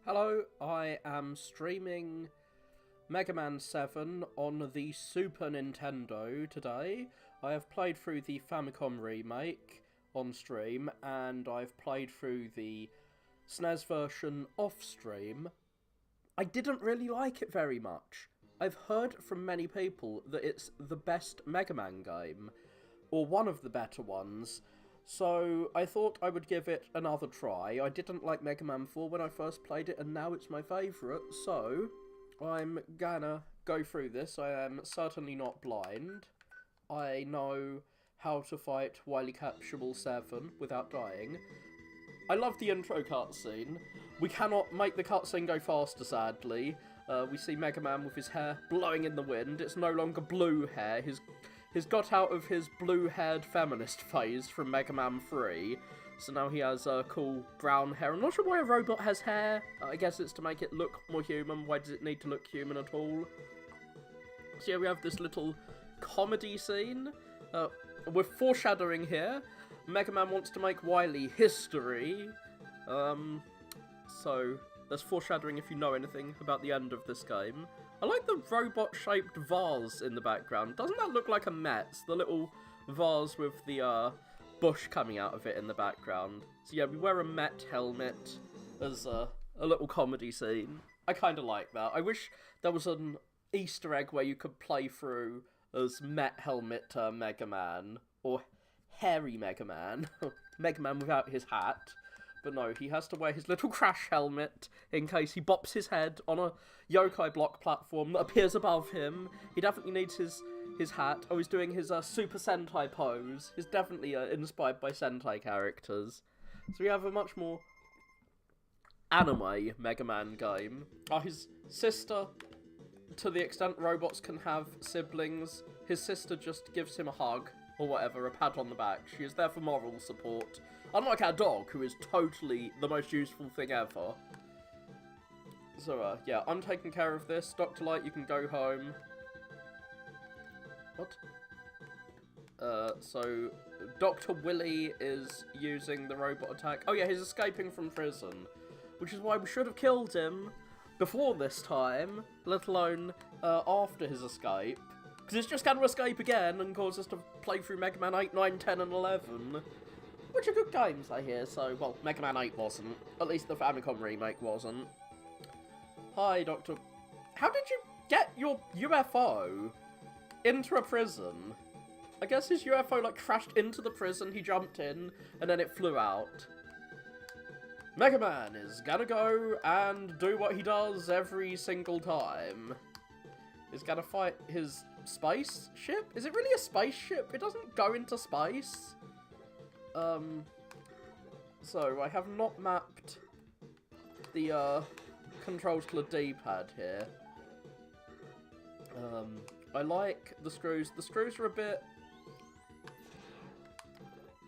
Hello, I am streaming Megaman 7 on the Super Nintendo today. I have played through the Famicom remake on stream, and I've played through the SNES version off stream. I didn't really like it very much. I've heard from many people that it's the best Megaman game, or one of the better ones. So I thought I would give it another try. I didn't like Mega Man 4 when I first played it, and now it's my favourite, so I'm gonna go through this. I am certainly not blind. I know how to fight Wily Capsule 7 without dying. I love the intro cutscene. We cannot make the cutscene go faster, sadly. We see Mega Man with his hair blowing in the wind. It's no longer blue hair. He's got out of his blue-haired feminist phase from Mega Man 3, so now he has cool brown hair. I'm not sure why a robot has hair. I guess it's to make it look more human. Why does it need to look human at all? So yeah, we have this little comedy scene. We're foreshadowing here. Mega Man wants to make Wily history. So there's foreshadowing if you know anything about the end of this game. I like the robot-shaped vase in the background. Doesn't that look like a Mets? The little vase with the bush coming out of it in the background. So yeah, we wear a Met helmet as a little comedy scene. I kind of like that. I wish there was an Easter egg where you could play through as Met helmet Mega Man, or Hairy Mega Man. Mega Man without his hat. But no, he has to wear his little crash helmet in case he bops his head on a yokai block platform that appears above him. He definitely needs his hat. Oh, he's doing his Super Sentai pose. He's definitely inspired by Sentai characters. So we have a much more anime Mega Man game. His sister, to the extent robots can have siblings, his sister just gives him a hug or whatever, a pat on the back. She is there for moral support. Unlike our dog, who is totally the most useful thing ever. So, yeah, I'm taking care of this. Dr. Light, you can go home. What? So, Dr. Willy is using the robot attack. Oh yeah, he's escaping from prison. Which is why we should have killed him before this time, let alone after his escape. Because it's just going to escape again and cause us to play through Mega Man 8, 9, 10, and 11. Which are good games, I hear, so, well, Mega Man 8 wasn't. At least the Famicom remake wasn't. Hi, Doctor. How did you get your UFO into a prison? I guess his UFO, like, crashed into the prison, he jumped in, and then it flew out. Mega Man is gonna go and do what he does every single time. He's gonna fight his spaceship? Is it really a spaceship? It doesn't go into space. So I have not mapped the, controls to the D-pad here. I like the screws. The screws are a bit...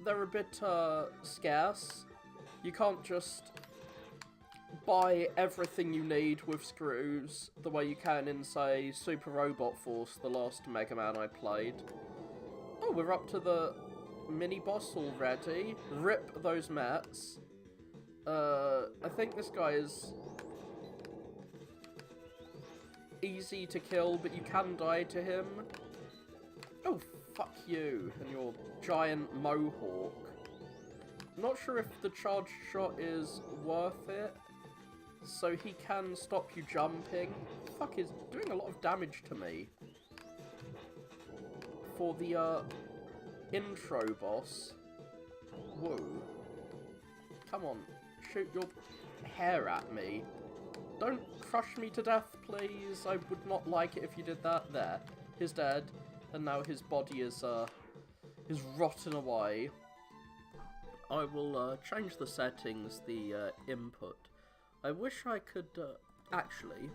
They're a bit, scarce. You can't just buy everything you need with screws the way you can in, say, Super Robot Force, the last Mega Man I played. Oh, we're up to the mini-boss already. Rip those mats. I think this guy is easy to kill, but you can die to him. Oh, fuck you and your giant mohawk. I'm not sure if the charge shot is worth it, so he can stop you jumping. Fuck, is doing a lot of damage to me. For the, intro boss. Whoa. Come on, shoot your hair at me. Don't crush me to death, please. I would not like it if you did that. There. He's dead, and now his body is rotten away. I will, change the settings, the, input. I wish I could, actually...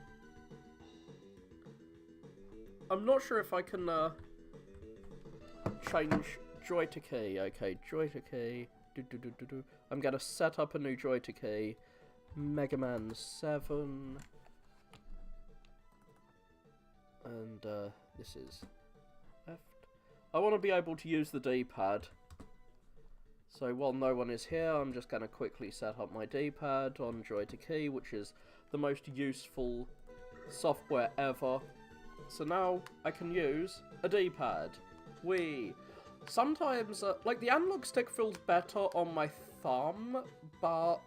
I'm not sure if I can, change joy to key. Okay, joy to key. I'm gonna set up a new joy to key. Mega Man 7. And, this is left. I want to be able to use the D-pad. So while no one is here, I'm just going to quickly set up my D-pad on Joy to Key, which is the most useful software ever. So now I can use a D-pad. Sometimes, like, the analog stick feels better on my thumb, but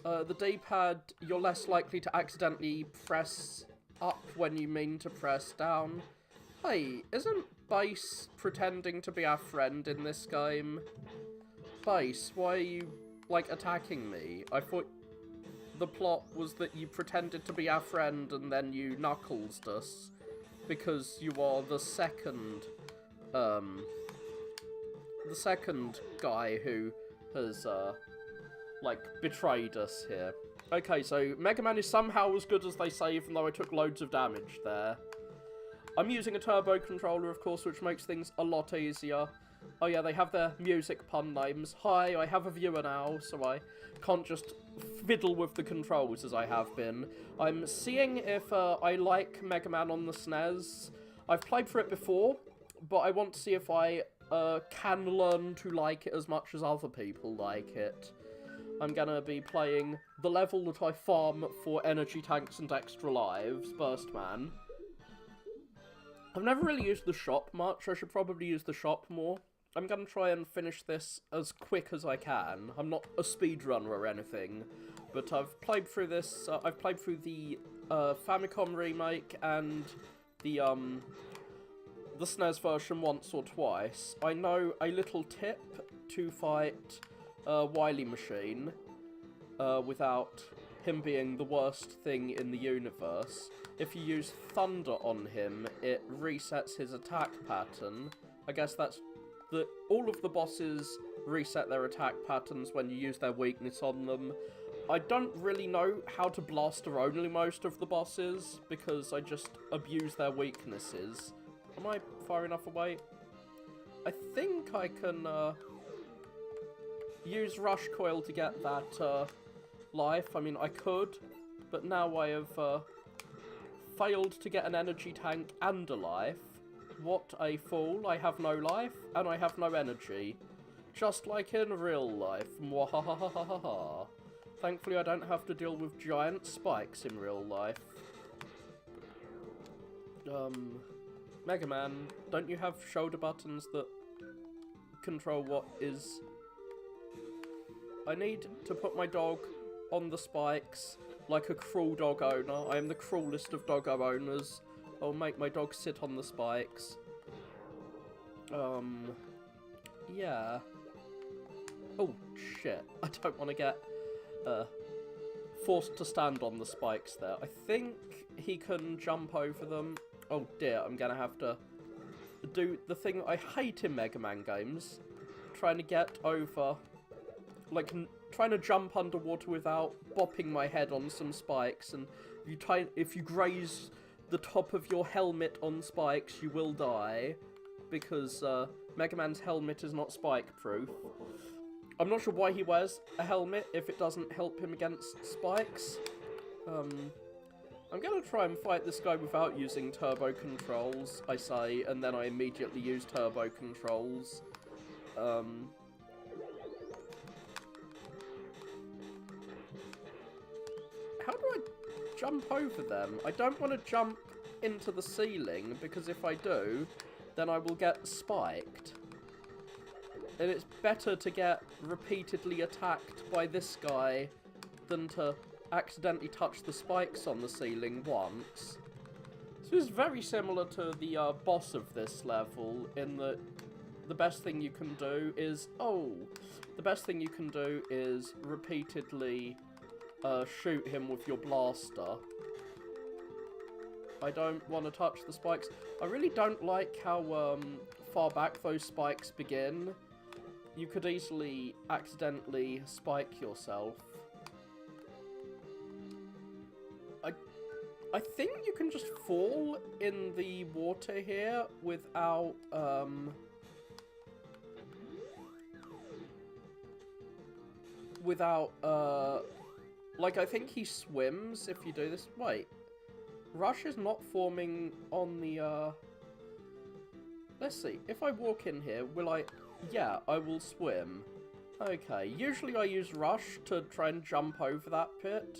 the D-pad, you're less likely to accidentally press up when you mean to press down. Hey, isn't Base pretending to be our friend in this game? Base, why are you, like, attacking me? I thought the plot was that you pretended to be our friend and then you knucklesed us. Because you are the second guy who has, like, betrayed us here. Okay, so Megaman is somehow as good as they say, even though I took loads of damage there. I'm using a turbo controller, of course, which makes things a lot easier. Oh yeah, they have their music pun names. Hi, I have a viewer now, so I can't just fiddle with the controls as I have been. I'm seeing if I like Megaman on the SNES. I've played for it before, but I want to see if I can learn to like it as much as other people like it. I'm gonna be playing the level that I farm for energy tanks and extra lives, Burst Man. I've never really used the shop much. I should probably use the shop more. I'm gonna try and finish this as quick as I can. I'm not a speedrunner or anything, but I've played through this. I've played through the Famicom remake and the SNES version once or twice. I know a little tip to fight Wily Machine without him being the worst thing in the universe. If you use Thunder on him, it resets his attack pattern. I guess that's all of the bosses reset their attack patterns when you use their weakness on them. I don't really know how to blaster only most of the bosses, because I just abuse their weaknesses. Am I far enough away? I think I can use Rush Coil to get that life. I mean, I could, but now I have failed to get an energy tank and a life. What a fool. I have no life, and I have no energy. Just like in real life. Mwahahahaha. Thankfully, I don't have to deal with giant spikes in real life. Mega Man, don't you have shoulder buttons that control what is... I need to put my dog on the spikes like a cruel dog owner. I am the cruelest of doggo owners. I'll make my dog sit on the spikes. Yeah. Oh, shit. I don't want to get, forced to stand on the spikes there. I think he can jump over them. Oh dear, I'm gonna have to do the thing I hate in Mega Man games. Trying to get over, like, trying to jump underwater without bopping my head on some spikes, and if you graze the top of your helmet on spikes, you will die, because Mega Man's helmet is not spike-proof. I'm not sure why he wears a helmet if it doesn't help him against spikes. I'm gonna try and fight this guy without using turbo controls, I say, and then I immediately use turbo controls. How do I jump over them? I don't want to jump into the ceiling, because if I do, then I will get spiked. And it's better to get repeatedly attacked by this guy than to accidentally touch the spikes on the ceiling once. So it's very similar to the boss of this level, in that the best thing you can do is... the best thing you can do is repeatedly shoot him with your blaster. I don't want to touch the spikes. I really don't like how far back those spikes begin. You could easily accidentally spike yourself. I think you can just fall in the water here without, like, I think he swims if you do this. Wait. Rush is not forming on the, Let's see. If I walk in here, will I... Yeah, I will swim. Okay, usually I use Rush to try and jump over that pit.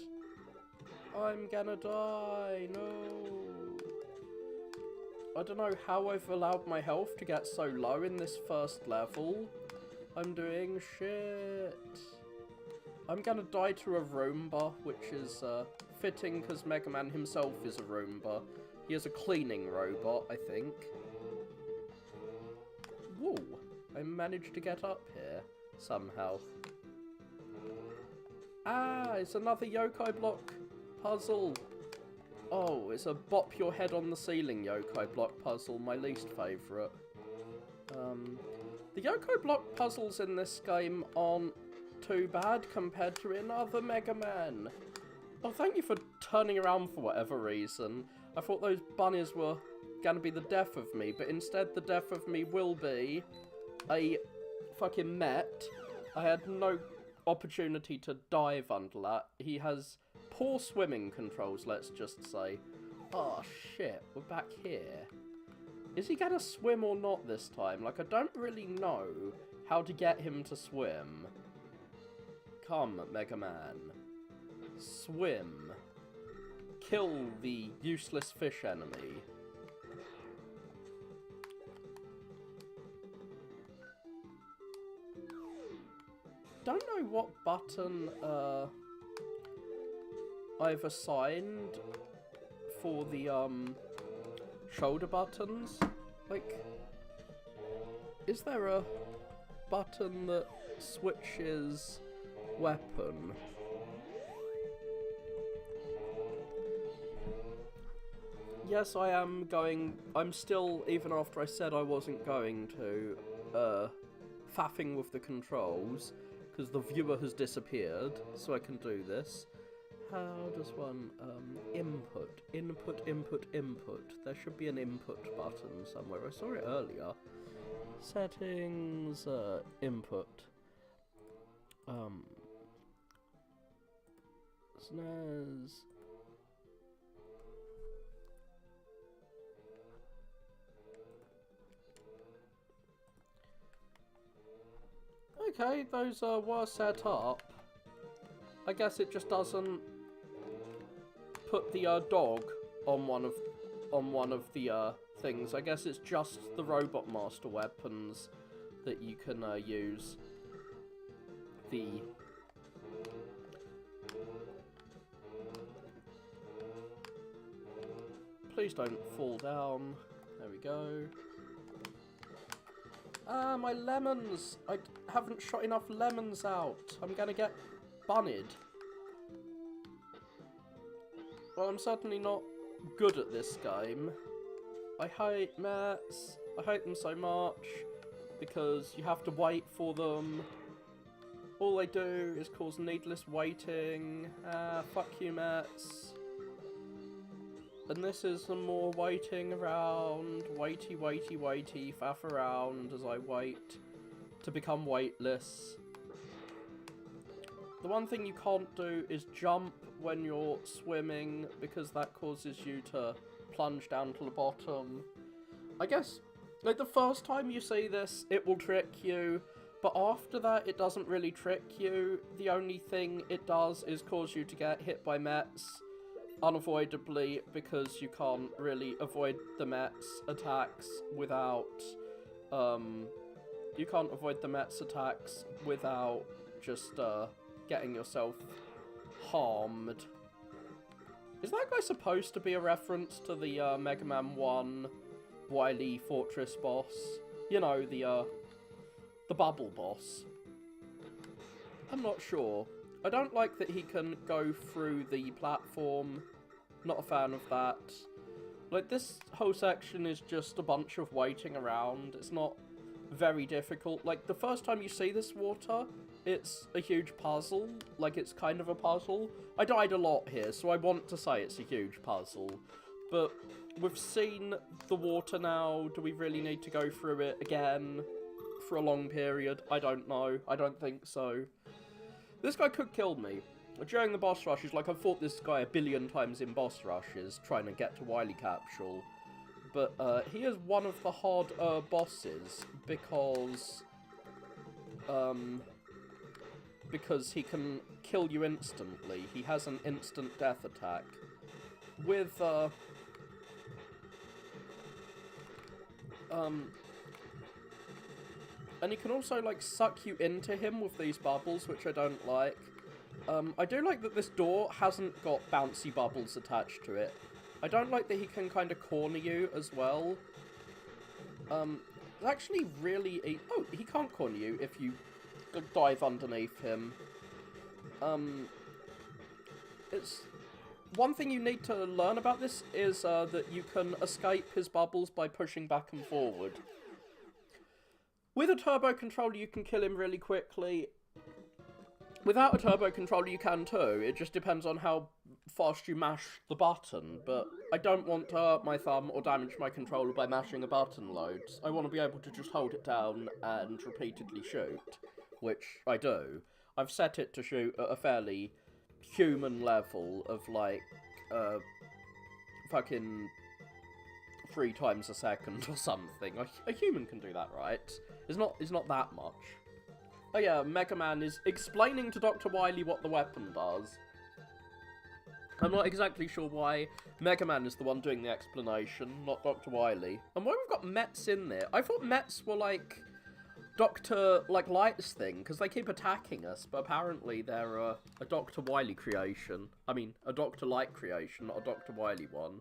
I'm gonna die, no. I don't know how I've allowed my health to get so low in this first level. I'm doing shit. I'm gonna die to a Roomba, which is fitting because Megaman himself is a Roomba. He is a cleaning robot, I think. Whoa, I managed to get up here somehow. Ah, it's another yokai block puzzle. Oh, it's a bop your head on the ceiling yokai block puzzle, my least favourite. The yokai block puzzles in this game aren't too bad compared to in other Mega Man. Oh, thank you for turning around for whatever reason. I thought those bunnies were gonna be the death of me, but instead the death of me will be a fucking Met. I had no opportunity to dive under that. He has poor swimming controls, let's just say. Oh shit, we're back here. Is he gonna swim or not this time? Like, I don't really know how to get him to swim. Come, Mega Man. Swim. Kill the useless fish enemy. Don't know what button I've assigned for the shoulder buttons. Like, is there a button that switches weapon? Yes, I am going. I'm still, even after I said I wasn't going to, faffing with the controls, because the viewer has disappeared, so I can do this. How does one, input, input, input, input. There should be an input button somewhere. I saw it earlier. Settings, input. SNES. Okay, those were set up. I guess it just doesn't put the dog on one of the things. I guess it's just the Robot Master weapons that you can use. Please don't fall down. There we go. Ah, my lemons! I haven't shot enough lemons out. I'm gonna get bunnied. Well, I'm certainly not good at this game. I hate mats. I hate them so much because you have to wait for them. All they do is cause needless waiting. Ah, fuck you, mats. And this is some more waiting around. Waity, waity, waity. Faff around as I wait to become weightless. The one thing you can't do is jump when you're swimming, because that causes you to plunge down to the bottom. I guess, like, the first time you see this, it will trick you, but after that, it doesn't really trick you. The only thing it does is cause you to get hit by Mets unavoidably, because you can't really avoid the Mets attacks without, you can't avoid the Mets attacks without just, getting yourself harmed. Is that guy supposed to be a reference to the Mega Man 1 Wily Fortress boss? You know, the bubble boss. I'm not sure. I don't like that he can go through the platform. Not a fan of that. Like, this whole section is just a bunch of waiting around. It's not very difficult. Like, the first time you see this water, it's a huge puzzle. Like, it's kind of a puzzle. I died a lot here, so I want to say it's a huge puzzle. But we've seen the water now. Do we really need to go through it again for a long period? I don't know. I don't think so. This guy could kill me. During the boss rushes, like, I've fought this guy 1 billion times in boss rushes, trying to get to Wily Capsule. But he is one of the hard bosses, because because he can kill you instantly. He has an instant death attack. With, and he can also, like, suck you into him with these bubbles, which I don't like. I do like that this door hasn't got bouncy bubbles attached to it. I don't like that he can kind of corner you as well. It's actually really... Oh, he can't corner you if you dive underneath him. It's... One thing you need to learn about this is that you can escape his bubbles by pushing back and forward. With a turbo controller, you can kill him really quickly. Without a turbo controller, you can too. It just depends on how fast you mash the button. But I don't want to hurt my thumb or damage my controller by mashing a button loads. I want to be able to just hold it down and repeatedly shoot, which I do. I've set it to shoot at a fairly human level of, like, fucking 3 times a second or something. A human can do that, right? It's not that much. Oh yeah, Megaman is explaining to Dr. Wily what the weapon does. I'm not exactly sure why Megaman is the one doing the explanation, not Dr. Wily. And why we've got Mets in there? I thought Mets were like Dr. like Light's thing, because they keep attacking us, but apparently they're a Dr. Wily creation. I mean, a Dr. Light creation, not a Dr. Wily one.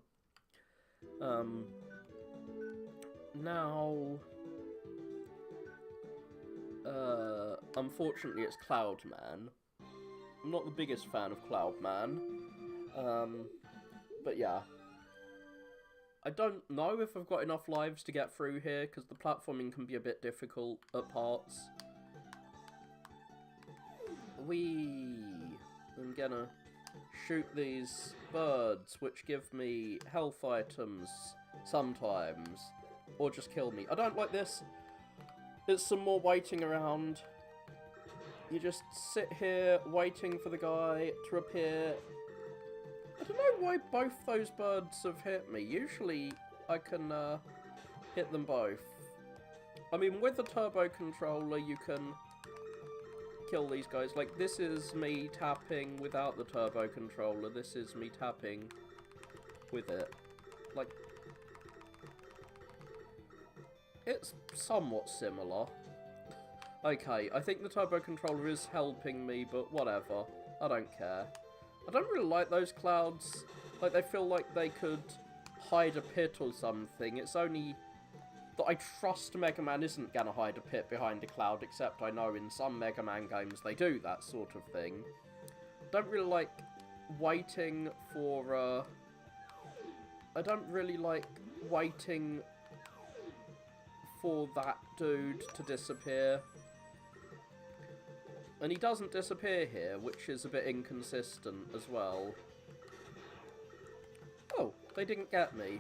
Now... unfortunately it's Cloudman. I'm not the biggest fan of Cloudman. But yeah. I don't know if I've got enough lives to get through here, because the platforming can be a bit difficult at parts. I'm gonna shoot these birds, which give me health items sometimes, or just kill me. I don't like this. It's some more waiting around. You just sit here waiting for the guy to appear. I don't know why both those birds have hit me. Usually I can hit them both. I mean, with the turbo controller you can kill these guys. Like, this is me tapping without the turbo controller. This is me tapping with it. Like, it's somewhat similar. Okay, I think the turbo controller is helping me, but whatever. I don't care. I don't really like those clouds. Like, they feel like they could hide a pit or something. It's only that I trust Mega Man isn't gonna hide a pit behind a cloud, except I know in some Mega Man games they do that sort of thing. Don't really like waiting for, I don't really like waiting for that dude to disappear. And he doesn't disappear here, which is a bit inconsistent as well. Oh, they didn't get me.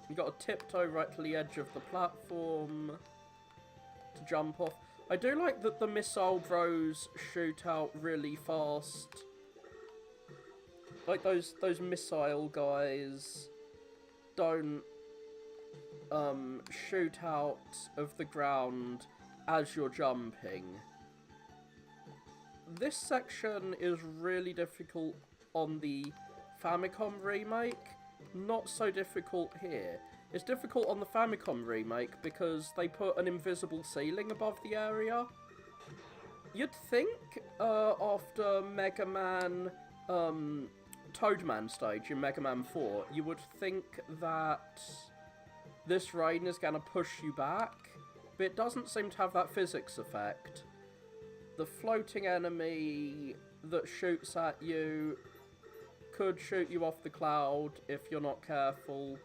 You got to tiptoe right to the edge of the platform to jump off. I do like that the missile throws shoot out really fast. Like those missile guys don't shoot out of the ground as you're jumping. This section is really difficult on the Famicom remake, not so difficult here. It's difficult on the Famicom remake because they put an invisible ceiling above the area. You'd think after Mega Man Toadman stage in Mega Man 4, you would think that this rain is gonna push you back, but it doesn't seem to have that physics effect. The floating enemy that shoots at you could shoot you off the cloud if you're not careful.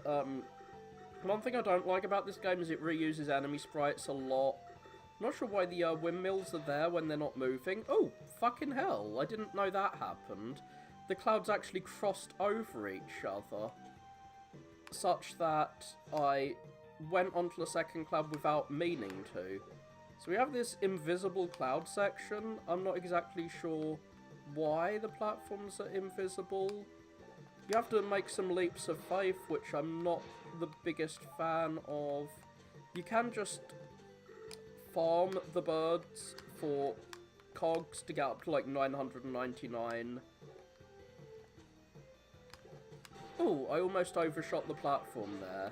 One thing I don't like about this game is it reuses enemy sprites a lot. I'm not sure why the windmills are there when they're not moving. Oh, fucking hell, I didn't know that happened. The clouds actually crossed over each other, such that I went onto the second cloud without meaning to. So we have this invisible cloud section. I'm not exactly sure why the platforms are invisible. You have to make some leaps of faith, which I'm not the biggest fan of. You can just farm the birds for cogs to get up to like 999. Oh, I almost overshot the platform there.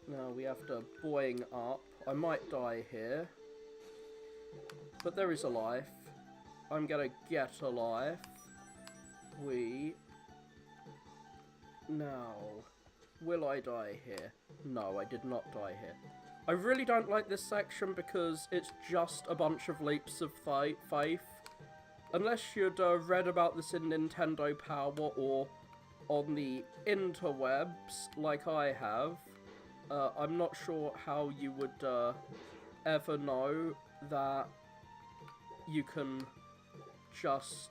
Now we have to buoying up. I might die here. But there is a life. I'm gonna get a life. Now, will I die here? No, I did not die here. I really don't like this section because it's just a bunch of leaps of faith. Unless you'd read about this in Nintendo Power or on the interwebs like I have, I'm not sure how you would ever know that you can just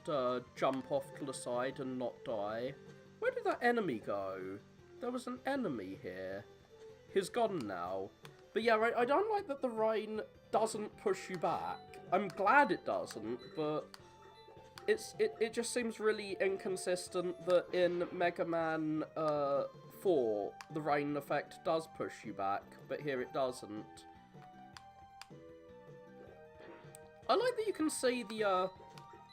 jump off to the side and not die. Where did that enemy go? There was an enemy here. He's gone now. But yeah, I don't like that the rain doesn't push you back. I'm glad it doesn't, but it just seems really inconsistent that in Mega Man 4, the rain effect does push you back, but here it doesn't. I like that you can see the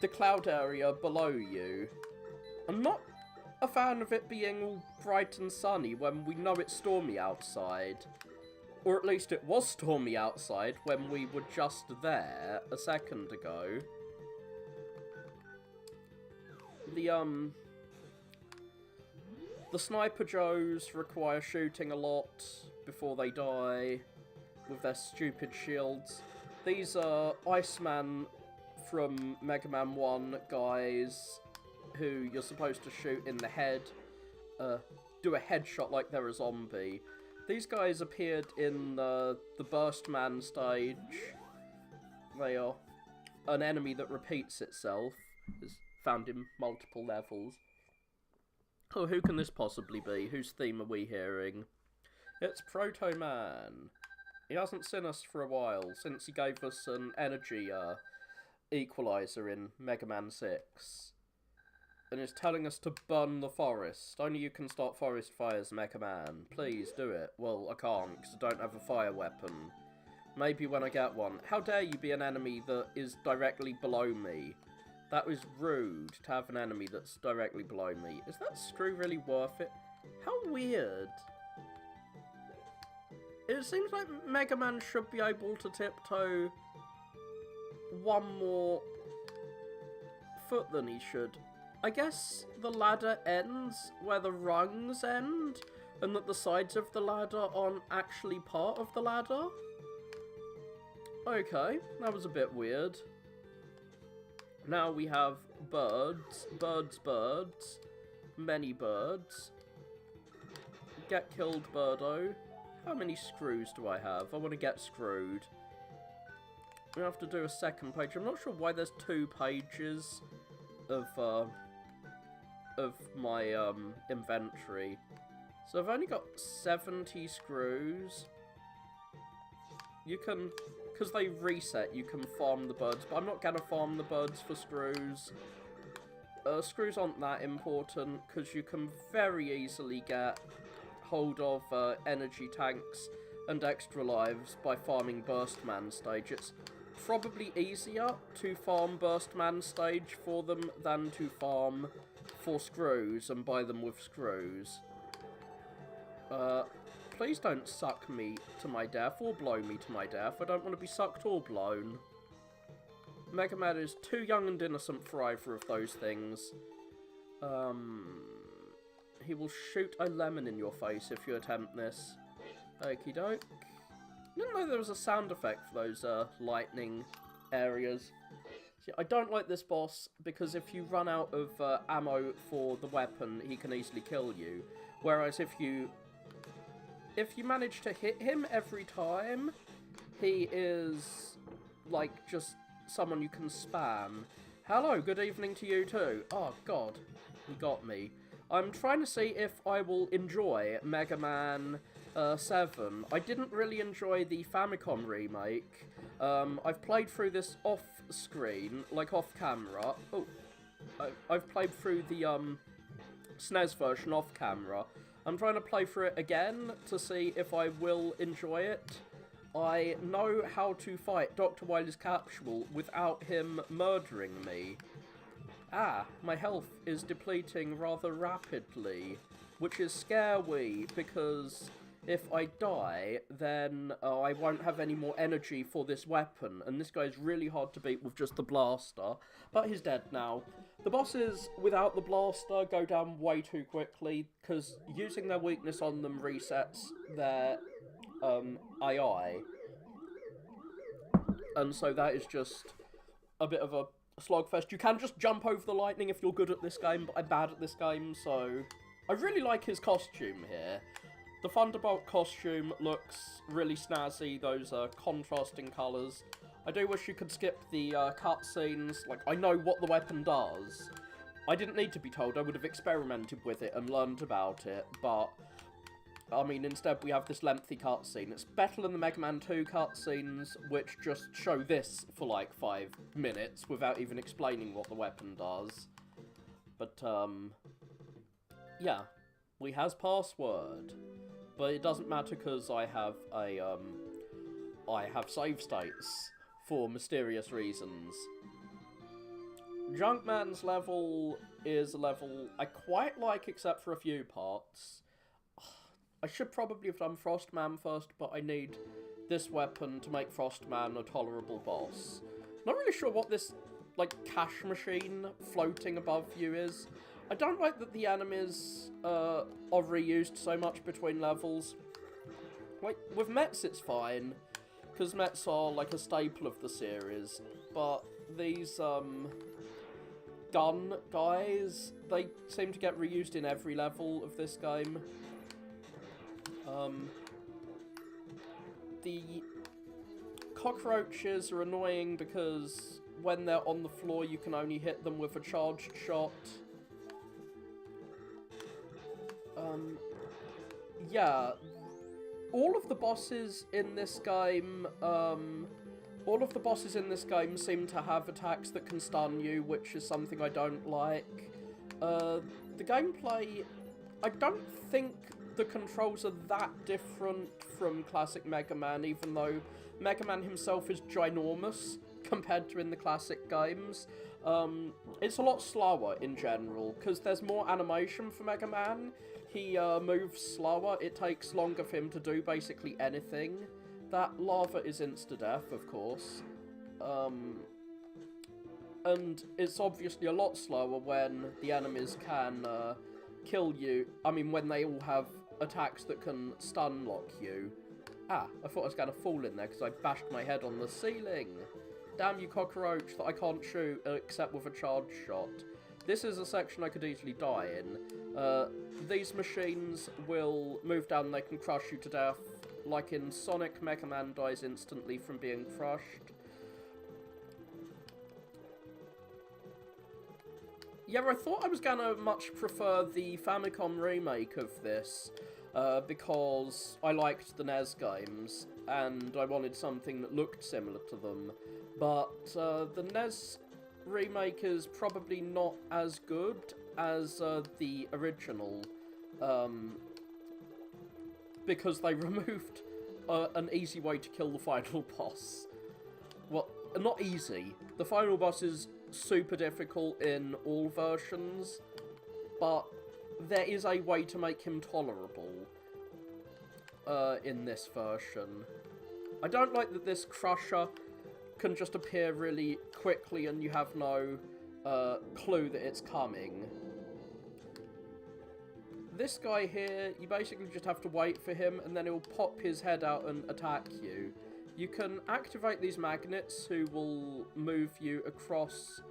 cloud area below you. I'm not a fan of it being all bright and sunny when we know it's stormy outside. Or at least it was stormy outside when we were just there a second ago. The Sniper Joes require shooting a lot before they die with their stupid shields. These are Iceman from Mega Man 1 guys who you're supposed to shoot in the head, do a headshot like they're a zombie. These guys appeared in the Burst Man stage. They are an enemy that repeats itself. It's found in multiple levels. Oh, who can this possibly be? Whose theme are we hearing? It's Proto Man. He hasn't seen us for a while, since he gave us an energy equalizer in Mega Man 6. And is telling us to burn the forest. Only you can start forest fires, Mega Man. Please do it. Well, I can't, because I don't have a fire weapon. Maybe when I get one. How dare you be an enemy that is directly below me? That was rude, to have an enemy that's directly below me. Is that screw really worth it? How weird. It seems like Mega Man should be able to tiptoe one more foot than he should. I guess the ladder ends where the rungs end, and that the sides of the ladder aren't actually part of the ladder? Okay, that was a bit weird. Now we have birds, birds, many birds. Get killed, Birdo. How many screws do I have? I want to get screwed. We have to do a second page. I'm not sure why there's 2 pages of my inventory. So I've only got 70 screws. You can, because they reset, you can farm the birds, but I'm not going to farm the birds for screws. Screws aren't that important, because you can very easily get hold of energy tanks and extra lives by farming Burst Man stage. It's probably easier to farm Burst Man stage for them than to farm for screws and buy them with screws. Please don't suck me to my death or blow me to my death. I don't want to be sucked or blown. Mega Man is too young and innocent for either of those things. He will shoot a lemon in your face if you attempt this. Okie doke. I didn't know there was a sound effect for those lightning areas. See, I don't like this boss because if you run out of ammo for the weapon, he can easily kill you. Whereas if you manage to hit him every time, he is like just someone you can spam. Hello, good evening to you too. Oh god, he got me. I'm trying to see if I will enjoy Mega Man 7. I didn't really enjoy the Famicom remake. I've played through this off-screen, like off-camera. Oh, I've played through the SNES version off camera. I'm trying to play through it again to see if I will enjoy it. I know how to fight Dr. Wily's capsule without him murdering me. Ah, my health is depleting rather rapidly, which is scary because if I die, then I won't have any more energy for this weapon, and this guy is really hard to beat with just the blaster, but he's dead now. The bosses without the blaster go down way too quickly, because using their weakness on them resets their AI, and so that is just a bit of a slogfest. You can just jump over the lightning if you're good at this game, but I'm bad at this game, so I really like his costume here. The Thunderbolt costume looks really snazzy, those contrasting colours. I do wish you could skip the cutscenes. Like, I know what the weapon does. I didn't need to be told, I would have experimented with it and learned about it, but I mean, instead we have this lengthy cutscene. It's better than the Mega Man 2 cutscenes, which just show this for like 5 minutes without even explaining what the weapon does. But, yeah, we has password. But it doesn't matter because I have I have save states for mysterious reasons. Junkman's level is a level I quite like except for a few parts. I should probably have done Frostman first, but I need this weapon to make Frostman a tolerable boss. Not really sure what this, like, cash machine floating above you is. I don't like that the enemies are reused so much between levels. Like, with Mets it's fine, because Mets are, like, a staple of the series, but these, gun guys, they seem to get reused in every level of this game. The cockroaches are annoying because when they're on the floor you can only hit them with a charged shot. Yeah, all of the bosses in this game, seem to have attacks that can stun you, which is something I don't like. The gameplay, I don't think the controls are that different from classic Mega Man, even though Mega Man himself is ginormous compared to in the classic games. It's a lot slower in general, because there's more animation for Mega Man. He moves slower, it takes longer for him to do basically anything. That lava is insta-death, of course. And it's obviously a lot slower when the enemies can kill you. I mean, when they all have attacks that can stun lock you. Ah, I thought I was going to fall in there because I bashed my head on the ceiling. Damn you, cockroach, that I can't shoot except with a charge shot. This is a section I could easily die in. These machines will move down and they can crush you to death. Like in Sonic, Mega Man dies instantly from being crushed. Yeah, I thought I was gonna much prefer the Famicom remake of this, because I liked the NES games, and I wanted something that looked similar to them. But the NES remake is probably not as good as the original, because they removed an easy way to kill the final boss. Well, not easy. The final boss is super difficult in all versions, but there is a way to make him tolerable in this version. I don't like that this Crusher can just appear really quickly and you have no clue that it's coming. This guy here, you basically just have to wait for him and then he'll pop his head out and attack you. You can activate these magnets who will move you across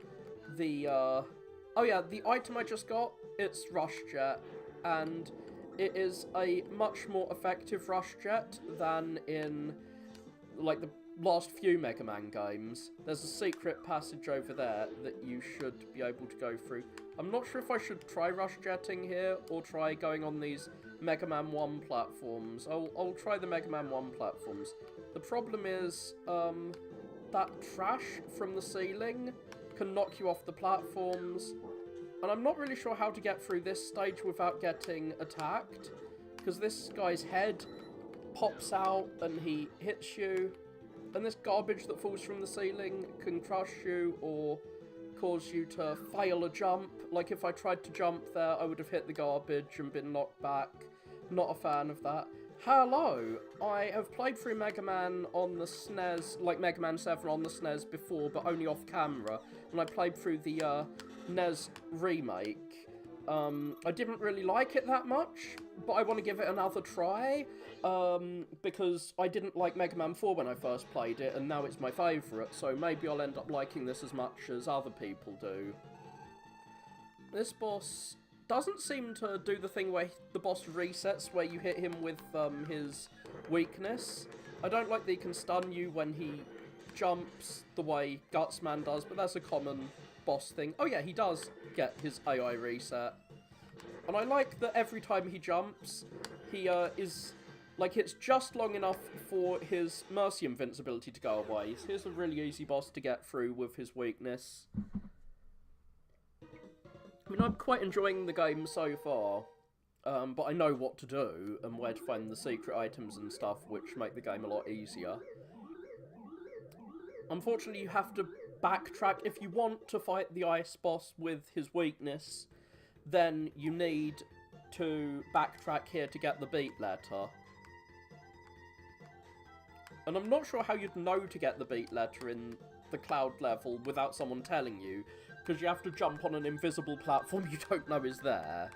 the, oh yeah, the item I just got, it's Rush Jet, and it is a much more effective Rush Jet than in, like, the last few Mega Man games. There's a secret passage over there that you should be able to go through. I'm not sure if I should try Rush Jetting here, or try going on these Mega Man 1 platforms. I'll try the Mega Man 1 platforms. The problem is, that trash from the ceiling can knock you off the platforms, And I'm not really sure how to get through this stage without getting attacked, because this guy's head pops out and he hits you, and this garbage that falls from the ceiling can crush you or cause you to fail a jump. Like if I tried to jump there, I would have hit the garbage and been knocked back. Not a fan of that. Hello! I have played through Mega Man on the SNES, like Mega Man 7 on the SNES before, but only off camera. And I played through the NES remake. I didn't really like it that much, but I want to give it another try, because I didn't like Mega Man 4 when I first played it, and now it's my favourite, so maybe I'll end up liking this as much as other people do. This boss doesn't seem to do the thing where the boss resets, where you hit him with his weakness. I don't like that he can stun you when he jumps the way Gutsman does, but that's a common boss thing. Oh yeah, he does get his AI reset. And I like that every time he jumps, he is, like, it's just long enough for his Mercy invincibility to go away. So here's a really easy boss to get through with his weakness. I mean, I'm quite enjoying the game so far, but I know what to do and where to find the secret items and stuff, which make the game a lot easier. Unfortunately, you have to backtrack. If you want to fight the ice boss with his weakness, then you need to backtrack here to get the beat letter. And I'm not sure how you'd know to get the beat letter in the cloud level without someone telling you, because you have to jump on an invisible platform you don't know is there.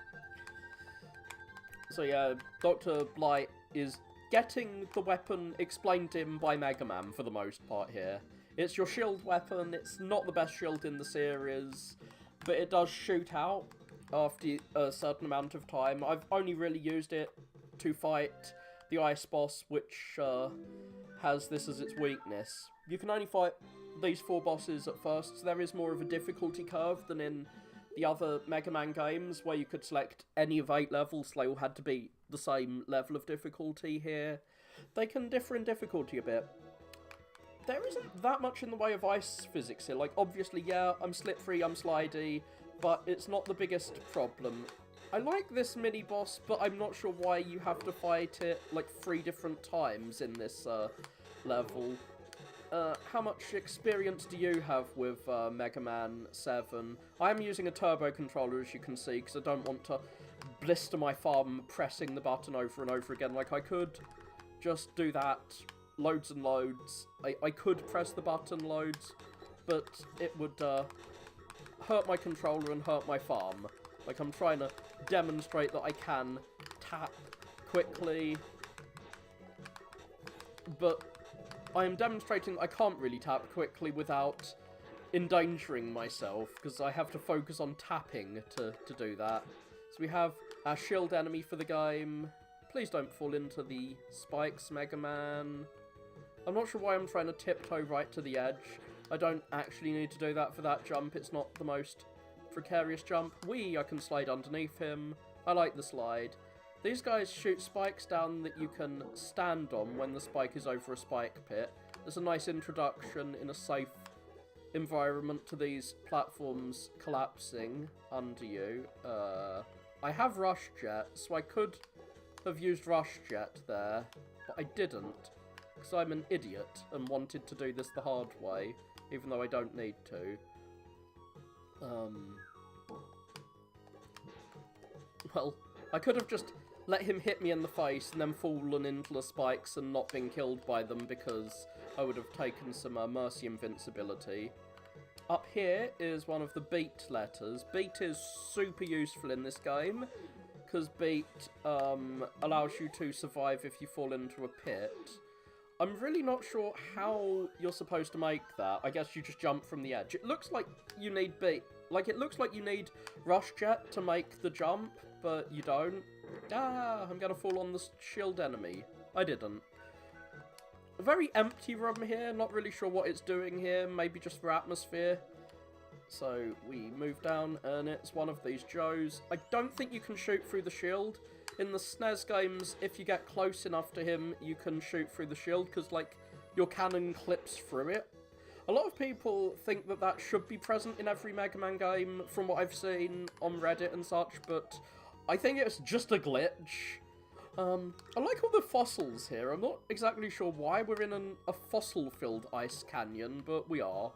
So yeah, Dr. Blight is getting the weapon explained to him by Mega Man for the most part here. It's your shield weapon, it's not the best shield in the series, but it does shoot out after a certain amount of time. I've only really used it to fight the ice boss, which has this as its weakness. You can only fight these 4 bosses at first, so there is more of a difficulty curve than in the other Mega Man games, where you could select any of 8 levels, so they all had to be the same level of difficulty. Here they can differ in difficulty a bit. There isn't that much in the way of ice physics here. Like, obviously, yeah, I'm slippery, I'm slidey, but it's not the biggest problem. I like this mini-boss, but I'm not sure why you have to fight it, like, 3 different times in this level. How much experience do you have with Mega Man 7? I am using a turbo controller, as you can see, because I don't want to blister my thumb pressing the button over and over again. Like, I could just do that loads and loads. I could press the button loads, but it would hurt my controller and hurt my thumb. Like, I'm trying to demonstrate that I can tap quickly, but I am demonstrating I can't really tap quickly without endangering myself, because I have to focus on tapping to do that. So we have our shield enemy for the game. Please don't fall into the spikes, Mega Man. I'm not sure why I'm trying to tiptoe right to the edge. I don't actually need to do that for that jump. It's not the most precarious jump. I can slide underneath him. I like the slide. These guys shoot spikes down that you can stand on when the spike is over a spike pit. There's a nice introduction in a safe environment to these platforms collapsing under you. I have Rush Jet, so I could have used Rush Jet there, but I didn't, because I'm an idiot and wanted to do this the hard way, even though I don't need to. Well, I could have just let him hit me in the face and then fallen into the spikes and not been killed by them, because I would have taken some Mercy invincibility. Up here is one of the beat letters. Beat is super useful in this game, because beat allows you to survive if you fall into a pit. I'm really not sure how you're supposed to make that. I guess you just jump from the edge. It looks like you need beat. Like, it looks like you need Rush Jet to make the jump, but you don't. Ah, I'm gonna fall on the shield enemy. I didn't. A very empty room here, not really sure what it's doing here, maybe just for atmosphere. So we move down, and it's one of these Joes. I don't think you can shoot through the shield. In the SNES games, if you get close enough to him, you can shoot through the shield, because, like, your cannon clips through it. A lot of people think that that should be present in every Mega Man game, from what I've seen on Reddit and such, but I think it's just a glitch. I like all the fossils here. I'm not exactly sure why we're in a fossil-filled ice canyon, but we are.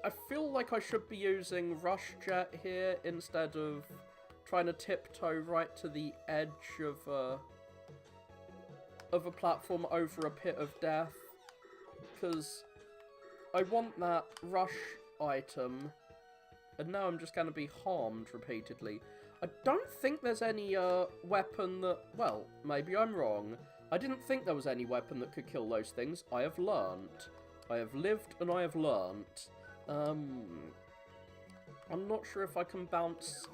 I feel like I should be using Rush Jet here instead of trying to tiptoe right to the edge of a platform over a pit of death, because I want that rush item, and now I'm just going to be harmed repeatedly. I don't think there's any weapon that... Well, maybe I'm wrong. I didn't think there was any weapon that could kill those things. I have learnt. I have lived and I have learnt. I'm not sure if I can bounce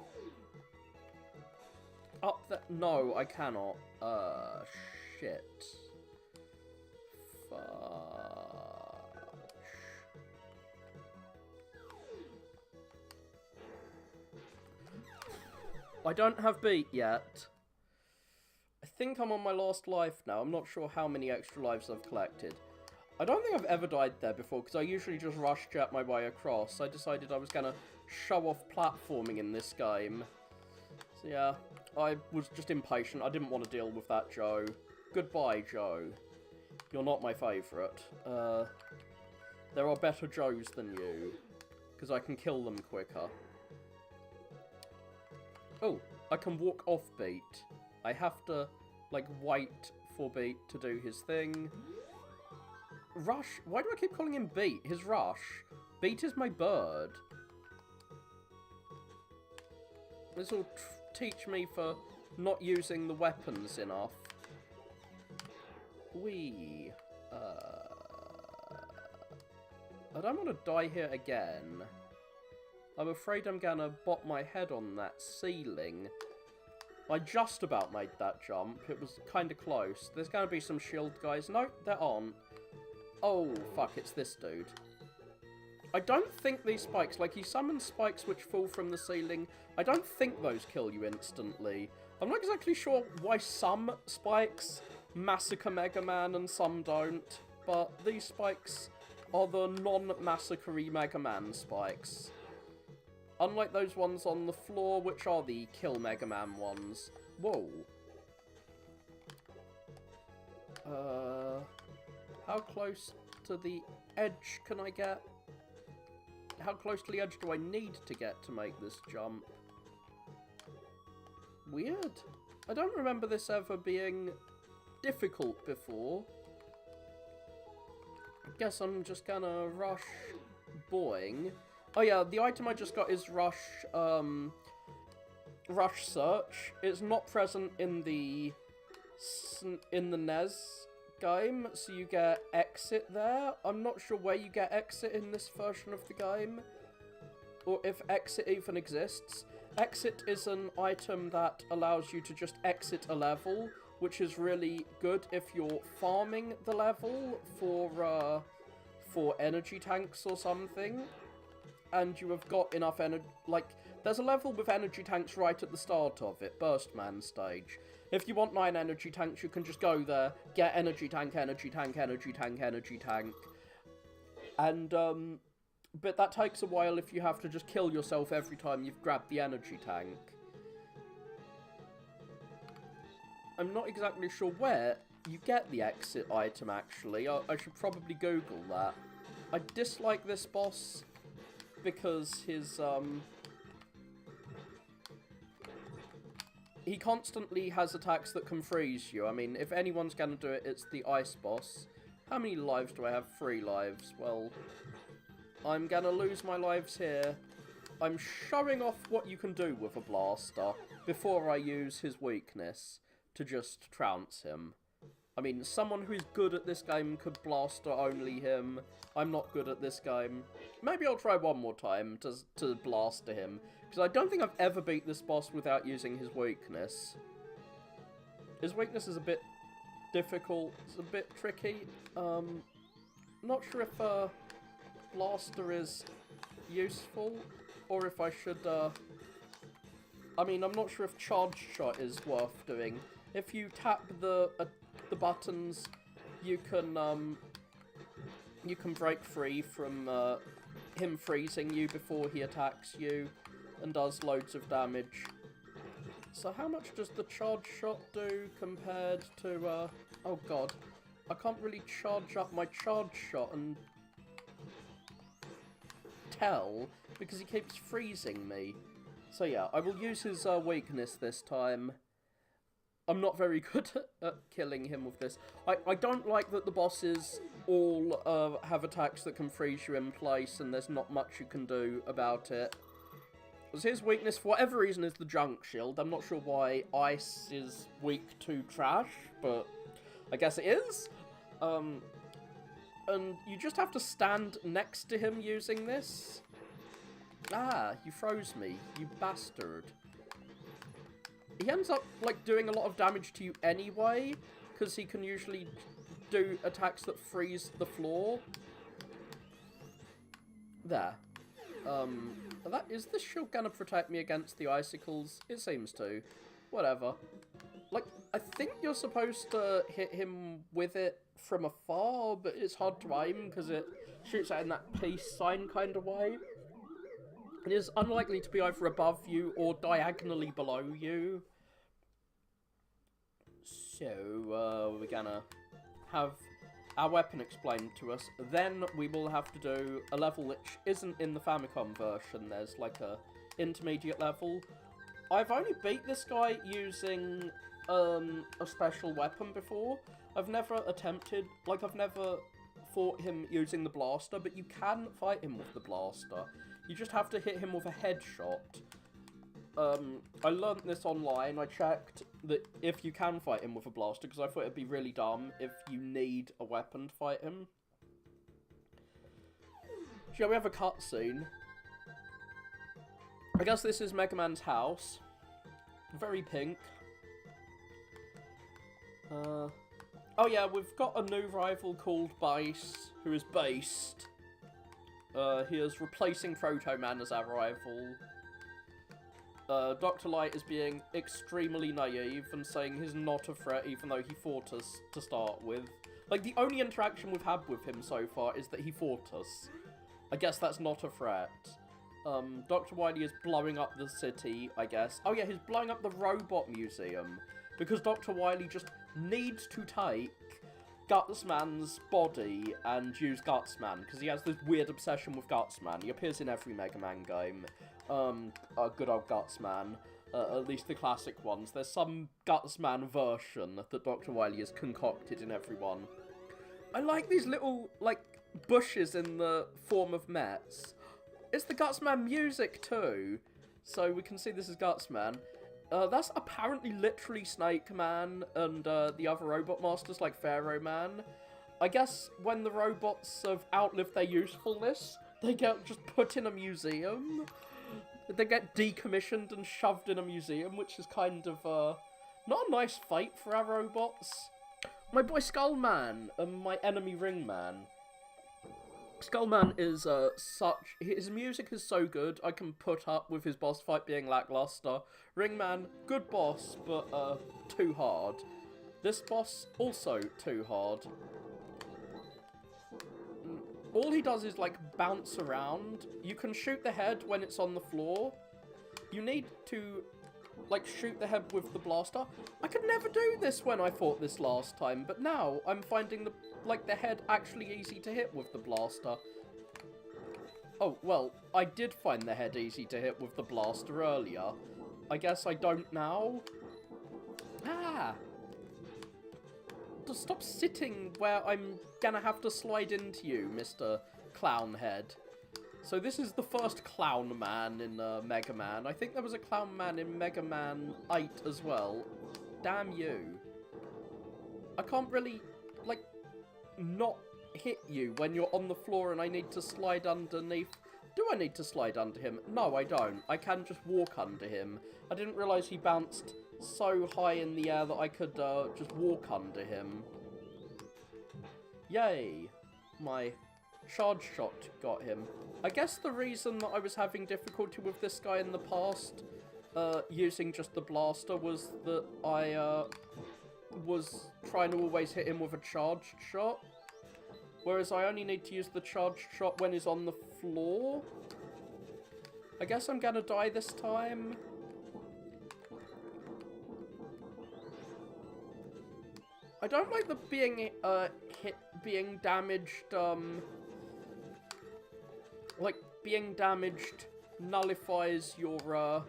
up there. No, I cannot. Shit. Fudge. I don't have beat yet. I think I'm on my last life now. I'm not sure how many extra lives I've collected. I don't think I've ever died there before, because I usually just rush jet my way across. I decided I was going to show off platforming in this game. So yeah, I was just impatient. I didn't want to deal with that, Joe. Goodbye, Joe. You're not my favourite. There are better Joes than you, because I can kill them quicker. Oh, I can walk off beat. I have to, like, wait for beat to do his thing. Rush? Why do I keep calling him Beat? His Rush. Beat is my bird. This will teach me for not using the weapons enough. Wee. I don't want to die here again. I'm afraid I'm gonna bop my head on that ceiling. I just about made that jump. It was kind of close. There's gonna be some shield guys. No, there aren't. Oh, fuck, it's this dude. I don't think these spikes, like, he summons spikes which fall from the ceiling. I don't think those kill you instantly. I'm not exactly sure why some spikes massacre Mega Man and some don't, but these spikes are the non-massacre-y Mega Man spikes. Unlike those ones on the floor, which are the kill Mega Man ones. Whoa. How close to the edge can I get? How close to the edge do I need to get to make this jump? Weird. I don't remember this ever being difficult before. I guess I'm just gonna rush boing. Oh yeah, the item I just got is Rush Search. It's not present in the NES game, so you get Exit there. I'm not sure where you get Exit in this version of the game, or if Exit even exists. Exit is an item that allows you to just exit a level, which is really good if you're farming the level for energy tanks or something, and you have got enough energy. Like, there's a level with energy tanks right at the start of it, Burst Man stage. If you want 9 energy tanks, you can just go there, get energy tank, energy tank, energy tank, energy tank. And, but that takes a while if you have to just kill yourself every time you've grabbed the energy tank. I'm not exactly sure where you get the exit item, actually. I should probably Google that. I dislike this boss because his, he constantly has attacks that can freeze you. I mean, if anyone's gonna do it, it's the ice boss. How many lives do I have? 3 lives. Well, I'm gonna lose my lives here. I'm showing off what you can do with a blaster before I use his weakness to just trounce him. I mean, someone who is good at this game could blaster only him. I'm not good at this game. Maybe I'll try one more time to blaster him, because I don't think I've ever beat this boss without using his weakness. His weakness is a bit difficult, it's a bit tricky. Not sure if blaster is useful, or if I should, I mean, I'm not sure if charge shot is worth doing. If you tap the buttons you can break free from him freezing you before he attacks you and does loads of damage. So how much does the charge shot do compared to, oh god, I can't really charge up my charge shot and tell because he keeps freezing me. So yeah, I will use his weakness this time. I'm not very good at killing him with this. I don't like that the bosses all have attacks that can freeze you in place and there's not much you can do about it. Because his weakness, for whatever reason, is the junk shield. I'm not sure why ice is weak to trash, but I guess it is. And you just have to stand next to him using this. Ah, you froze me, you bastard. He ends up, like, doing a lot of damage to you anyway, because he can usually do attacks that freeze the floor. There. Is this shield gonna protect me against the icicles? It seems to. Whatever. Like, I think you're supposed to hit him with it from afar, but it's hard to aim because it shoots out in that peace sign kind of way. It is unlikely to be either above you or diagonally below you. So, we're gonna have our weapon explained to us. Then we will have to do a level which isn't in the Famicom version. There's like a intermediate level. I've only beat this guy using a special weapon before. I've never attempted, like I've never fought him using the blaster, but you can fight him with the blaster. You just have to hit him with a headshot. I learned this online. I checked that if you can fight him with a blaster, because I thought it'd be really dumb if you need a weapon to fight him. So yeah, we have a cutscene. I guess this is Megaman's house. Very pink. Oh yeah, we've got a new rival called Base, who is based. He is replacing Proto Man as our rival. Dr. Light is being extremely naive and saying he's not a threat even though he fought us to start with. Like, the only interaction we've had with him so far is that he fought us. I guess that's not a threat. Dr. Wily is blowing up the city, I guess. Oh yeah, he's blowing up the robot museum. Because Dr. Wily just needs to take Gutsman's body and use Gutsman. Because he has this weird obsession with Gutsman. He appears in every Mega Man game. Good old Gutsman. At least the classic ones. There's some Gutsman version that Dr. Wily has concocted in every one. I like these little, like, bushes in the form of Mets. It's the Gutsman music too. So we can see this is Gutsman. That's apparently literally Snake Man and the other robot masters like Pharaoh Man. I guess when the robots have outlived their usefulness, they get just put in a museum. They get decommissioned and shoved in a museum, which is kind of not a nice fate for our robots. My boy Skullman and my enemy Ringman. Skullman is his music is so good, I can put up with his boss fight being lackluster. Ringman, good boss, but too hard. This boss, also too hard. All he does is, like, bounce around. You can shoot the head when it's on the floor. You need to, like, shoot the head with the blaster. I could never do this when I fought this last time, but now I'm finding the head actually easy to hit with the blaster. Oh, well, I did find the head easy to hit with the blaster earlier. I guess I don't now. Ah! Just stop sitting where I'm gonna have to slide into you, Mr. Clown Head. So this is the first Clown Man in Mega Man. I think there was a Clown Man in Mega Man 8 as well. Damn you. I can't really, like, not hit you when you're on the floor and I need to slide underneath. Do I need to slide under him? No, I don't. I can just walk under him. I didn't realise he bounced so high in the air that I could just walk under him. Yay. My charge shot got him. I guess the reason that I was having difficulty with this guy in the past, using just the blaster, was that was trying to always hit him with a charged shot. Whereas I only need to use the charged shot when he's on the floor. I guess I'm gonna die this time. I don't like the being damaged, like, being damaged nullifies your,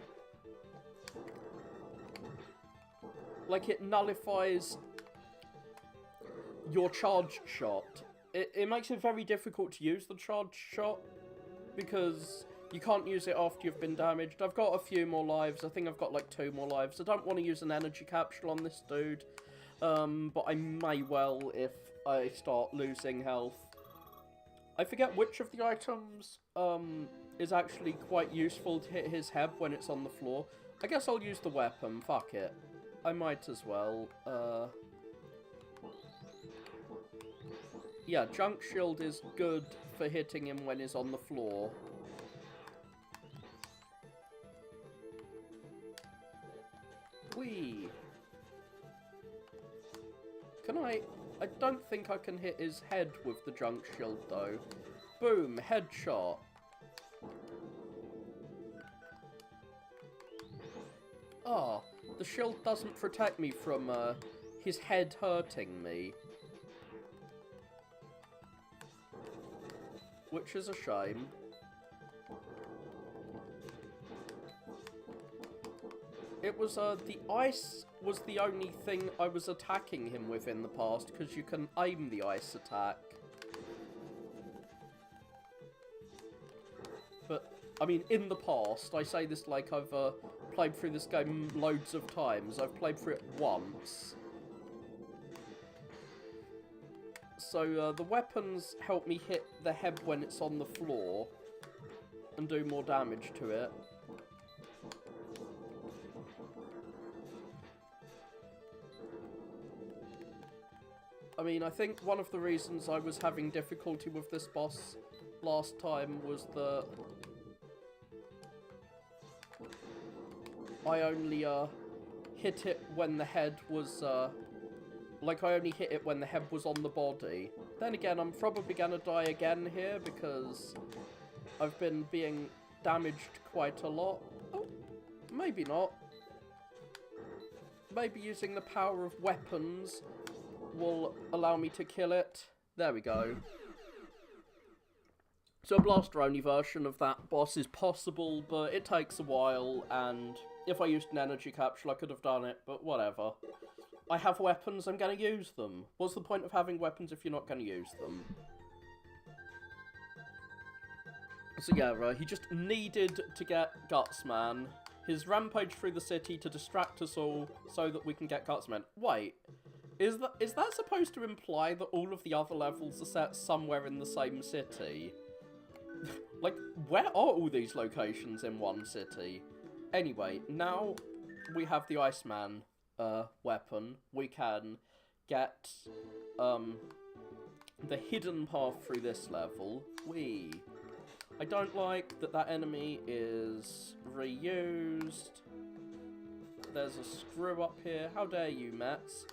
like, it nullifies your charged shot. It makes it very difficult to use the charged shot, because you can't use it after you've been damaged. I've got a few more lives. I think I've got, like, 2 more lives. I don't want to use an energy capsule on this dude, but I may well if I start losing health. I forget which of the items, is actually quite useful to hit his head when it's on the floor. I guess I'll use the weapon. Fuck it. I might as well. Yeah, Junk Shield is good for hitting him when he's on the floor. Whee! Can I don't think I can hit his head with the Junk Shield, though. Boom! Headshot! Ah, the shield doesn't protect me from, his head hurting me. Which is a shame. It was, the ice was the only thing I was attacking him with in the past, because you can aim the ice attack. But, I mean, in the past, I say this like I've, played through this game loads of times. I've played through it once. So, the weapons help me hit the head when it's on the floor and do more damage to it. I mean, I think one of the reasons I was having difficulty with this boss last time was that I only, hit it when the head was, like, I only hit it when the head was on the body. Then again, I'm probably gonna die again here because I've been being damaged quite a lot. Oh, maybe not. Maybe using the power of weapons will allow me to kill it. There we go. So a blaster-only version of that boss is possible, but it takes a while, and if I used an energy capsule, I could have done it, but whatever. I have weapons, I'm going to use them. What's the point of having weapons if you're not going to use them? So yeah, he just needed to get Gutsman. His rampage through the city to distract us all so that we can get Gutsman. Wait, is that supposed to imply that all of the other levels are set somewhere in the same city? Like, where are all these locations in one city? Anyway, now we have the Iceman weapon. We can get the hidden path through this level. I don't like that that enemy is reused. There's a screw up here. How dare you, Mets?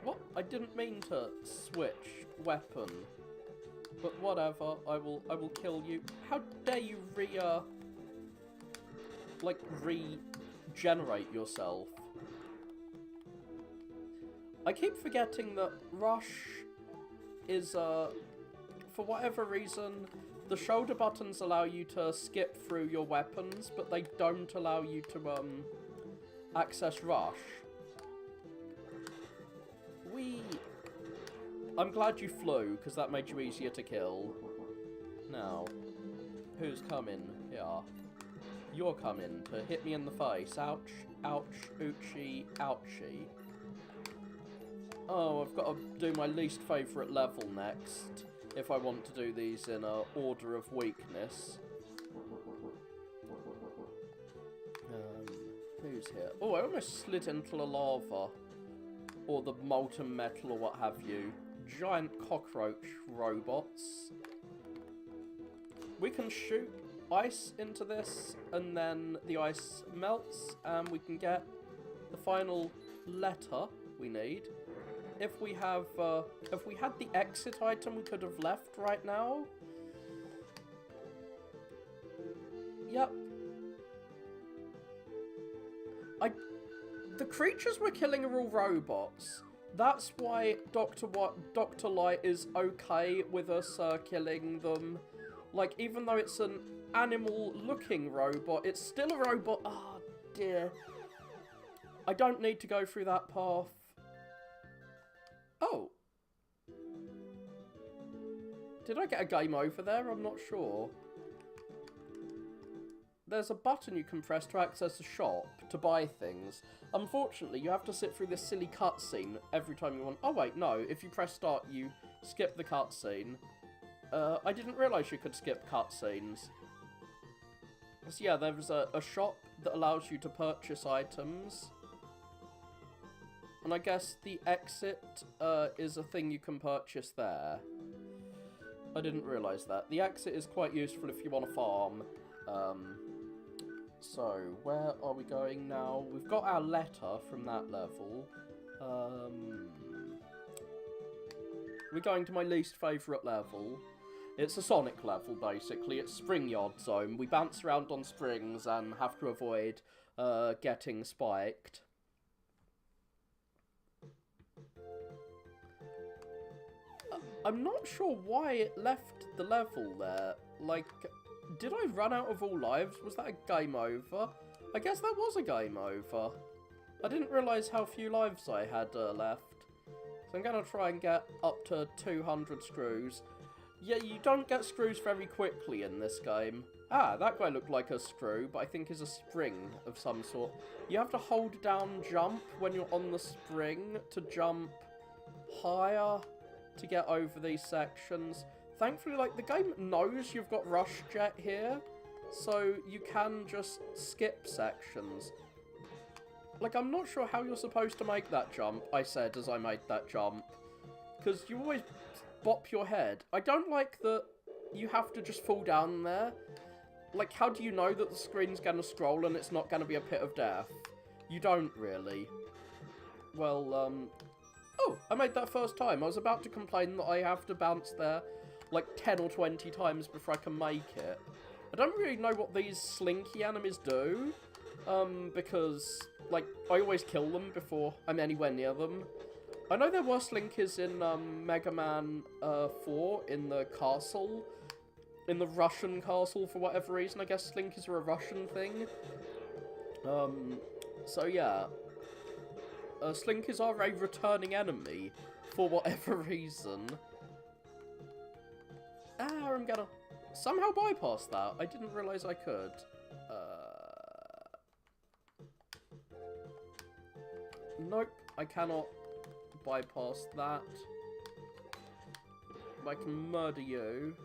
What? I didn't mean to switch weapon. But whatever, I will kill you. How dare you regenerate yourself? I keep forgetting that Rush is, for whatever reason, the shoulder buttons allow you to skip through your weapons, but they don't allow you to, access Rush. I'm glad you flew, because that made you easier to kill. Now, who's coming? Yeah. You're coming to hit me in the face. Ouch, ouch, ouchie, ouchie. Oh, I've got to do my least favourite level next, if I want to do these in order of weakness. Who's here? Oh, I almost slid into the lava. Or the molten metal, or what have you. Giant cockroach robots. We can shoot ice into this, and then the ice melts, and we can get the final letter we need. If we had the exit item, we could have left right now. Yep. The creatures we're killing are all robots. That's why Dr. Light is okay with us killing them. Like, even though it's an animal-looking robot, it's still a robot. Ah, dear. I don't need to go through that path. Oh. Did I get a game over there? I'm not sure. There's a button you can press to access a shop, to buy things. Unfortunately, you have to sit through this silly cutscene every time you want... Oh wait, no, if you press start, you skip the cutscene. I didn't realise you could skip cutscenes. So yeah, there's a shop that allows you to purchase items. And I guess the exit is a thing you can purchase there. I didn't realise that. The exit is quite useful if you want to farm. So, where are we going now? We've got our letter from that level. We're going to my least favourite level. It's a Sonic level, basically. It's Spring Yard Zone. We bounce around on springs and have to avoid getting spiked. I'm not sure why it left the level there. Like... Did I run out of all lives? Was that a game over? I guess that was a game over. I didn't realise how few lives I had left. So I'm going to try and get up to 200 screws. Yeah, you don't get screws very quickly in this game. Ah, that guy looked like a screw, but I think is a spring of some sort. You have to hold down jump when you're on the spring to jump higher to get over these sections. Thankfully, like, the game knows you've got Rush Jet here, so you can just skip sections. Like, I'm not sure how you're supposed to make that jump, I said as I made that jump. Because you always bop your head. I don't like that you have to just fall down there. Like, how do you know that the screen's going to scroll and it's not going to be a pit of death? You don't, really. Well, Oh, I made that first time. I was about to complain that I have to bounce there like 10 or 20 times before I can make it. I don't really know what these slinky enemies do, because, like, I always kill them before I'm anywhere near them. I know there were slinkies in Megaman 4 in the castle, in the Russian castle for whatever reason. I guess slinkies are a Russian thing. So yeah. Slinkies are a returning enemy for whatever reason. Ah, I'm gonna somehow bypass that. I didn't realise I could. Nope, I cannot bypass that. I can murder you.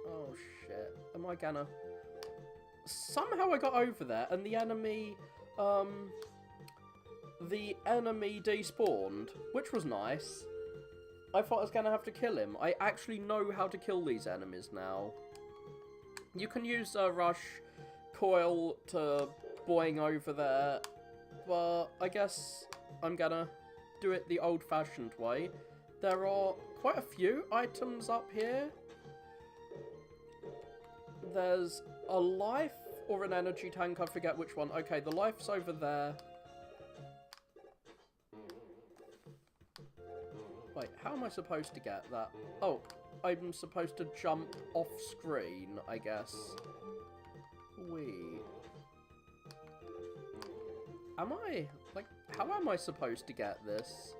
Oh shit. Am I gonna... Somehow I got over there and the enemy despawned, which was nice. I thought I was going to have to kill him. I actually know how to kill these enemies now. You can use Rush Coil to boing over there, but I guess I'm going to do it the old-fashioned way. There are quite a few items up here. There's a life or an energy tank, I forget which one. Okay, the life's over there. Wait, how am I supposed to get that? Oh, I'm supposed to jump off screen, I guess. Wee. Am I? Like, how am I supposed to get this?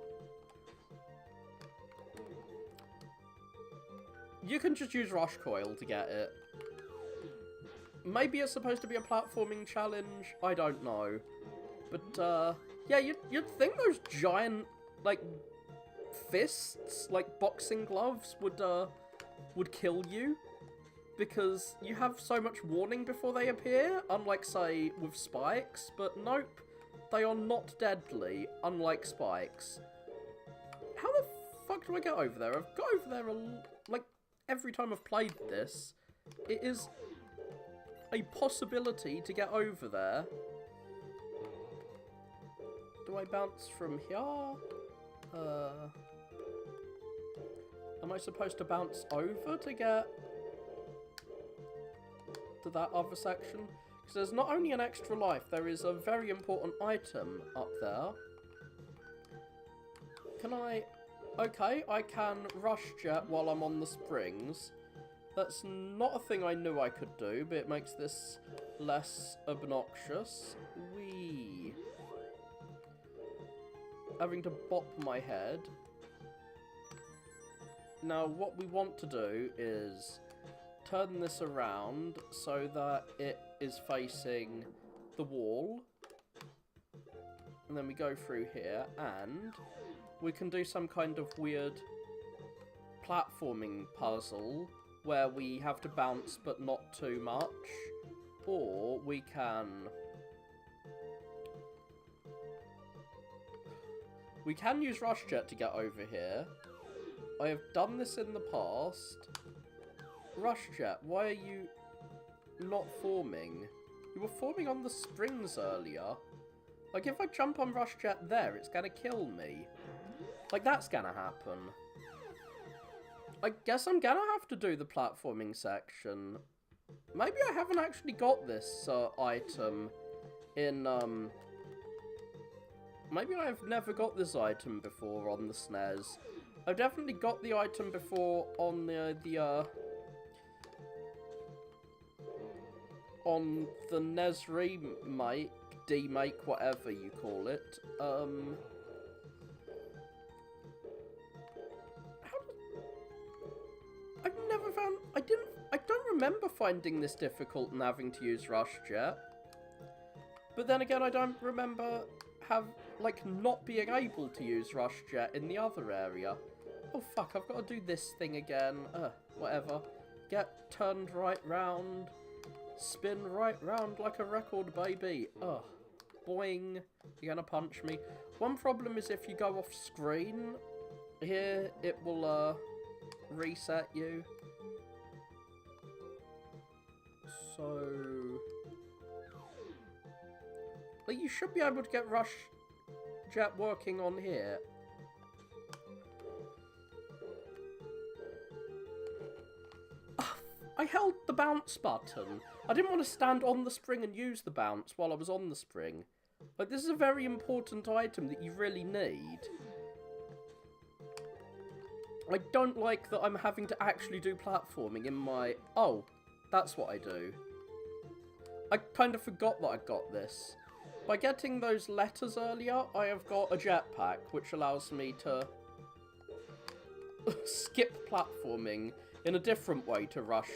You can just use Rush Coil to get it. Maybe it's supposed to be a platforming challenge. I don't know. But, yeah, you'd think those giant, like, fists, like boxing gloves, would kill you. Because you have so much warning before they appear, unlike, say, with spikes. But nope, they are not deadly, unlike spikes. How the fuck do I get over there? I've got over there, like, every time I've played this. It is a possibility to get over there. Do I bounce from here? Am I supposed to bounce over to get to that other section? Because there's not only an extra life, there is a very important item up there. Can I... Okay, I can rush jet while I'm on the springs. That's not a thing I knew I could do, but it makes this less obnoxious. Whee! Having to bop my head. Now, what we want to do is turn this around so that it is facing the wall. And then we go through here, and we can do some kind of weird platforming puzzle where we have to bounce but not too much. Or we can... We can use Rush Jet to get over here. I have done this in the past. Rush Jet, why are you not forming? You were forming on the springs earlier. Like, if I jump on Rush Jet there, it's gonna kill me. Like, that's gonna happen. I guess I'm gonna have to do the platforming section. Maybe I haven't actually got this item in, Maybe I've never got this item before on the SNES. I've definitely got the item before on on the NES remake, demake, whatever you call it. I've never found... I don't remember finding this difficult and having to use Rush Jet. But then again, I don't remember not being able to use Rush Jet in the other area. Oh fuck, I've got to do this thing again. Whatever. Get turned right round. Spin right round like a record, baby. Boing. You're gonna punch me. One problem is if you go off screen, here, it will, reset you. So... Like, you should be able to get Rush Jet working on here. I held the bounce button. I didn't want to stand on the spring and use the bounce while I was on the spring. Like, this is a very important item that you really need. I don't like that I'm having to actually do platforming in my... Oh, that's what I do. I kind of forgot that I got this. By getting those letters earlier, I have got a jetpack, which allows me to skip platforming in a different way to rush,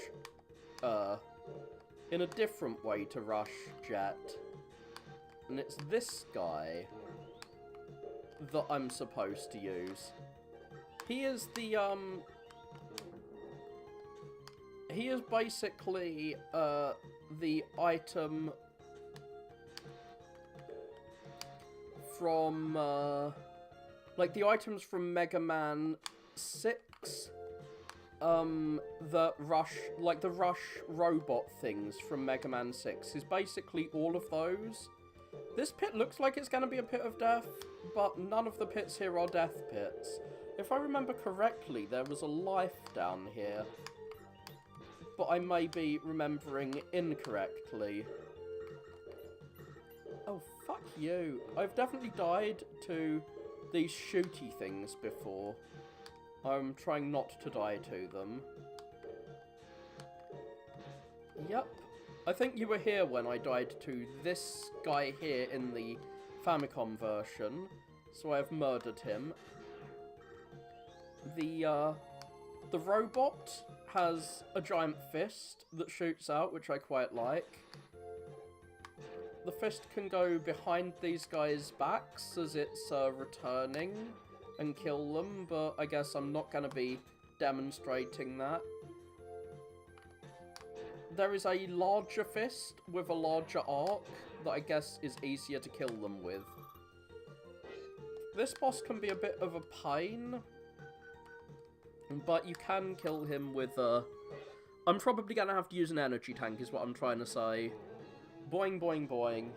Jet. And it's this guy that I'm supposed to use. He is the, he is basically, the item from, like, the items from Megaman 6, the Rush robot things from Megaman 6 is basically all of those. This pit looks like it's going to be a pit of death, but none of the pits here are death pits. If I remember correctly, there was a life down here, but I may be remembering incorrectly. Oh, fuck you. I've definitely died to these shooty things before. I'm trying not to die to them. Yep. I think you were here when I died to this guy here in the Famicom version, so I have murdered him. The robot has a giant fist that shoots out, which I quite like. The fist can go behind these guys' backs as it's returning and kill them, but I guess I'm not going to be demonstrating that. There is a larger fist with a larger arc that I guess is easier to kill them with. This boss can be a bit of a pain, but you can kill him with a... I'm probably going to have to use an energy tank is what I'm trying to say. Boing, boing, boing.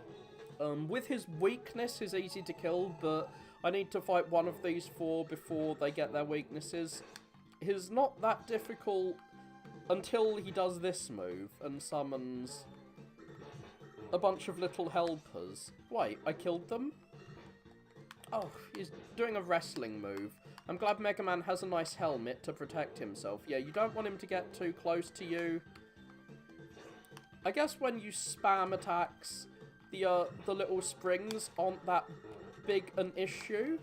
With his weakness, he's easy to kill, but I need to fight one of these four before they get their weaknesses. He's not that difficult until he does this move and summons a bunch of little helpers. Wait, I killed them? Oh, he's doing a wrestling move. I'm glad Mega Man has a nice helmet to protect himself. Yeah, you don't want him to get too close to you. I guess when you spam attacks, the little springs aren't that big an issue.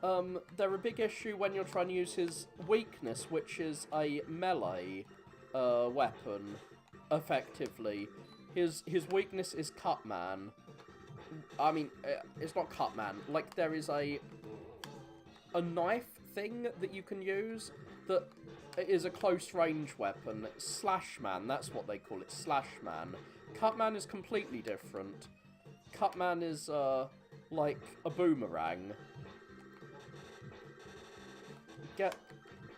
They're a big issue when you're trying to use his weakness, which is a melee weapon, effectively. His weakness is Cut Man. I mean, it's not Cut Man. Like, there is a knife thing that you can use that is a close range weapon. Slash Man, that's what they call it, Slash Man. Cut Man is completely different. Cut Man is, like, a boomerang. Get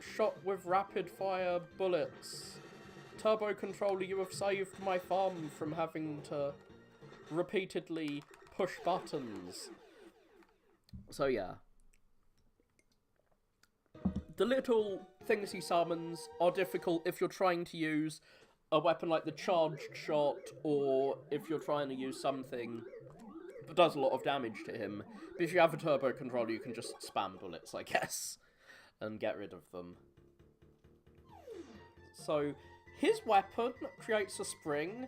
shot with rapid-fire bullets. Turbo Controller, you have saved my farm from having to repeatedly push buttons. So, yeah. The little things he summons are difficult if you're trying to use a weapon like the charged shot, or if you're trying to use something that does a lot of damage to him. But if you have a turbo controller, you can just spam bullets, I guess, and get rid of them. So, his weapon creates a spring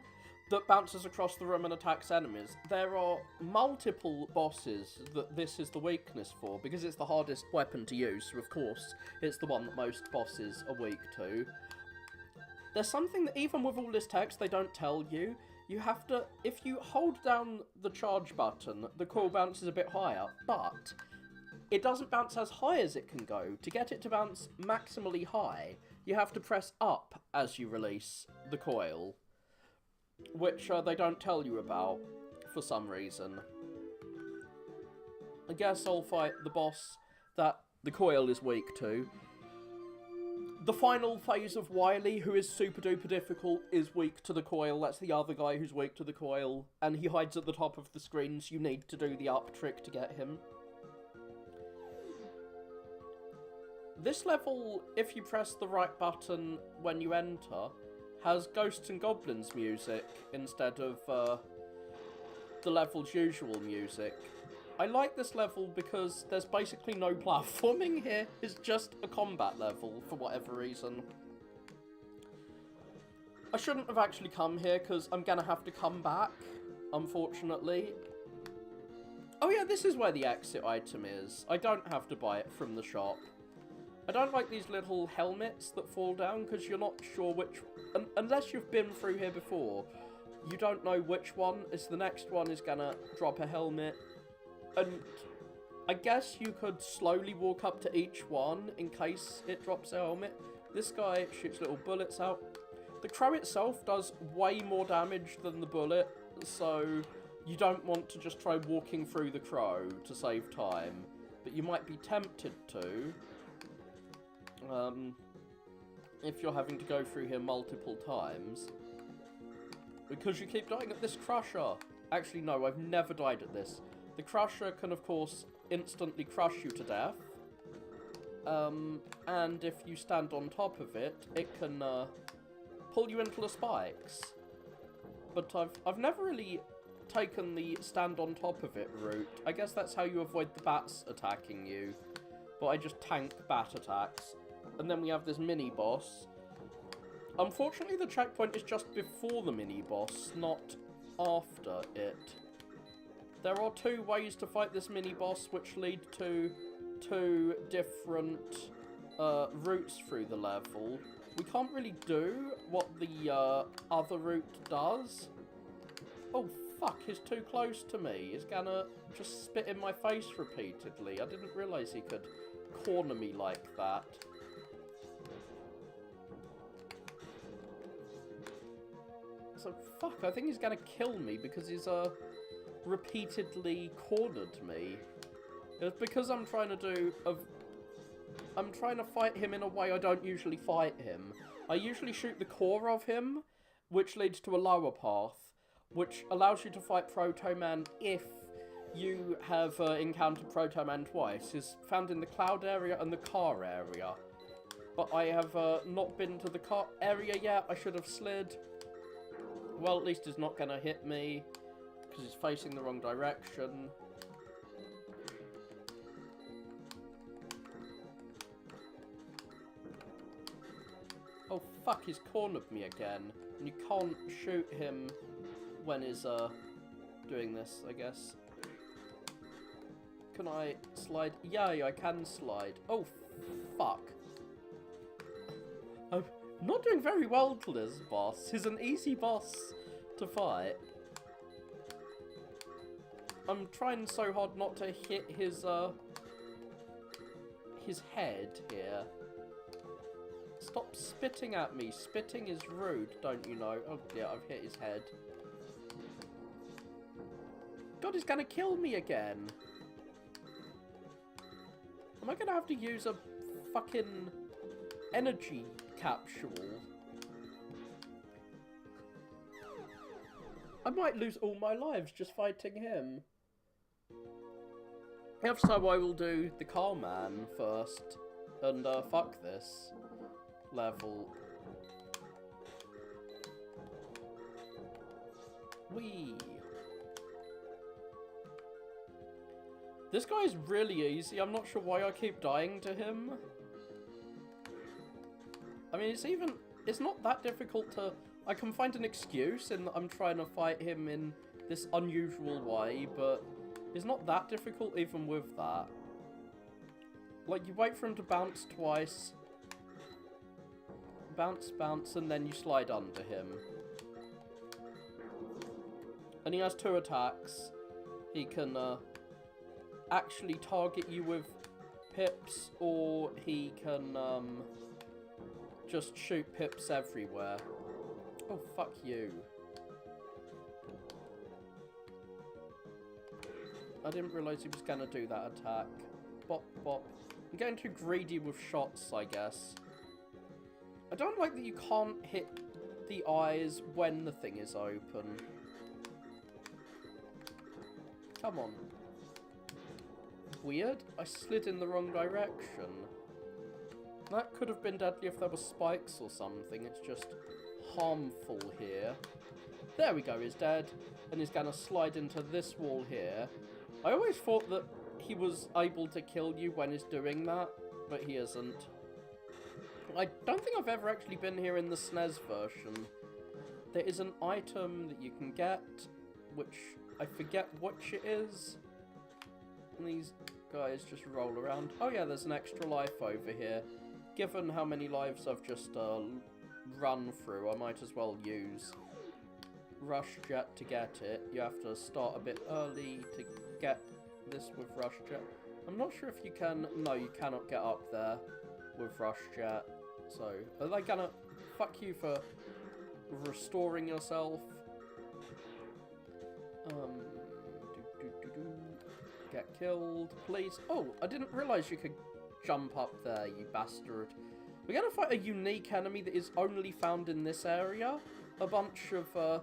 that bounces across the room and attacks enemies. There are multiple bosses that this is the weakness for, because it's the hardest weapon to use, so of course it's the one that most bosses are weak to. There's something that even with all this text they don't tell you. You have to, if you hold down the charge button, the coil bounces a bit higher, but it doesn't bounce as high as it can go. To get it to bounce maximally high, you have to press up as you release the coil, which they don't tell you about for some reason. I guess I'll fight the boss that the coil is weak to. The final phase of Wily, who is super duper difficult, is weak to the coil. That's the other guy who's weak to the coil, and he hides at the top of the screen, so you need to do the up trick to get him. This level, if you press the right button when you enter, has Ghosts and Goblins music instead of the level's usual music. I like this level because there's basically no platforming here. It's just a combat level for whatever reason. I shouldn't have actually come here because I'm gonna have to come back, unfortunately. Oh yeah, this is where the exit item is. I don't have to buy it from the shop. I don't like these little helmets that fall down because you're not sure which... unless you've been through here before, you don't know which one is the next one is gonna drop a helmet. And I guess you could slowly walk up to each one in case it drops a helmet. This guy shoots little bullets out. The crow itself does way more damage than the bullet, so you don't want to just try walking through the crow to save time. But you might be tempted to. If you're having to go through here multiple times. Because you keep dying at this crusher. Actually, no, I've never died at this. The crusher can, of course, instantly crush you to death. And if you stand on top of it, it can pull you into the spikes. But I've never really taken the stand on top of it route. I guess that's how you avoid the bats attacking you. But I just tank bat attacks. And then we have this mini-boss. Unfortunately, the checkpoint is just before the mini-boss, not after it. There are two ways to fight this mini-boss, which lead to two different routes through the level. We can't really do what the other route does. Oh, fuck, he's too close to me. He's gonna just spit in my face repeatedly. I didn't realise he could corner me like that. So, fuck, I think he's gonna kill me because he's, repeatedly cornered me. It's because I'm trying to fight him in a way I don't usually fight him. I usually shoot the core of him, which leads to a lower path. which allows you to fight Proto Man if you have encountered Proto Man twice. Is found in the cloud area and the car area. But I have not been to the car area yet. I should have slid. Well, at least he's not going to hit me, because he's facing the wrong direction. Oh, fuck, he's cornered me again. And you can't shoot him when he's doing this, I guess. Can I slide? Yay, I can slide. Oh, fuck. I'm not doing very well to this boss. He's an easy boss to fight. I'm trying so hard not to hit his head here. Stop spitting at me. Spitting is rude, don't you know? Oh, yeah, I've hit his head. God, he's gonna kill me again. Am I gonna have to use a fucking energy capsule? I might lose all my lives just fighting him. If so, I will do the car man first. And, fuck this level. Whee! This guy is really easy. I'm not sure why I keep dying to him. I mean, it's not that difficult to... I can find an excuse in that I'm trying to fight him in this unusual way, but it's not that difficult even with that. Like, you wait for him to bounce twice. Bounce, bounce, and then you slide under him. And he has 2 attacks. He can, actually target you with pips, or he can, just shoot pips everywhere. Oh, fuck you. I didn't realise he was gonna do that attack. Bop, bop. I'm getting too greedy with shots, I guess. I don't like that you can't hit the eyes when the thing is open. Come on. Weird. I slid in the wrong direction. That could have been deadly if there were spikes or something. It's just harmful here. There we go, he's dead. And he's going to slide into this wall here. I always thought that he was able to kill you when he's doing that, but he isn't. I don't think I've ever actually been here in the SNES version. There is an item that you can get, which I forget which it is. And these guys just roll around. Oh yeah, there's an extra life over here. Given how many lives I've just run through, I might as well use Rush Jet to get it. You have to start a bit early to get this with Rush Jet. I'm not sure if you can... No, you cannot get up there with Rush Jet. So, are they gonna fuck you for restoring yourself? Get killed, please. Oh, I didn't realise you could jump up there, you bastard. We're gonna fight a unique enemy that is only found in this area. A bunch of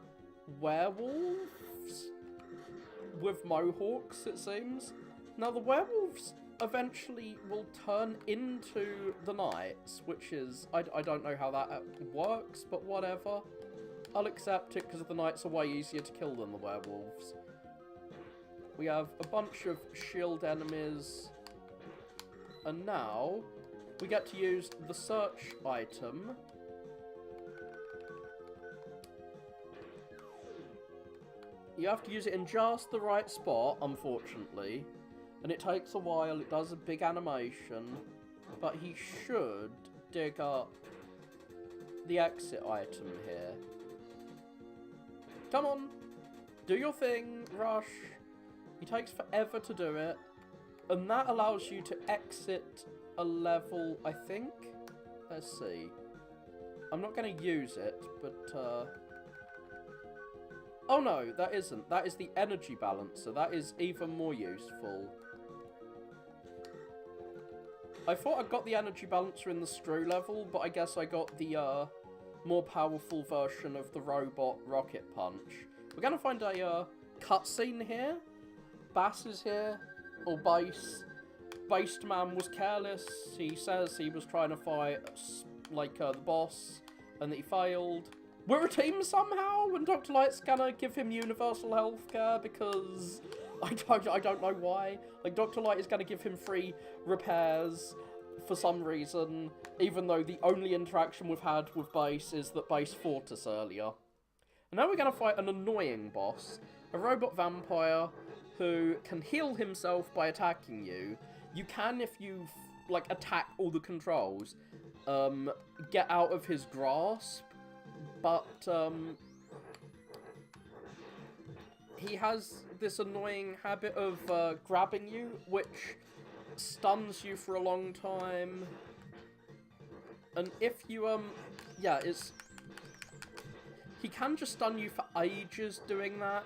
werewolves with mohawks, it seems. Now, the werewolves eventually will turn into the knights, which is... I don't know how that works, but whatever. I'll accept it, because the knights are way easier to kill than the werewolves. We have a bunch of shield enemies. And now, we get to use the search item. You have to use it in just the right spot, unfortunately. And it takes a while, it does a big animation. But he should dig up the exit item here. Come on! Do your thing, Rush! He takes forever to do it. And that allows you to exit a level, I think? Let's see. I'm not going to use it, but... Oh no, that isn't. That is the energy balancer. That is even more useful. I thought I got the energy balancer in the Screw level, but I guess I got the more powerful version of the robot rocket punch. We're gonna find a cutscene here. Bass is here, or Bass. Based Man was careless. He says he was trying to fight, like, the boss, and that he failed. We're a team somehow, and Dr. Light's gonna give him universal healthcare because I don't know why. Like, Dr. Light is gonna give him free repairs for some reason, even though the only interaction we've had with Bass is that Bass fought us earlier. And now we're gonna fight an annoying boss, a robot vampire who can heal himself by attacking you. You can, if you, like, attack all the controls, get out of his grasp, but, he has this annoying habit of, grabbing you, which stuns you for a long time. And if you, yeah, he can just stun you for ages doing that.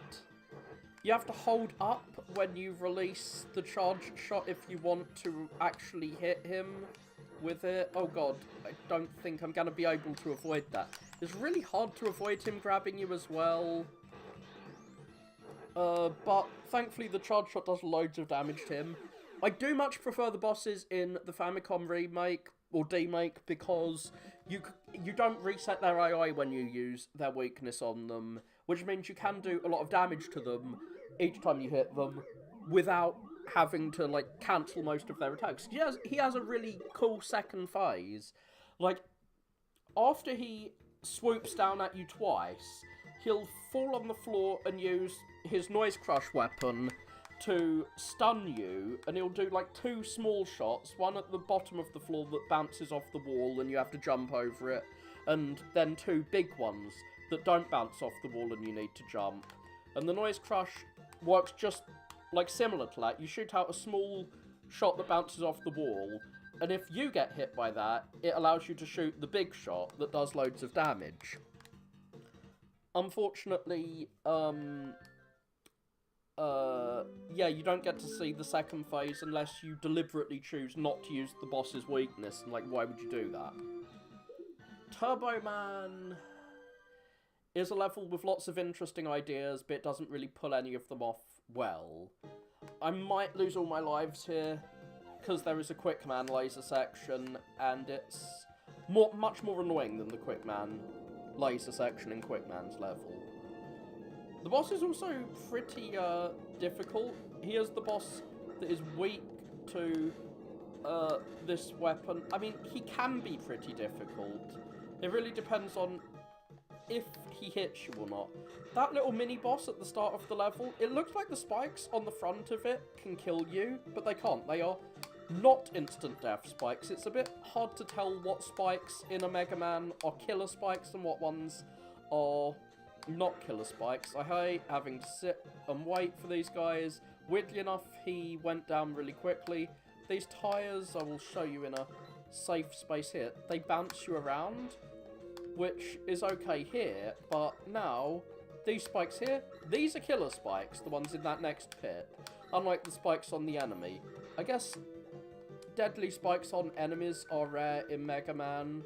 You have to hold up when you release the charged shot if you want to actually hit him with it. Oh god, I don't think I'm going to be able to avoid that. It's really hard to avoid him grabbing you as well. But thankfully the charged shot does loads of damage to him. I do much prefer the bosses in the Famicom remake, or demake, because you don't reset their AI when you use their weakness on them, which means you can do a lot of damage to them each time you hit them without having to, like, cancel most of their attacks. He has a really cool second phase. Like, after he swoops down at you twice, he'll fall on the floor and use his Noise Crush weapon to stun you, and he'll do, like, 2 small shots, one at the bottom of the floor that bounces off the wall and you have to jump over it, and then 2 big ones that don't bounce off the wall and you need to jump. And the Noise Crush works just, like, similar to that. You shoot out a small shot that bounces off the wall, and if you get hit by that, it allows you to shoot the big shot that does loads of damage. Unfortunately, yeah, you don't get to see the second phase unless you deliberately choose not to use the boss's weakness, and, like, why would you do that? Turbo Man is a level with lots of interesting ideas, but it doesn't really pull any of them off well. I might lose all my lives here, because there is a Quick Man laser section, and it's much more annoying than the Quick Man laser section in Quick Man's level. The boss is also pretty difficult. He is the boss that is weak to this weapon. I mean, he can be pretty difficult. It really depends on if he hits you or not. That little mini-boss at the start of the level, it looks like the spikes on the front of it can kill you, but they can't. They are not instant death spikes. It's a bit hard to tell what spikes in a Mega Man are killer spikes and what ones are not killer spikes. I hate having to sit and wait for these guys. Weirdly enough, he went down really quickly. These tyres, I will show you in a safe space here, they bounce you around, which is okay here, but now, these spikes here, these are killer spikes, the ones in that next pit, unlike the spikes on the enemy. I guess deadly spikes on enemies are rare in Mega Man.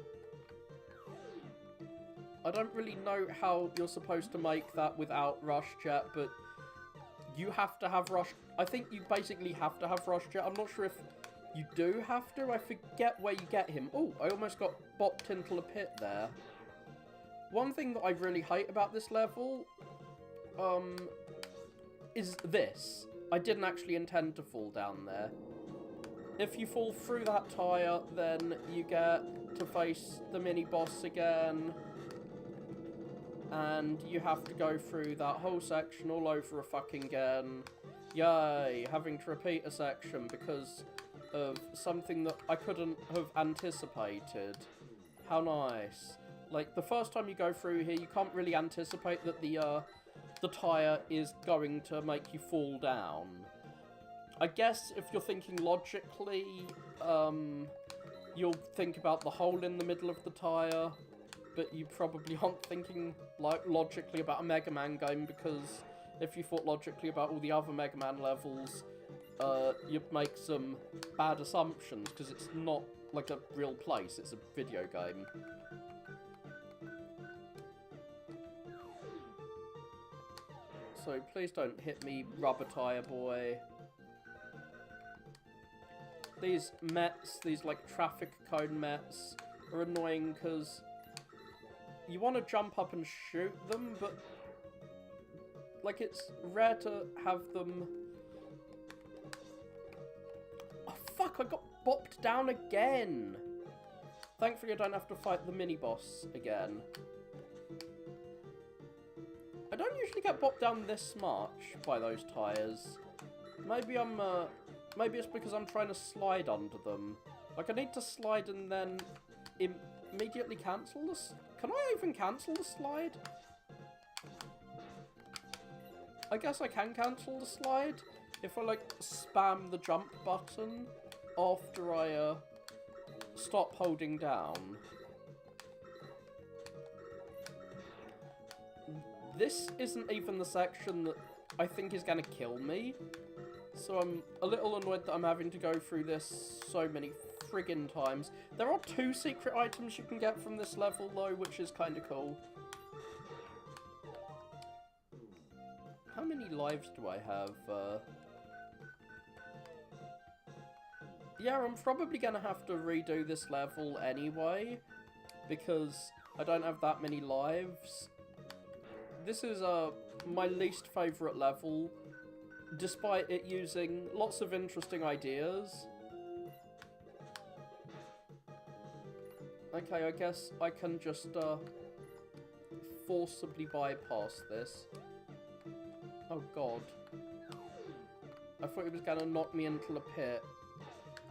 I don't really know how you're supposed to make that without Rush Jet, but you have to have Rush... I think you basically have to have Rush Jet. I'm not sure if you do have to. I forget where you get him. Oh, I almost got bopped into a pit there. One thing that I really hate about this level, is this. I didn't actually intend to fall down there. If you fall through that tyre, then you get to face the mini-boss again, and you have to go through that whole section all over again. Yay, having to repeat a section because of something that I couldn't have anticipated. How nice. Like, the first time you go through here, you can't really anticipate that the tyre is going to make you fall down. I guess if you're thinking logically, you'll think about the hole in the middle of the tyre, but you probably aren't thinking, like, logically about a Mega Man game, because if you thought logically about all the other Mega Man levels, you'd make some bad assumptions, because it's not, like, a real place, it's a video game. So please don't hit me, rubber tire boy. These Mets, these like traffic cone Mets, are annoying because you want to jump up and shoot them, but like it's rare to have them. Oh fuck, I got bopped down again. Thankfully I don't have to fight the mini-boss again. I don't usually get bopped down this much by those tires. Maybe maybe it's because I'm trying to slide under them. Like, I need to slide and then immediately cancel this. Can I even cancel the slide? I guess I can cancel the slide if I, like, spam the jump button after I, stop holding down. This isn't even the section that I think is gonna kill me. So I'm a little annoyed that I'm having to go through this so many friggin' times. There are 2 secret items you can get from this level though, which is kinda cool. How many lives do I have? Yeah, I'm probably gonna have to redo this level anyway, because I don't have that many lives. This is my least favourite level, despite it using lots of interesting ideas. Okay, I guess I can just forcibly bypass this. Oh god. I thought it was gonna knock me into the pit.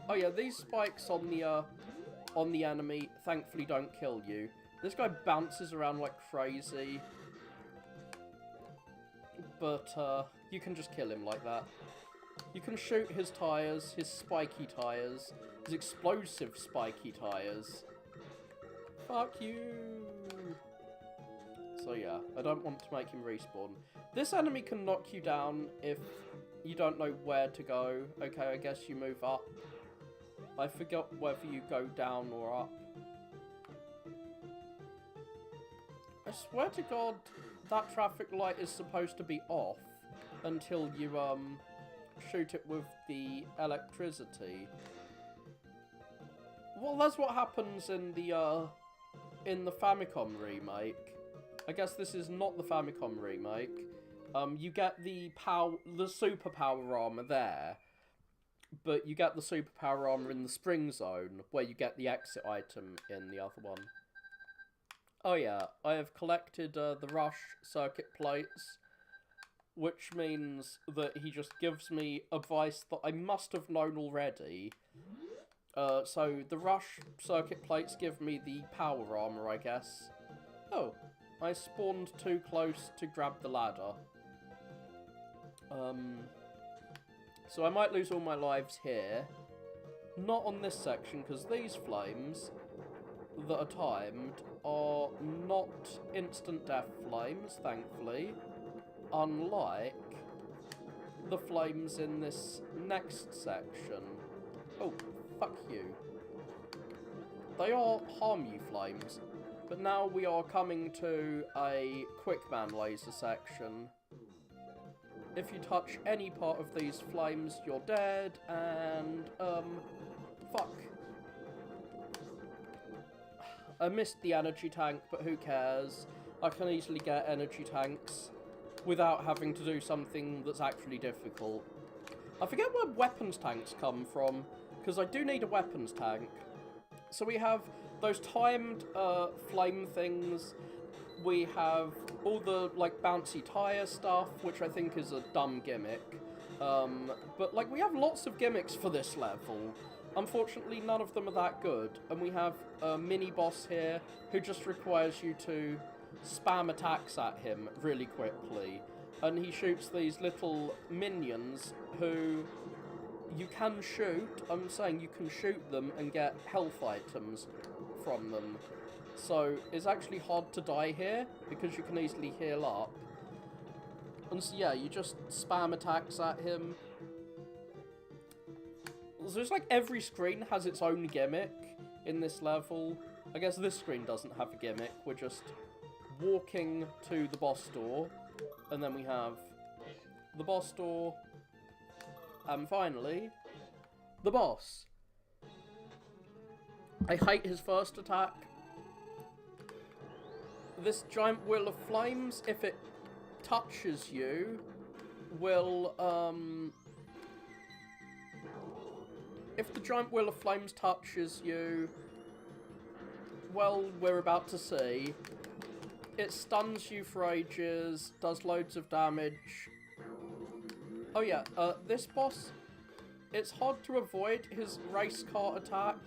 Oh yeah, these spikes on the enemy thankfully don't kill you. This guy bounces around like crazy. But you can just kill him like that. You can shoot his tires, his spiky tires, his explosive spiky tires. Fuck you! So yeah, I don't want to make him respawn. This enemy can knock you down if you don't know where to go. Okay, I guess you move up. I forgot whether you go down or up. I swear to God, that traffic light is supposed to be off until you shoot it with the electricity. Well, that's what happens in the Famicom remake. I guess this is not the Famicom remake. You get the superpower armor there, but you get the superpower armor in the spring zone, where you get the exit item in the other one. Oh yeah, I have collected the Rush circuit plates, which means that he just gives me advice that I must have known already. So the Rush circuit plates give me the power armor, I guess. Oh, I spawned too close to grab the ladder. So I might lose all my lives here. Not on this section, because these flames that are timed are not instant death flames, thankfully, unlike the flames in this next section. Oh, fuck you. They are harm you flames, but now we are coming to a Quickman laser section. If you touch any part of these flames, you're dead, and, fuck. I missed the energy tank, but who cares? I can easily get energy tanks without having to do something that's actually difficult. I forget where weapons tanks come from, because I do need a weapons tank. So we have those timed flame things. We have all the, like, bouncy tire stuff, which I think is a dumb gimmick. But, like, we have lots of gimmicks for this level. Unfortunately, none of them are that good. And we have a mini-boss here who just requires you to spam attacks at him really quickly. And he shoots these little minions who you can shoot. I'm saying you can shoot them and get health items from them. So it's actually hard to die here because you can easily heal up. And so yeah, you just spam attacks at him. So it's like every screen has its own gimmick in this level. I guess this screen doesn't have a gimmick. We're just walking to the boss door, and then we have the boss door, and finally, the boss. I hate his first attack. This giant wheel of flames, if it touches you, will, if the giant wheel of flames touches you, well, we're about to see. It stuns you for ages, does loads of damage. Oh yeah, this boss, it's hard to avoid his race car attack.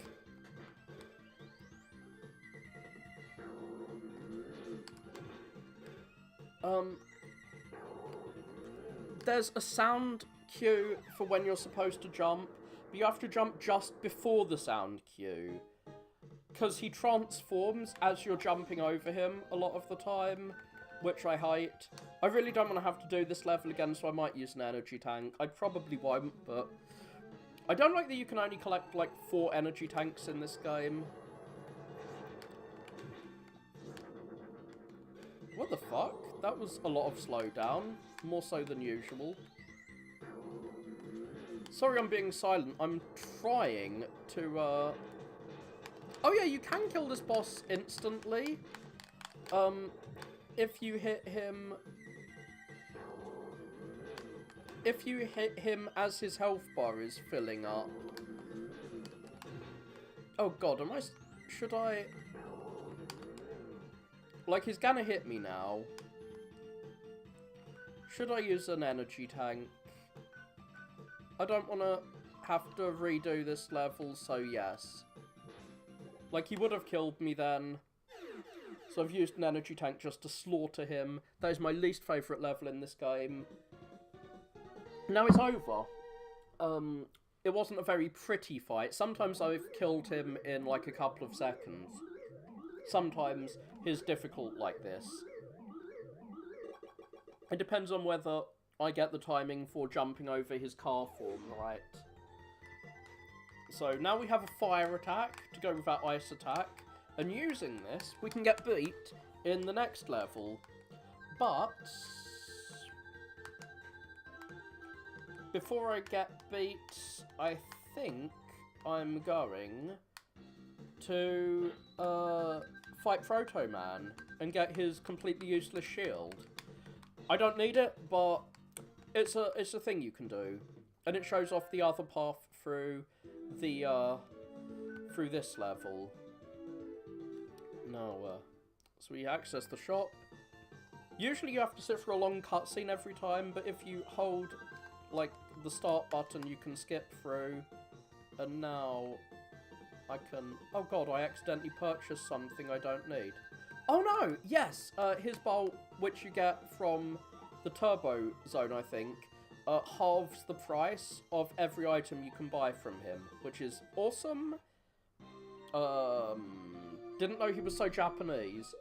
There's a sound cue for when you're supposed to jump, but you have to jump just before the sound cue. Because he transforms as you're jumping over him a lot of the time, which I hate. I really don't want to have to do this level again, so I might use an energy tank. I probably won't, but I don't like that you can only collect, like, 4 energy tanks in this game. What the fuck? That was a lot of slowdown. More so than usual. Sorry I'm being silent. I'm trying to, Oh yeah, you can kill this boss instantly. If you hit him... If you hit him as his health bar is filling up. Oh god, am I... Should I... Like, he's gonna hit me now. Should I use an energy tank? I don't want to have to redo this level, so yes. Like, he would have killed me then. So I've used an energy tank just to slaughter him. That is my least favourite level in this game. Now it's over. It wasn't a very pretty fight. Sometimes I've killed him in, like, a couple of seconds. Sometimes he's difficult like this. It depends on whether I get the timing for jumping over his car form right. So now we have a fire attack to go with our ice attack. And using this, we can get beat in the next level. But before I get beat, I think I'm going to fight Proto-Man and get his completely useless shield. I don't need it, but it's a thing you can do, and it shows off the other path through the through this level. Now, so we access the shop. Usually you have to sit for a long cutscene every time, but if you hold like the start button, you can skip through. And now I can... Oh god, I accidentally purchased something I don't need. Oh no! Yes! His bolt, which you get from the Turbo Zone, I think, halves the price of every item you can buy from him, which is awesome. Didn't know he was so Japanese.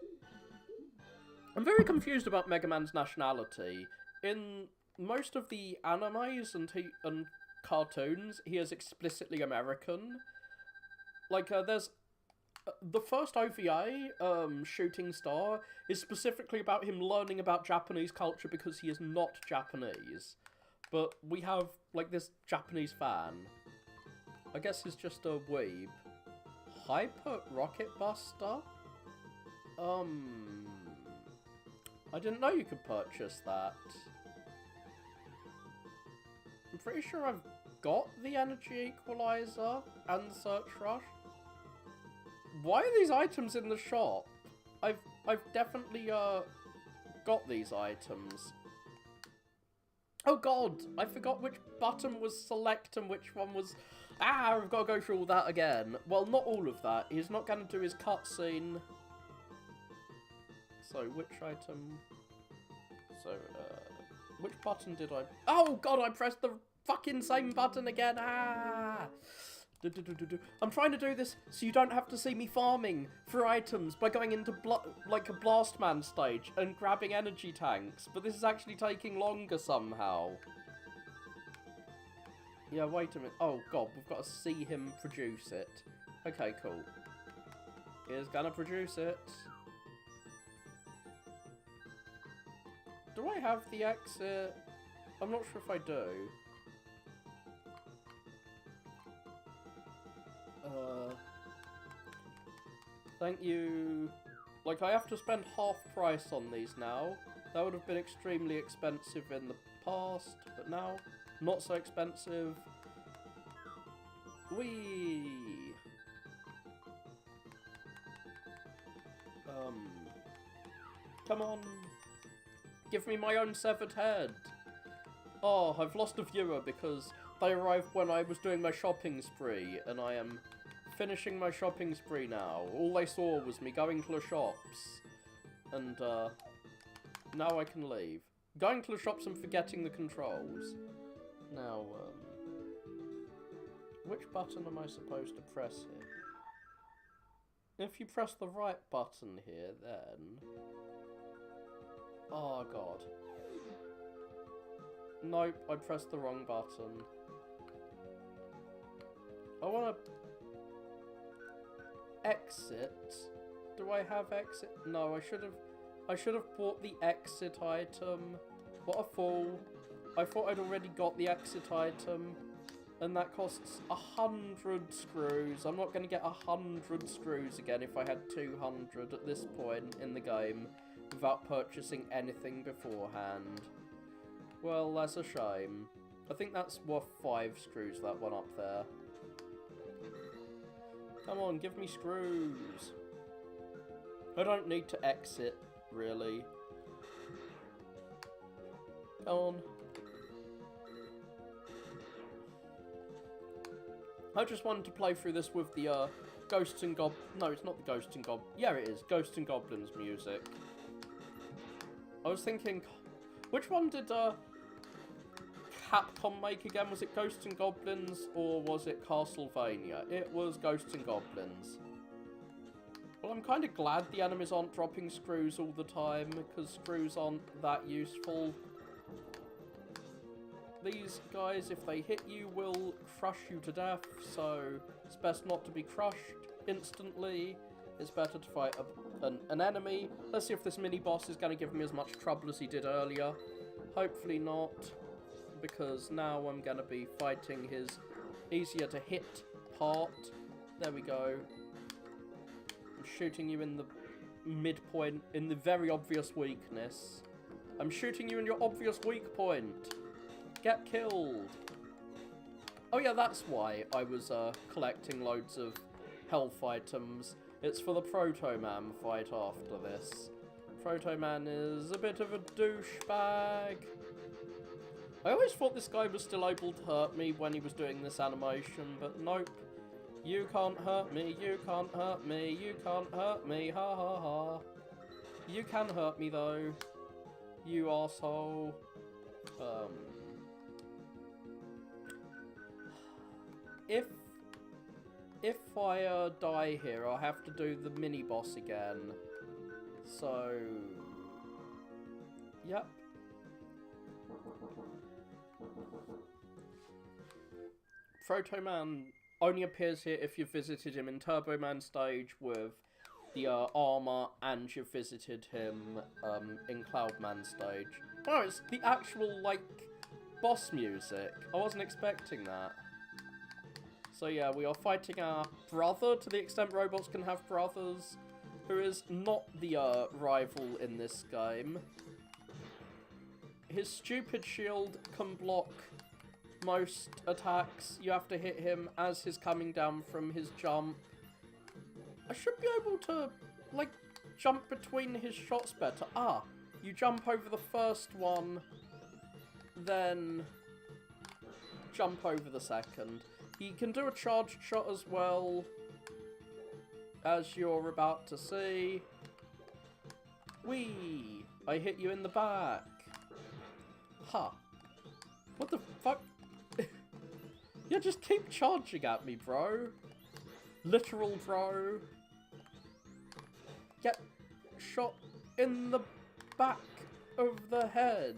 I'm very confused about Megaman's nationality. In most of the animes and cartoons, he is explicitly American. Like, there's... the first OVA, Shooting Star, is specifically about him learning about Japanese culture because he is not Japanese. But we have, like, this Japanese fan. I guess he's just a weeb. Hyper Rocket Buster? I didn't know you could purchase that. I'm pretty sure I've got the Energy Equalizer and the Search Rush. Why are these items in the shop? I've definitely got these items. Oh god, I forgot which button was select and which one was... Ah, I've got to go through all that again. Well, not all of that. He's not going to do his cutscene. So, which item... So, which button did I... Oh god, I pressed the fucking same button again. Ah! I'm trying to do this so you don't have to see me farming for items by going into like a Blast Man stage and grabbing energy tanks, but this is actually taking longer somehow. Yeah, wait a minute. Oh god, we've got to see him produce it. Okay, cool. He's gonna produce it. Do I have the exit? I'm not sure if I do. Thank you. Like, I have to spend half price on these now. That would have been extremely expensive in the past, but now, not so expensive. Whee! Come on. Give me my own severed head. Oh, I've lost a viewer because they arrived when I was doing my shopping spree, and I am finishing my shopping spree now. All they saw was me going to the shops, and now I can leave. Going to the shops and forgetting the controls. Now, which button am I supposed to press here? If you press the right button here, then... Oh, God. Nope, I pressed the wrong button. I want to... exit. Do I have exit? No, I should have bought the exit item. What a fool. I thought I'd already got the exit item. And that costs 100 screws. I'm not going to get 100 screws again if I had 200 at this point in the game without purchasing anything beforehand. Well, that's a shame. I think that's worth 5 screws, that one up there. Come on, give me screws. I don't need to exit, really. Come on. I just wanted to play through this with the Ghosts and Goblins... No, it's not the Ghosts and Goblins... Yeah, it is. Ghosts and Goblins music. I was thinking... Which one did Capcom make again? Was it Ghosts and Goblins or was it Castlevania? It was Ghosts and Goblins. Well, I'm kind of glad the enemies aren't dropping screws all the time, because screws aren't that useful. These guys, if they hit you, will crush you to death, so it's best not to be crushed instantly. It's better to fight an enemy. Let's see if this mini-boss is going to give me as much trouble as he did earlier. Hopefully not, because now I'm going to be fighting his easier-to-hit part. There we go. I'm shooting you in the midpoint, in the very obvious weakness. I'm shooting you in your obvious weak point. Get killed. Oh yeah, that's why I was collecting loads of health items. It's for the Proto-Man fight after this. Proto-Man is a bit of a douchebag. I always thought this guy was still able to hurt me when he was doing this animation, but nope. You can't hurt me, you can't hurt me, you can't hurt me, ha ha ha. You can hurt me though, you arsehole. If I die here, I'll have to do the mini-boss again. So... Yep. Proto-Man only appears here if you've visited him in Turbo Man stage with the armor, and you've visited him in Cloud Man stage. Oh, it's the actual, like, boss music. I wasn't expecting that. So yeah, we are fighting our brother, to the extent robots can have brothers, who is not the rival in this game. His stupid shield can block most attacks. You have to hit him as he's coming down from his jump. I should be able to, like, jump between his shots better. Ah, you jump over the first one, then jump over the second. He can do a charged shot as well, as you're about to see. Whee! I hit you in the back. Ha! What the fuck? Yeah, just keep charging at me, bro. Literal bro. Get shot in the back of the head.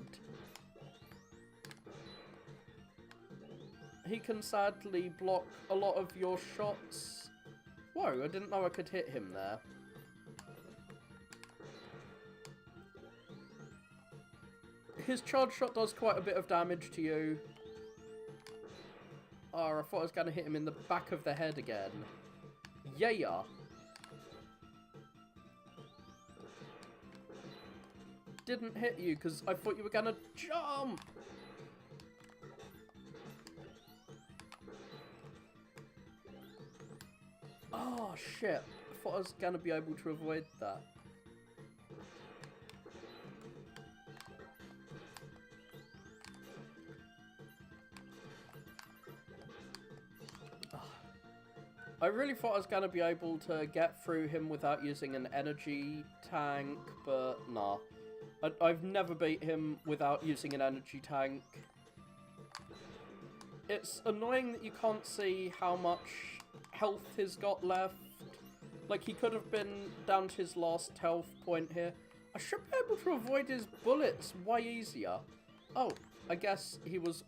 He can sadly block a lot of your shots. Whoa, I didn't know I could hit him there. his charge shot does quite a bit of damage to you. Oh, I thought I was going to hit him in the back of the head again. Yeah. Didn't hit you because I thought you were going to jump. Oh, shit. I thought I was going to be able to avoid that. I really thought I was going to be able to get through him without using an energy tank, but nah. I've never beat him without using an energy tank. It's annoying that you can't see how much health he's got left. Like, he could have been down to his last health point here. I should be able to avoid his bullets way easier. Oh, I guess he was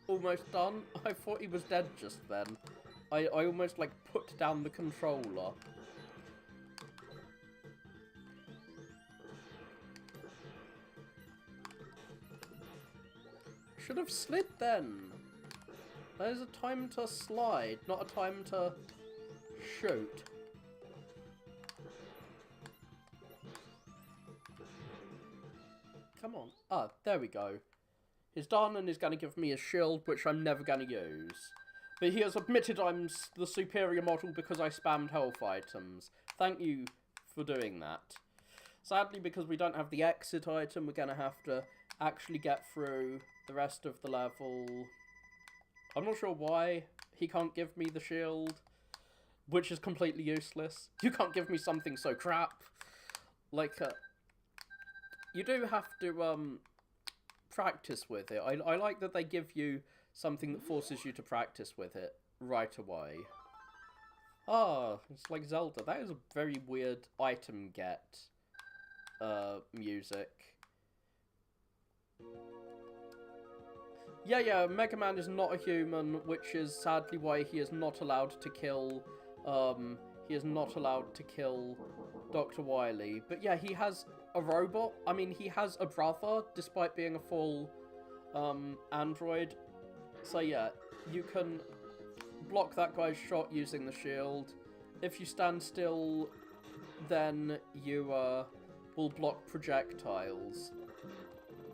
almost done. I thought he was dead just then. I almost, like, put down the controller. Should have slid then. There's a time to slide, not a time to shoot. Come on. Ah, there we go. His Darnan is going to give me a shield, which I'm never going to use. But he has admitted I'm the superior model because I spammed health items. Thank you for doing that. Sadly, because we don't have the exit item, we're going to have to actually get through the rest of the level. I'm not sure why he can't give me the shield, which is completely useless. You can't give me something so crap. Like, you do have to, practice with it. I like that they give you something that forces you to practice with it right away. Ah, it's like Zelda. That is a very weird item get music. Yeah, Megaman is not a human, which is sadly why he is not allowed to kill, Dr. Wily. But yeah, he has a robot. I mean, he has a brother, despite being a full, android. So yeah, you can block that guy's shot using the shield. If you stand still, then you will block projectiles.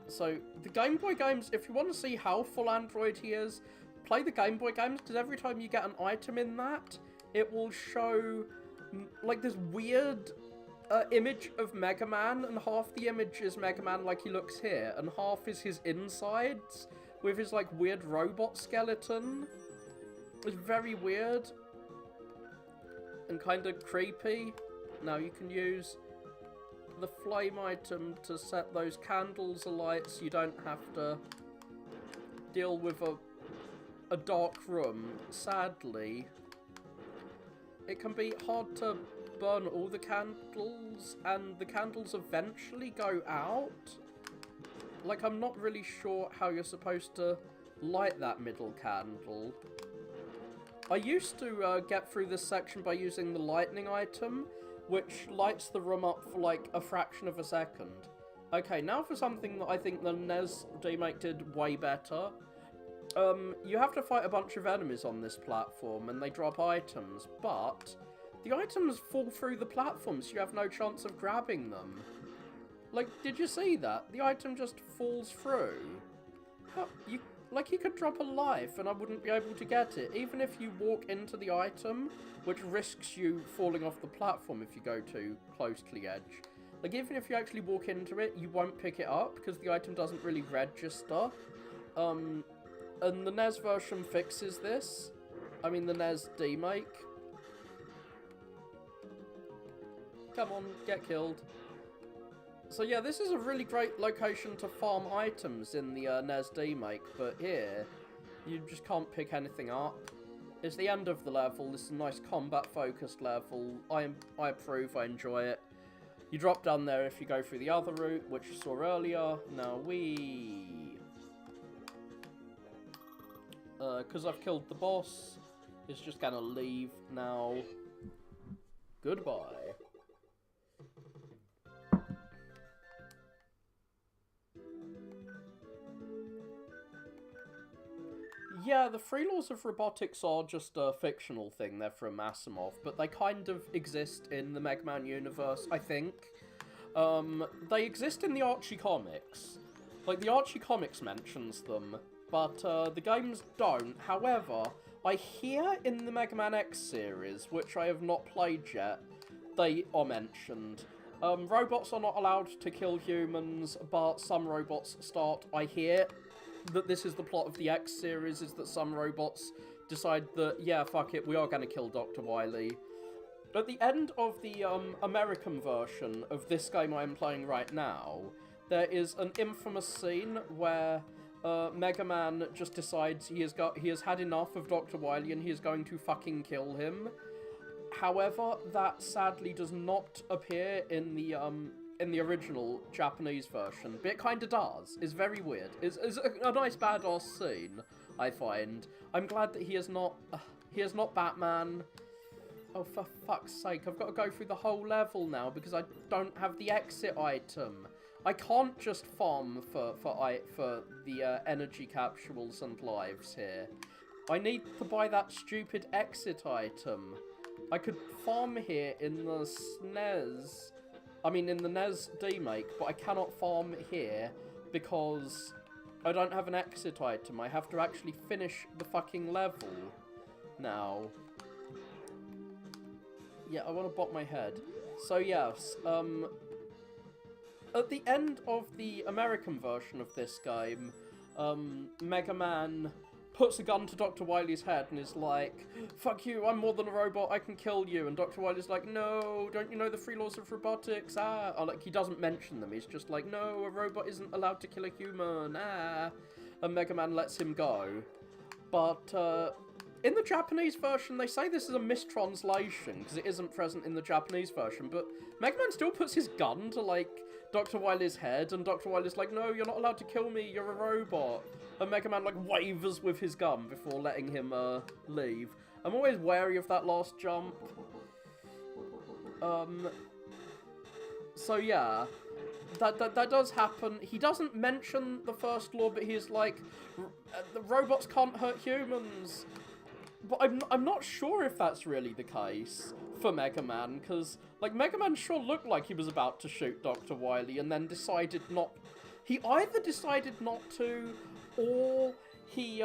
So the Game Boy games, if you want to see how full android he is, play the Game Boy games, because every time you get an item in that, it will show like this weird image of Mega Man, and half the image is Mega Man like he looks here, and half is his insides with his like weird robot skeleton. It's very weird and kind of creepy. Now you can use the flame item to set those candles alight so you don't have to deal with a dark room. Sadly, it can be hard to burn all the candles, and the candles eventually go out. Like, I'm not really sure how you're supposed to light that middle candle. I used to get through this section by using the lightning item, which lights the room up for like a fraction of a second. Okay, now for something that I think the NES remake did way better. You have to fight a bunch of enemies on this platform, and they drop items, but the items fall through the platform, so you have no chance of grabbing them. Like, did you see that? The item just falls through. How, like, he could drop a life and I wouldn't be able to get it, even if you walk into the item, which risks you falling off the platform if you go too close to the edge. Like, even if you actually walk into it, you won't pick it up, because the item doesn't really register. And the NES version fixes this. I mean, the NES remake. Come on, get killed. So yeah, this is a really great location to farm items in the NES remake, but here, you just can't pick anything up. It's the end of the level. This is a nice combat-focused level. I approve, I enjoy it. You drop down there if you go through the other route, which you saw earlier. Now because I've killed the boss, it's just gonna leave now. Goodbye. Yeah, the three laws of robotics are just a fictional thing. They're from Asimov, but they kind of exist in the Mega Man universe, I think. They exist in the Archie comics. Like, the Archie comics mentions them, but the games don't. However, I hear in the Mega Man X series, which I have not played yet, they are mentioned. Robots are not allowed to kill humans, but some robots start. I hear that this is the plot of the X series, is that some robots decide that, yeah, fuck it, we are going to kill Dr. Wily. At the end of the American version of this game I am playing right now, there is an infamous scene where Mega Man just decides he has had enough of Dr. Wily and he is going to fucking kill him. However, that sadly does not appear in the original Japanese version, but it kind of does. It's very weird. It's a nice badass scene, I find. I'm glad that he is not Batman. Oh, for fuck's sake, I've got to go through the whole level now because I don't have the exit item. I can't just farm for the energy capsules and lives here. I need to buy that stupid exit item. I could farm here in the SNES. I mean, in the NES remake, but I cannot farm here because I don't have an exit item. I have to actually finish the fucking level now. Yeah, I want to bop my head. So yes, at the end of the American version of this game, Mega Man puts a gun to Dr. Wily's head and is like, fuck you, I'm more than a robot, I can kill you. And Dr. Wily's like, no, don't you know the three laws of robotics? Ah. Or, like, he doesn't mention them, he's just like, no, a robot isn't allowed to kill a human, ah. And Mega Man lets him go. But, in the Japanese version, they say this is a mistranslation, because it isn't present in the Japanese version, but Mega Man still puts his gun to, like, Dr. Wily's head, and Dr. Wily's like, no, you're not allowed to kill me, you're a robot. And Mega Man, like, wavers with his gun before letting him, leave. I'm always wary of that last jump. So yeah, that does happen. He doesn't mention the first law, but he's like, the robots can't hurt humans. But I'm not sure if that's really the case for Mega Man, because, like, Mega Man sure looked like he was about to shoot Dr. Wily and then decided not... He either decided not to, or he,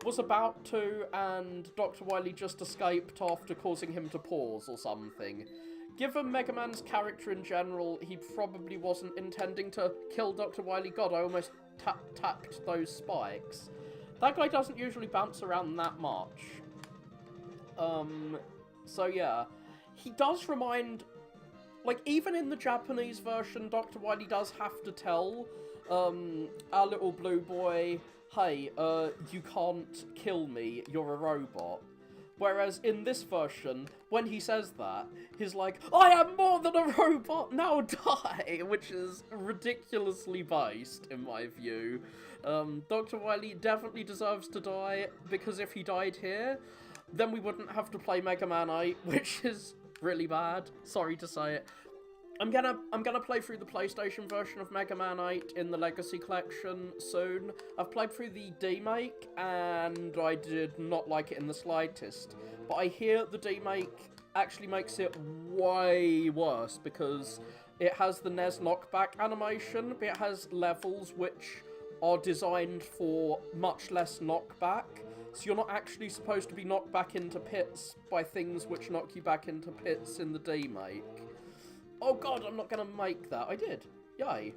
was about to and Dr. Wily just escaped after causing him to pause or something. Given Mega Man's character in general, he probably wasn't intending to kill Dr. Wily. God, I almost tapped those spikes. That guy doesn't usually bounce around that much. So yeah, he does remind, like, even in the Japanese version, Dr. Wily does have to tell, our little blue boy, hey, you can't kill me, you're a robot. Whereas in this version, when he says that, he's like, I am more than a robot, now die! Which is ridiculously based, in my view. Dr. Wily definitely deserves to die, because if he died here, then we wouldn't have to play Mega Man 8, which is really bad. Sorry to say it. I'm gonna play through the PlayStation version of Mega Man 8 in the Legacy Collection soon. I've played through the D-Make, and I did not like it in the slightest. But I hear the D-Make actually makes it way worse, because it has the NES knockback animation, but it has levels which are designed for much less knockback. So you're not actually supposed to be knocked back into pits by things which knock you back into pits in the D-Make. Oh god, I'm not gonna make that. I did. Yay.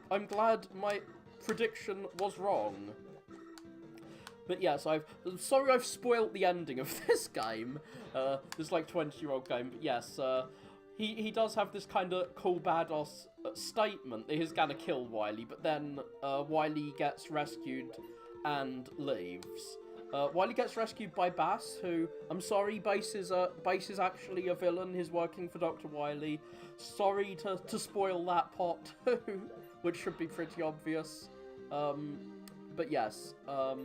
I'm glad my prediction was wrong. But yes, I'm sorry I've spoilt the ending of this game. This, like, 20-year-old game. But yes, he does have this kind of cool badass statement that he's gonna kill Wily, but then Wily gets rescued and leaves. Wily gets rescued by Bass, who, I'm sorry, Bass is actually a villain. He's working for Dr. Wily. Sorry to spoil that part too, which should be pretty obvious. But yes, I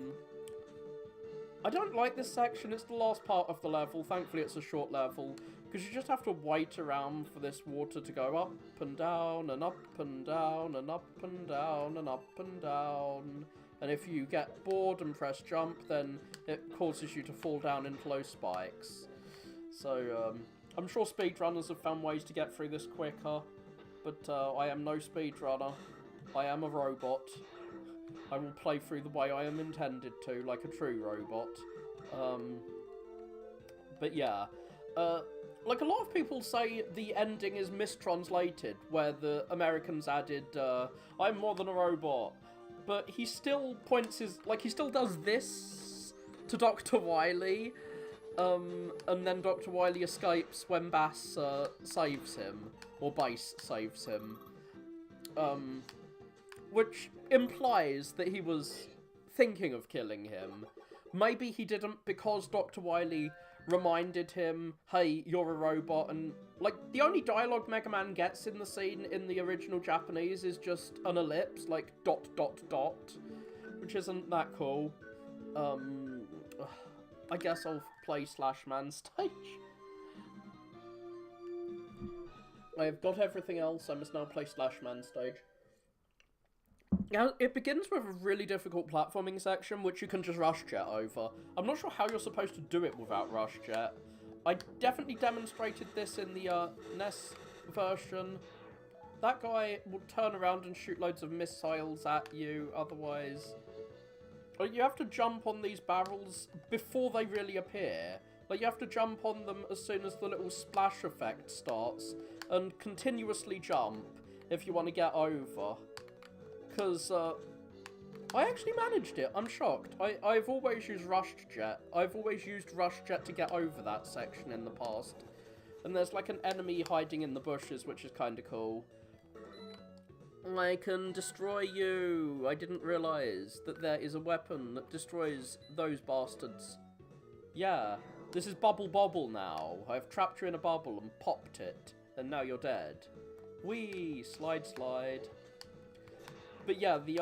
don't like this section. It's the last part of the level. Thankfully, it's a short level, because you just have to wait around for this water to go up and down and up and down and up and down and up and down. And if you get bored and press jump, then it causes you to fall down into those spikes. So, I'm sure speedrunners have found ways to get through this quicker, but I am no speedrunner. I am a robot. I will play through the way I am intended to, like a true robot. But yeah, like a lot of people say the ending is mistranslated, where the Americans added, I'm more than a robot. But he still points his, like, he still does this to Dr. Wily, and then Dr. Wily escapes when Bass saves him, or Bass saves him, which implies that he was thinking of killing him. Maybe he didn't because Dr. Wily reminded him, hey, you're a robot, and, like, the only dialogue Mega Man gets in the scene in the original Japanese is just an ellipse, like, ... which isn't that cool. I guess I'll play Slash Man stage. I've got everything else, I must now play Slash Man stage. Now, it begins with a really difficult platforming section, which you can just rush jet over. I'm not sure how you're supposed to do it without rush jet. I definitely demonstrated this in the NES version. That guy will turn around and shoot loads of missiles at you, otherwise... You have to jump on these barrels before they really appear. Like, you have to jump on them as soon as the little splash effect starts, and continuously jump if you want to get over. Because, I actually managed it. I'm shocked. I've always used rushed jet. I've always used rushed jet to get over that section in the past. And there's, like, an enemy hiding in the bushes, which is kind of cool. I can destroy you. I didn't realise that there is a weapon that destroys those bastards. Yeah, this is Bubble Bobble now. I've trapped you in a bubble and popped it, and now you're dead. Whee! Slide, slide. But yeah, the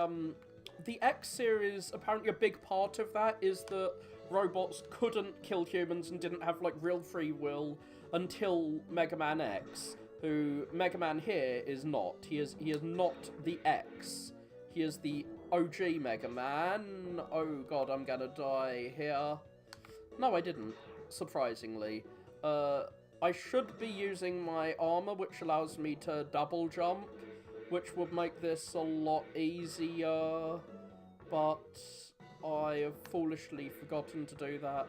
X series, apparently a big part of that is that robots couldn't kill humans and didn't have, like, real free will until Mega Man X, who Mega Man here is not. He is not the X. He is the OG Mega Man. Oh god, I'm gonna die here. No, I didn't, surprisingly. I should be using my armor, which allows me to double jump, which would make this a lot easier, but I have foolishly forgotten to do that.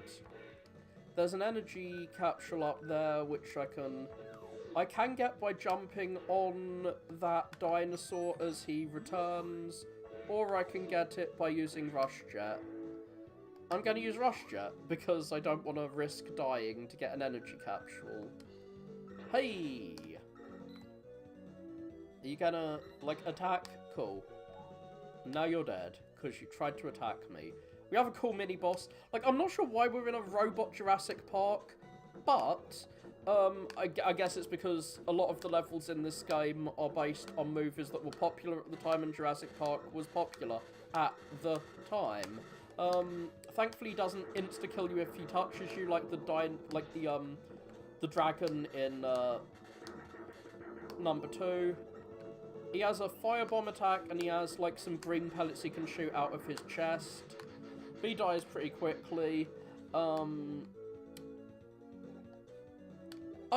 There's an energy capsule up there, which I can get by jumping on that dinosaur as he returns, or I can get it by using Rush Jet. I'm going to use Rush Jet, because I don't want to risk dying to get an energy capsule. Hey! Are you gonna, like, attack? Cool. Now you're dead, because you tried to attack me. We have a cool mini-boss. Like, I'm not sure why we're in a robot Jurassic Park, but I guess it's because a lot of the levels in this game are based on movies that were popular at the time, and Jurassic Park was popular at the time. Thankfully, he doesn't insta-kill you if he touches you, like the dragon in number 2. He has a firebomb attack, and he has, like, some green pellets he can shoot out of his chest. He dies pretty quickly. Oh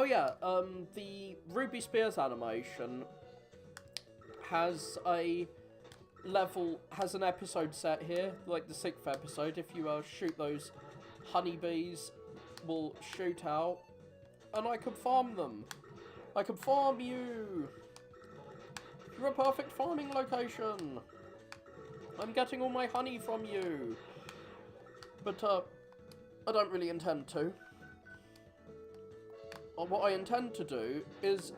yeah, the Ruby Spears animation has an episode set here, like the 6th episode. If you shoot those honeybees, will shoot out, and I can farm them. I can farm you. You're a perfect farming location. I'm getting all my honey from you. But, I don't really intend to. What I intend to do is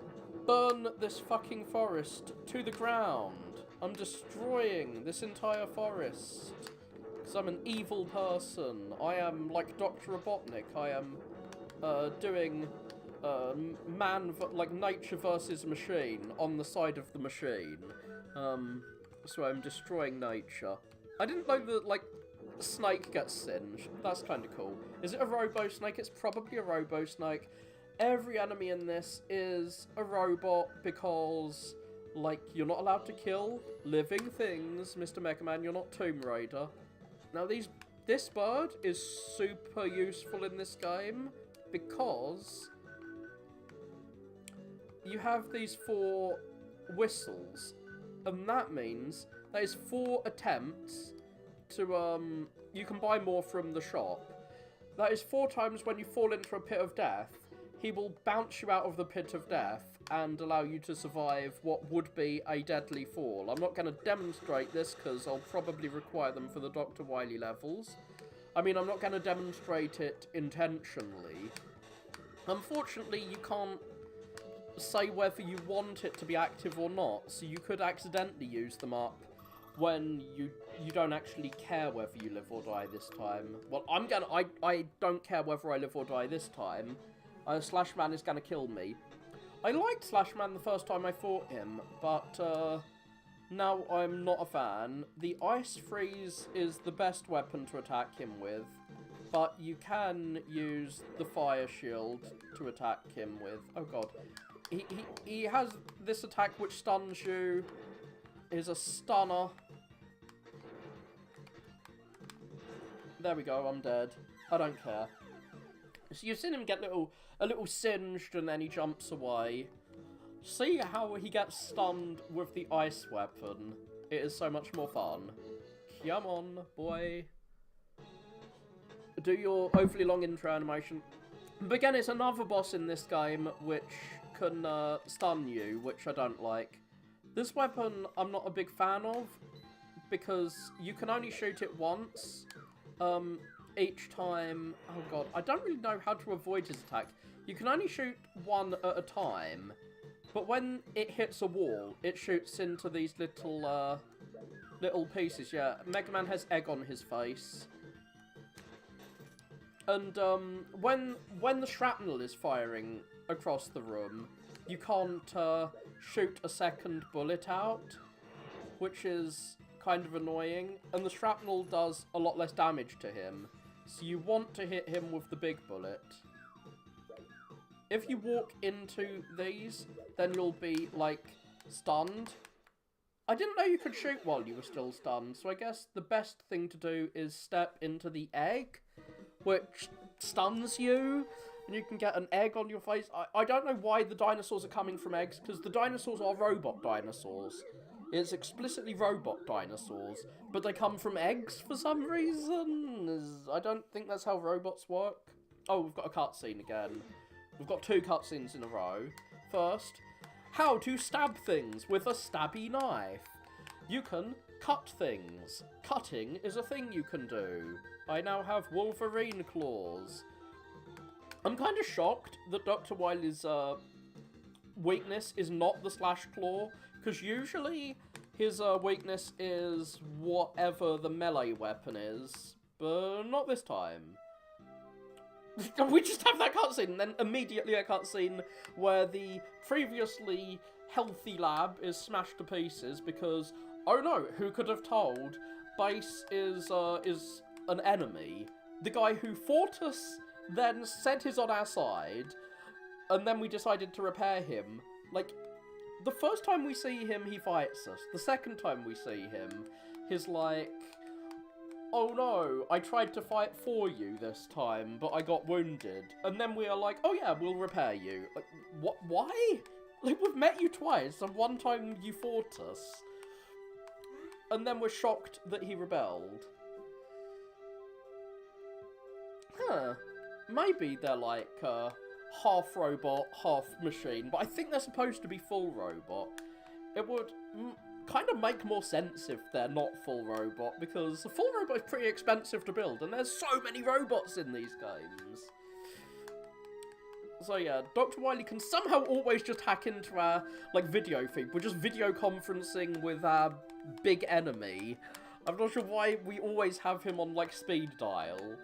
burn this fucking forest to the ground. I'm destroying this entire forest. Because I'm an evil person. I am like Dr. Robotnik. I am, doing, nature versus machine on the side of the machine. So I'm destroying nature. I didn't know that, like, snake gets singed. That's kind of cool. Is it a robo-snake? It's probably a robo-snake. Every enemy in this is a robot because Like, you're not allowed to kill living things, Mr. Megaman. You're not Tomb Raider. Now, this bird is super useful in this game because you have these 4 whistles, and that means that is 4 attempts to, you can buy more from the shop. That is 4 times when you fall into a pit of death, he will bounce you out of the pit of death and allow you to survive what would be a deadly fall. I'm not going to demonstrate this because I'll probably require them for the Dr. Wily levels. I mean, I'm not going to demonstrate it intentionally. Unfortunately, you can't say whether you want it to be active or not, so you could accidentally use them up when you don't actually care whether you live or die this time. Well, I don't care whether I live or die this time. Slashman is gonna kill me. I liked Slashman the first time I fought him, but now I'm not a fan. The Ice Freeze is the best weapon to attack him with, but you can use the Fire Shield to attack him with. Oh god. He has this attack which stuns you. Is a stunner. There we go, I'm dead. I don't care. So you've seen him get a little singed and then he jumps away. See how he gets stunned with the ice weapon. It is so much more fun. Come on, boy. Do your overly long intro animation. But again, it's another boss in this game which can stun you, which I don't like. This weapon I'm not a big fan of, because you can only shoot it once, each time. Oh god, I don't really know how to avoid his attack. You can only shoot one at a time, but when it hits a wall, it shoots into these little, little pieces, yeah. Mega Man has egg on his face. And, when the shrapnel is firing across the room, you can't, shoot a second bullet out, which is kind of annoying, and the shrapnel does a lot less damage to him, so you want to hit him with the big bullet. If you walk into these, then you'll be, like, stunned. I didn't know you could shoot while you were still stunned, so I guess the best thing to do is step into the egg, which stuns you, and you can get an egg on your face. I don't know why the dinosaurs are coming from eggs, because the dinosaurs are robot dinosaurs. It's explicitly robot dinosaurs, but they come from eggs for some reason. I don't think that's how robots work. Oh, we've got a cutscene again. We've got 2 cutscenes in a row. First, how to stab things with a stabby knife. You can cut things. Cutting is a thing you can do. I now have Wolverine claws. I'm kind of shocked that Dr. Wily's weakness is not the slash claw, because usually his weakness is whatever the melee weapon is, but not this time. We just have that cutscene, and then immediately a cutscene where the previously healthy lab is smashed to pieces because, oh no, who could have told, Base is an enemy. The guy who fought us then said he's on our side, and then we decided to repair him. Like, the first time we see him, he fights us. The second time we see him, he's like, oh no, I tried to fight for you this time, but I got wounded. And then we are like, oh yeah, we'll repair you. Like, what? Why? Like, we've met you twice, and one time you fought us. And then we're shocked that he rebelled. Huh. Maybe they're like, half robot, half machine, but I think they're supposed to be full robot. It would kind of make more sense if they're not full robot, because a full robot is pretty expensive to build, and there's so many robots in these games. So yeah, Dr. Wily can somehow always just hack into our, like, video feed. We're just video conferencing with our big enemy. I'm not sure why we always have him on, like, speed dial.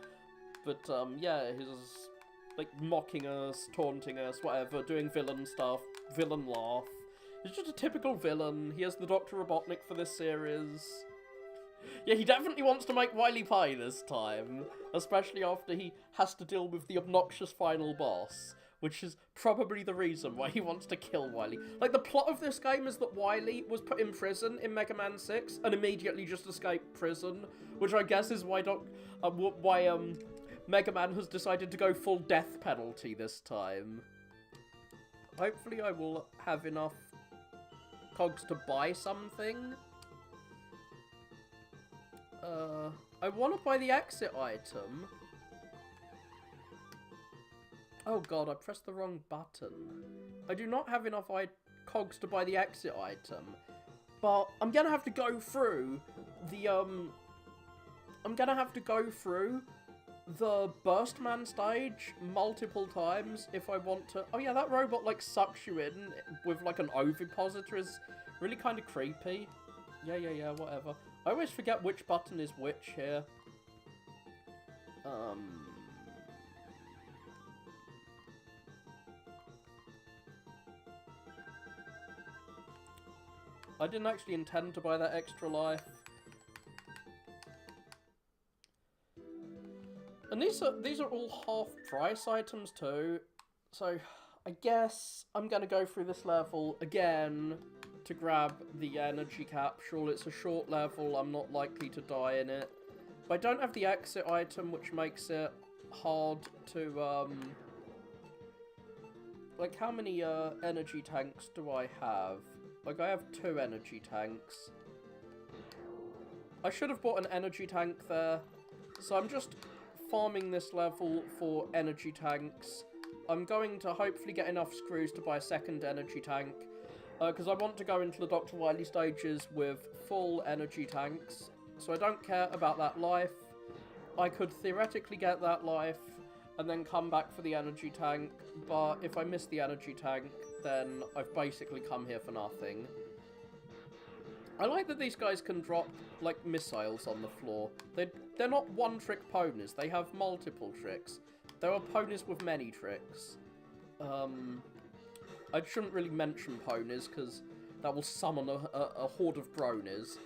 But, yeah, he's, like, mocking us, taunting us, whatever, doing villain stuff, villain laugh. He's just a typical villain. He has the Dr. Robotnik for this series. Yeah, he definitely wants to make Wily Pie this time, especially after he has to deal with the obnoxious final boss, which is probably the reason why he wants to kill Wily. Like, the plot of this game is that Wily was put in prison in Mega Man 6 and immediately just escaped prison, which I guess is why Mega Man has decided to go full death penalty this time. Hopefully I will have enough cogs to buy something. I want to buy the exit item. Oh god, I pressed the wrong button. I do not have enough cogs to buy the exit item. But I'm gonna have to go through the, I'm gonna have to go through the Burst Man stage multiple times if I want to... Oh yeah, that robot, like, sucks you in with, like, an ovipositor is really kind of creepy. Yeah, whatever. I always forget which button is which here. I didn't actually intend to buy that extra life. And these are all half-price items too, so I guess I'm gonna go through this level again to grab the energy capsule. It's a short level, I'm not likely to die in it. But I don't have the exit item, which makes it hard to, like, how many, energy tanks do I have? Like, I have 2 energy tanks. I should have bought an energy tank there, so I'm just farming this level for energy tanks. I'm going to hopefully get enough screws to buy a second energy tank, because I want to go into the Dr. Wily stages with full energy tanks, so I don't care about that life. I could theoretically get that life and then come back for the energy tank, but if I miss the energy tank, then I've basically come here for nothing. I like that these guys can drop, like, missiles on the floor. They're not one-trick ponies. They have multiple tricks. There are ponies with many tricks. I shouldn't really mention ponies, because that will summon a horde of bronies.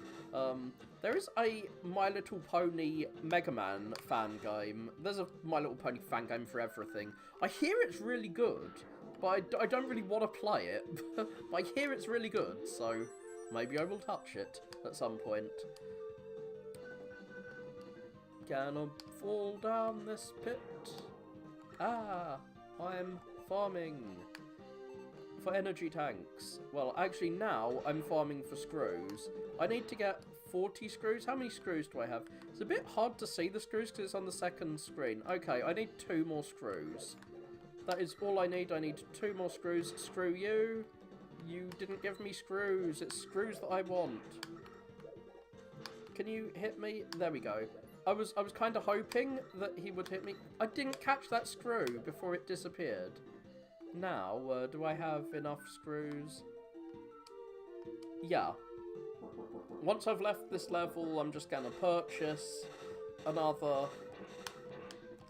There is a My Little Pony Megaman fan game. There's a My Little Pony fan game for everything. I hear it's really good, but I don't really want to play it. But I hear it's really good, so maybe I will touch it at some point. Gonna fall down this pit. Ah, I'm farming for energy tanks. Well, actually now I'm farming for screws. I need to get 40 screws. How many screws do I have? It's a bit hard to see the screws because it's on the second screen. Okay, I need 2 more screws. That is all I need. I need 2 more screws. Screw you. You didn't give me screws. It's screws that I want. Can you hit me? There we go. I was kind of hoping that he would hit me. I didn't catch that screw before it disappeared. Now, do I have enough screws? Yeah. Once I've left this level, I'm just going to purchase another...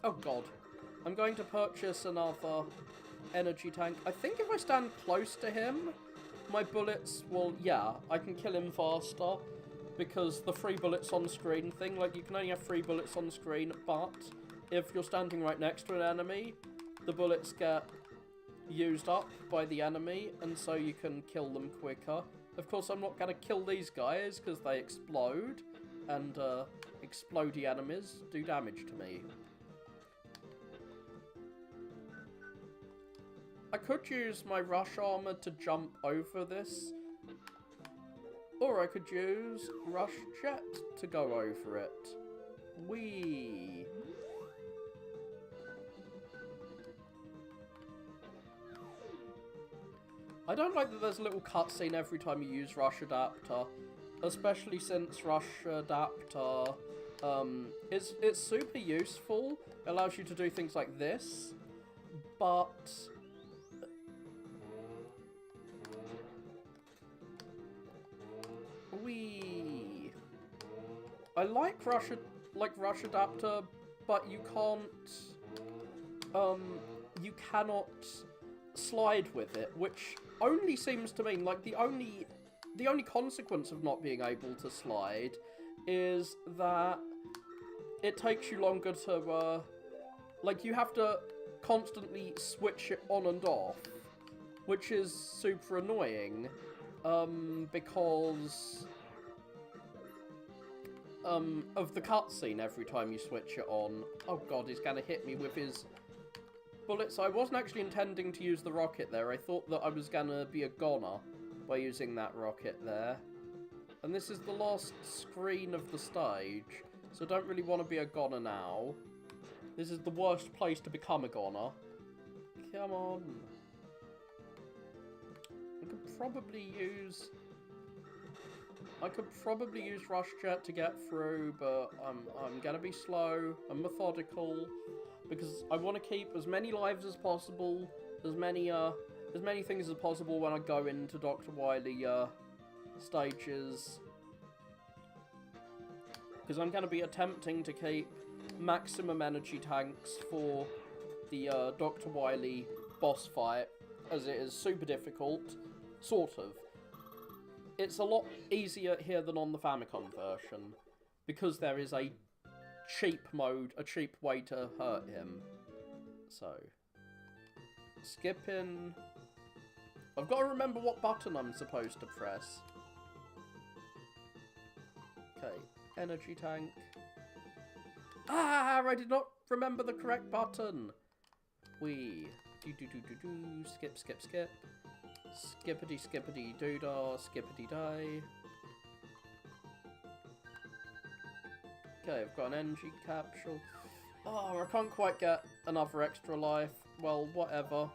Oh god. I'm going to purchase another energy tank. I think if I stand close to him, my bullets will... Yeah, I can kill him faster. Because the 3 bullets on screen thing, like, you can only have 3 bullets on screen, but if you're standing right next to an enemy, the bullets get used up by the enemy, and so you can kill them quicker. Of course, I'm not going to kill these guys, because they explode, and explodey enemies do damage to me. I could use my rush armor to jump over this, or I could use Rush Jet to go over it. Whee! I don't like that there's a little cutscene every time you use Rush Adapter, especially since Rush Adapter, it's super useful. It allows you to do things like this, but... Whee! I like Rush Adapter, but you can't, you cannot slide with it, which only seems to mean, like, the only consequence of not being able to slide is that it takes you longer to, Like, you have to constantly switch it on and off, which is super annoying, because of the cutscene every time you switch it on. Oh god, he's gonna hit me with his bullets. I wasn't actually intending to use the rocket there. I thought that I was gonna be a goner by using that rocket there. And this is the last screen of the stage, so I don't really want to be a goner now. This is the worst place to become a goner. Come on. I could probably use Rush Jet to get through, but I'm gonna be slow and methodical because I want to keep as many lives as possible, as many things as possible when I go into Dr. Wily stages, because I'm gonna be attempting to keep maximum energy tanks for the Dr. Wily boss fight, as it is super difficult, sort of. It's a lot easier here than on the Famicom version, because there is a cheap mode, a cheap way to hurt him. So, skipping. I've got to remember what button I'm supposed to press. Okay, energy tank. Ah, I did not remember the correct button. Wee. Do. Skip. Skippity doodah, skippity day. Okay, I've got an energy capsule. Oh, I can't quite get another extra life. Well, whatever.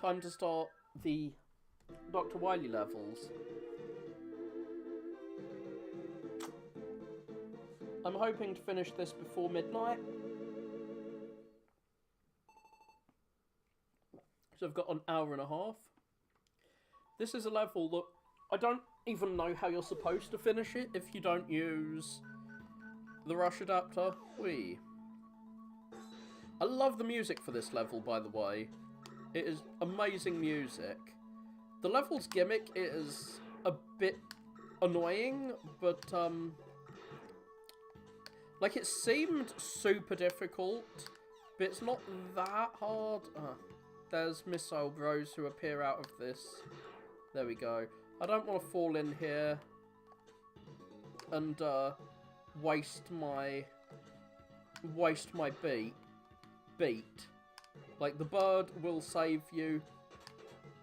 Time to start the Dr. Wily levels. I'm hoping to finish this before midnight. So I've got an hour and a half. This is a level that I don't even know how you're supposed to finish it if you don't use the rush adapter. Whee. I love the music for this level, by the way. It is amazing music. The level's gimmick is a bit annoying, but like, it seemed super difficult, but it's not that hard. There's missile bros who appear out of this. There we go. I don't want to fall in here and waste my beat. Like, the bird will save you.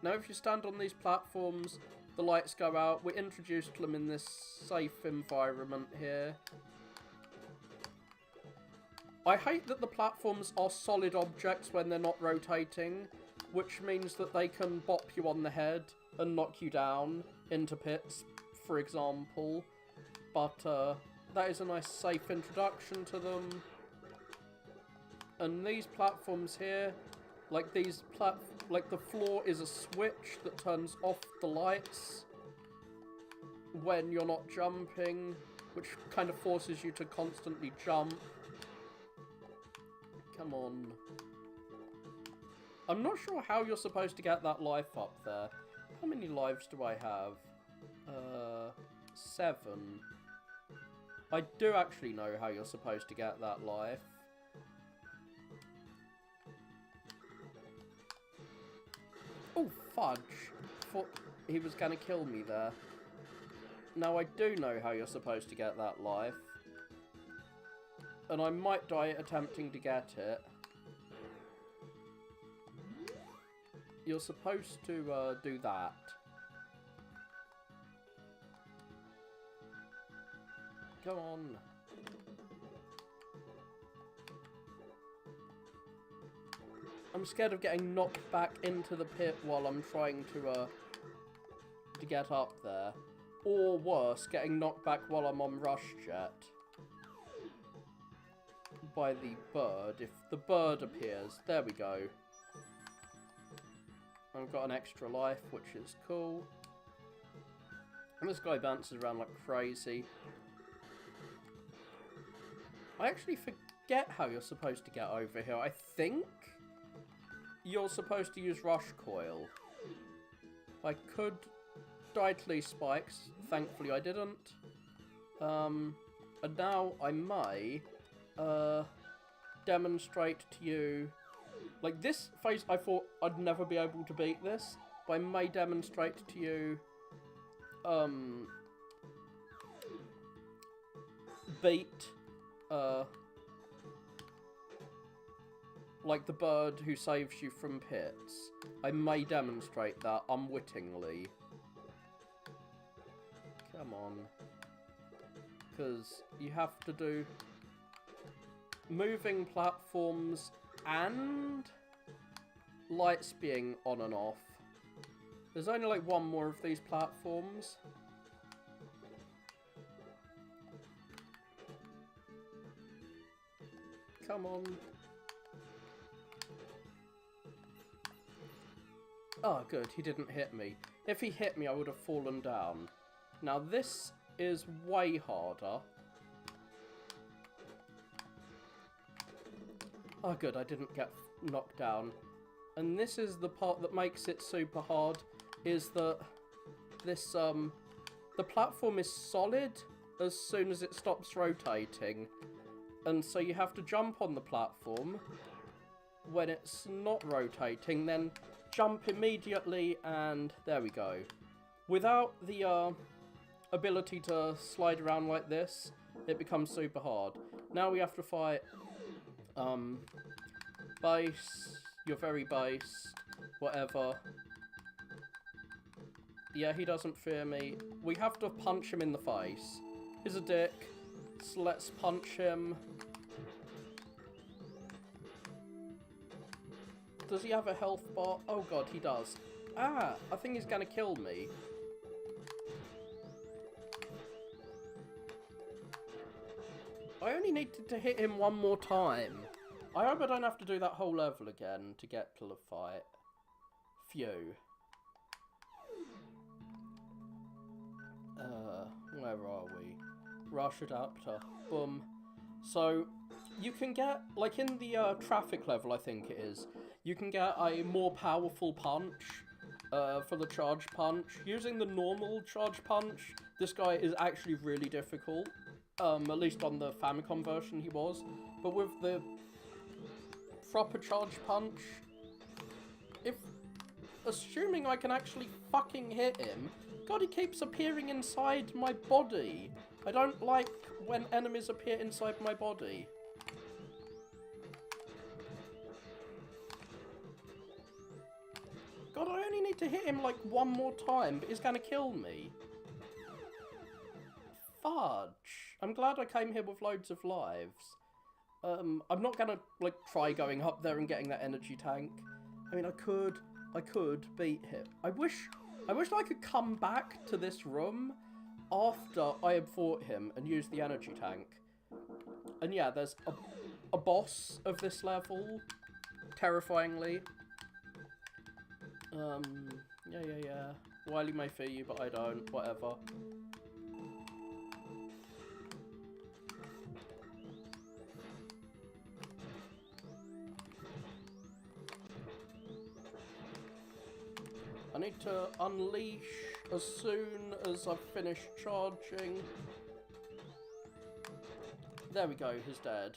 Now, if you stand on these platforms, the lights go out. We're introduced to them in this safe environment here. I hate that the platforms are solid objects when they're not rotating, which means that they can bop you on the head and knock you down into pits, for example. But that is a nice safe introduction to them. And these platforms here, like the floor is a switch that turns off the lights when you're not jumping, which kind of forces you to constantly jump. Come on. I'm not sure how you're supposed to get that life up there. How many lives do I have? 7. I do actually know how you're supposed to get that life. Oh, fudge. Thought he was going to kill me there. Now, I do know how you're supposed to get that life. And I might die attempting to get it. You're supposed to do that. Go on. I'm scared of getting knocked back into the pit while I'm trying to get up there. Or worse, getting knocked back while I'm on Rush Jet. By the bird, if the bird appears. There we go. I've got an extra life, which is cool. And this guy bounces around like crazy. I actually forget how you're supposed to get over here. I think you're supposed to use Rush Coil. I could die to these spikes. Thankfully I didn't. And now I may demonstrate to you... Like, this phase, I thought I'd never be able to beat this, but I may demonstrate to you, beat, like the bird who saves you from pits. I may demonstrate that unwittingly. Come on. Because you have to do moving platforms and lights being on and off. There's only like one more of these platforms. Come on. Oh, good. He didn't hit me. If he hit me, I would have fallen down. Now, this is way harder. Oh, good. I didn't get knocked down. And this is the part that makes it super hard, is that this, the platform is solid as soon as it stops rotating. And so you have to jump on the platform when it's not rotating, then jump immediately, and there we go. Without the ability to slide around like this, it becomes super hard. Now we have to fight base, you're very base, whatever. Yeah, he doesn't fear me. We have to punch him in the face. He's a dick, so let's punch him. Does he have a health bar? Oh god, he does. Ah, I think he's gonna kill me. I only needed to hit him one more time. I hope I don't have to do that whole level again to get to the fight. Phew. Where are we? Rush adapter. Boom. So, you can get, like in the traffic level, I think it is, you can get a more powerful punch for the charge punch. Using the normal charge punch, this guy is actually really difficult. At least on the Famicom version he was. But with the proper charge punch, assuming I can actually fucking hit him, god, he keeps appearing inside my body. I don't like when enemies appear inside my body. God, I only need to hit him like one more time, but he's gonna kill me. Fudge. I'm glad I came here with loads of lives. I'm not gonna, like, try going up there and getting that energy tank. I mean, I could beat him. I wish I could come back to this room after I had fought him and used the energy tank. And yeah, there's a boss of this level, terrifyingly. Yeah. Wily may fear you, but I don't. Whatever. I need to unleash as soon as I've finished charging. There we go, he's dead.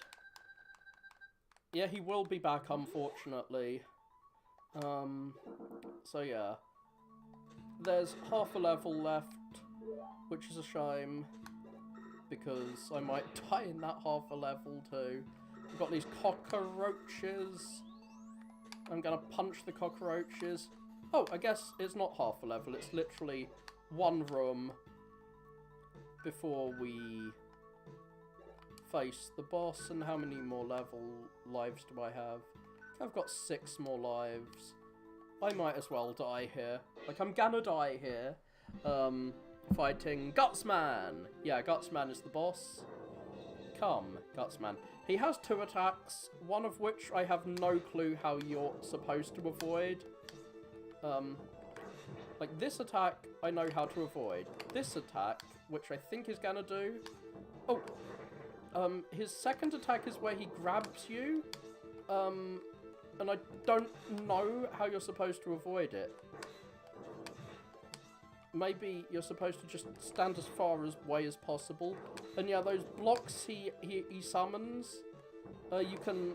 Yeah, he will be back, unfortunately. So yeah. There's half a level left, which is a shame, because I might die in that half a level too. We've got these cockroaches. I'm gonna punch the cockroaches. Oh, I guess it's not half a level, it's literally one room before we face the boss. And how many more lives do I have? I've got 6 more lives. I might as well die here. Like, I'm gonna die here. Fighting Gutsman! Yeah, Gutsman is the boss. Come, Gutsman. He has 2 attacks, one of which I have no clue how you're supposed to avoid. Like, this attack, I know how to avoid. This attack, which I think is gonna do... Oh! His second attack is where he grabs you. And I don't know how you're supposed to avoid it. Maybe you're supposed to just stand as far away as possible. And yeah, those blocks he summons, you can,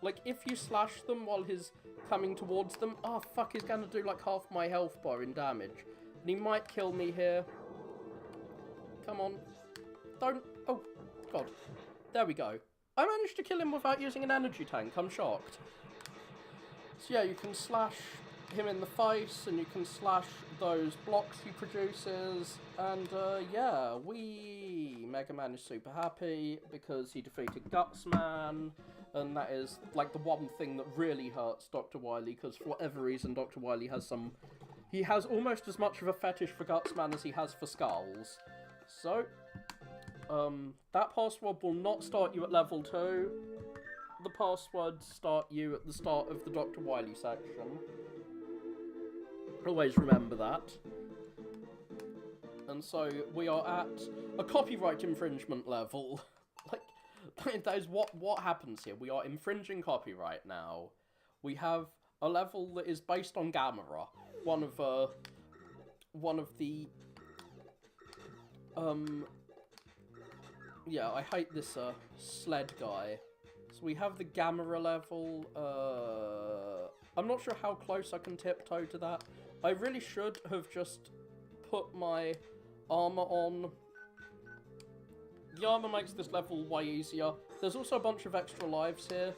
like, if you slash them while he's coming towards them, oh fuck, he's gonna do like half my health bar in damage. And he might kill me here. Come on. Don't, oh, God. There we go. I managed to kill him without using an energy tank, I'm shocked. So yeah, you can slash him in the face, and you can slash those blocks he produces, and yeah, Megaman is super happy because he defeated Gutsman, and that is like the one thing that really hurts Dr. Wily, because for whatever reason Dr. Wily has he has almost as much of a fetish for Gutsman as he has for skulls. So, that password will not start you at level 2. The passwords start you at the start of the Dr. Wily section. Always remember that. And so we are at a copyright infringement level. Like, that is what happens here. We are infringing copyright now. We have a level that is based on Gamera, one of the yeah, I hate this sled guy. So we have the Gamera level. I'm not sure how close I can tiptoe to that. I really should have just put my armor on. The armor makes this level way easier. There's also a bunch of extra lives here.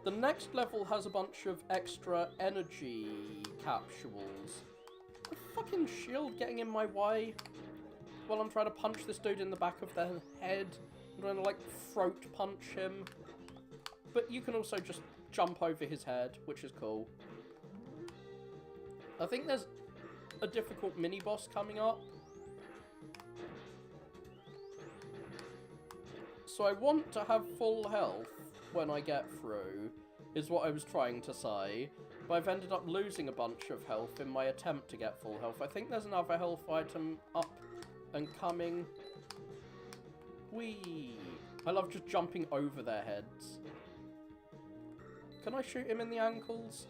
The next level has a bunch of extra energy capsules. The fucking shield getting in my way while I'm trying to punch this dude in the back of the head. I'm trying to, like, throat punch him. But you can also just jump over his head, which is cool. I think there's a difficult mini-boss coming up. So I want to have full health when I get through, is what I was trying to say. But I've ended up losing a bunch of health in my attempt to get full health. I think there's another health item up and coming. Whee! I love just jumping over their heads. Can I shoot him in the ankles?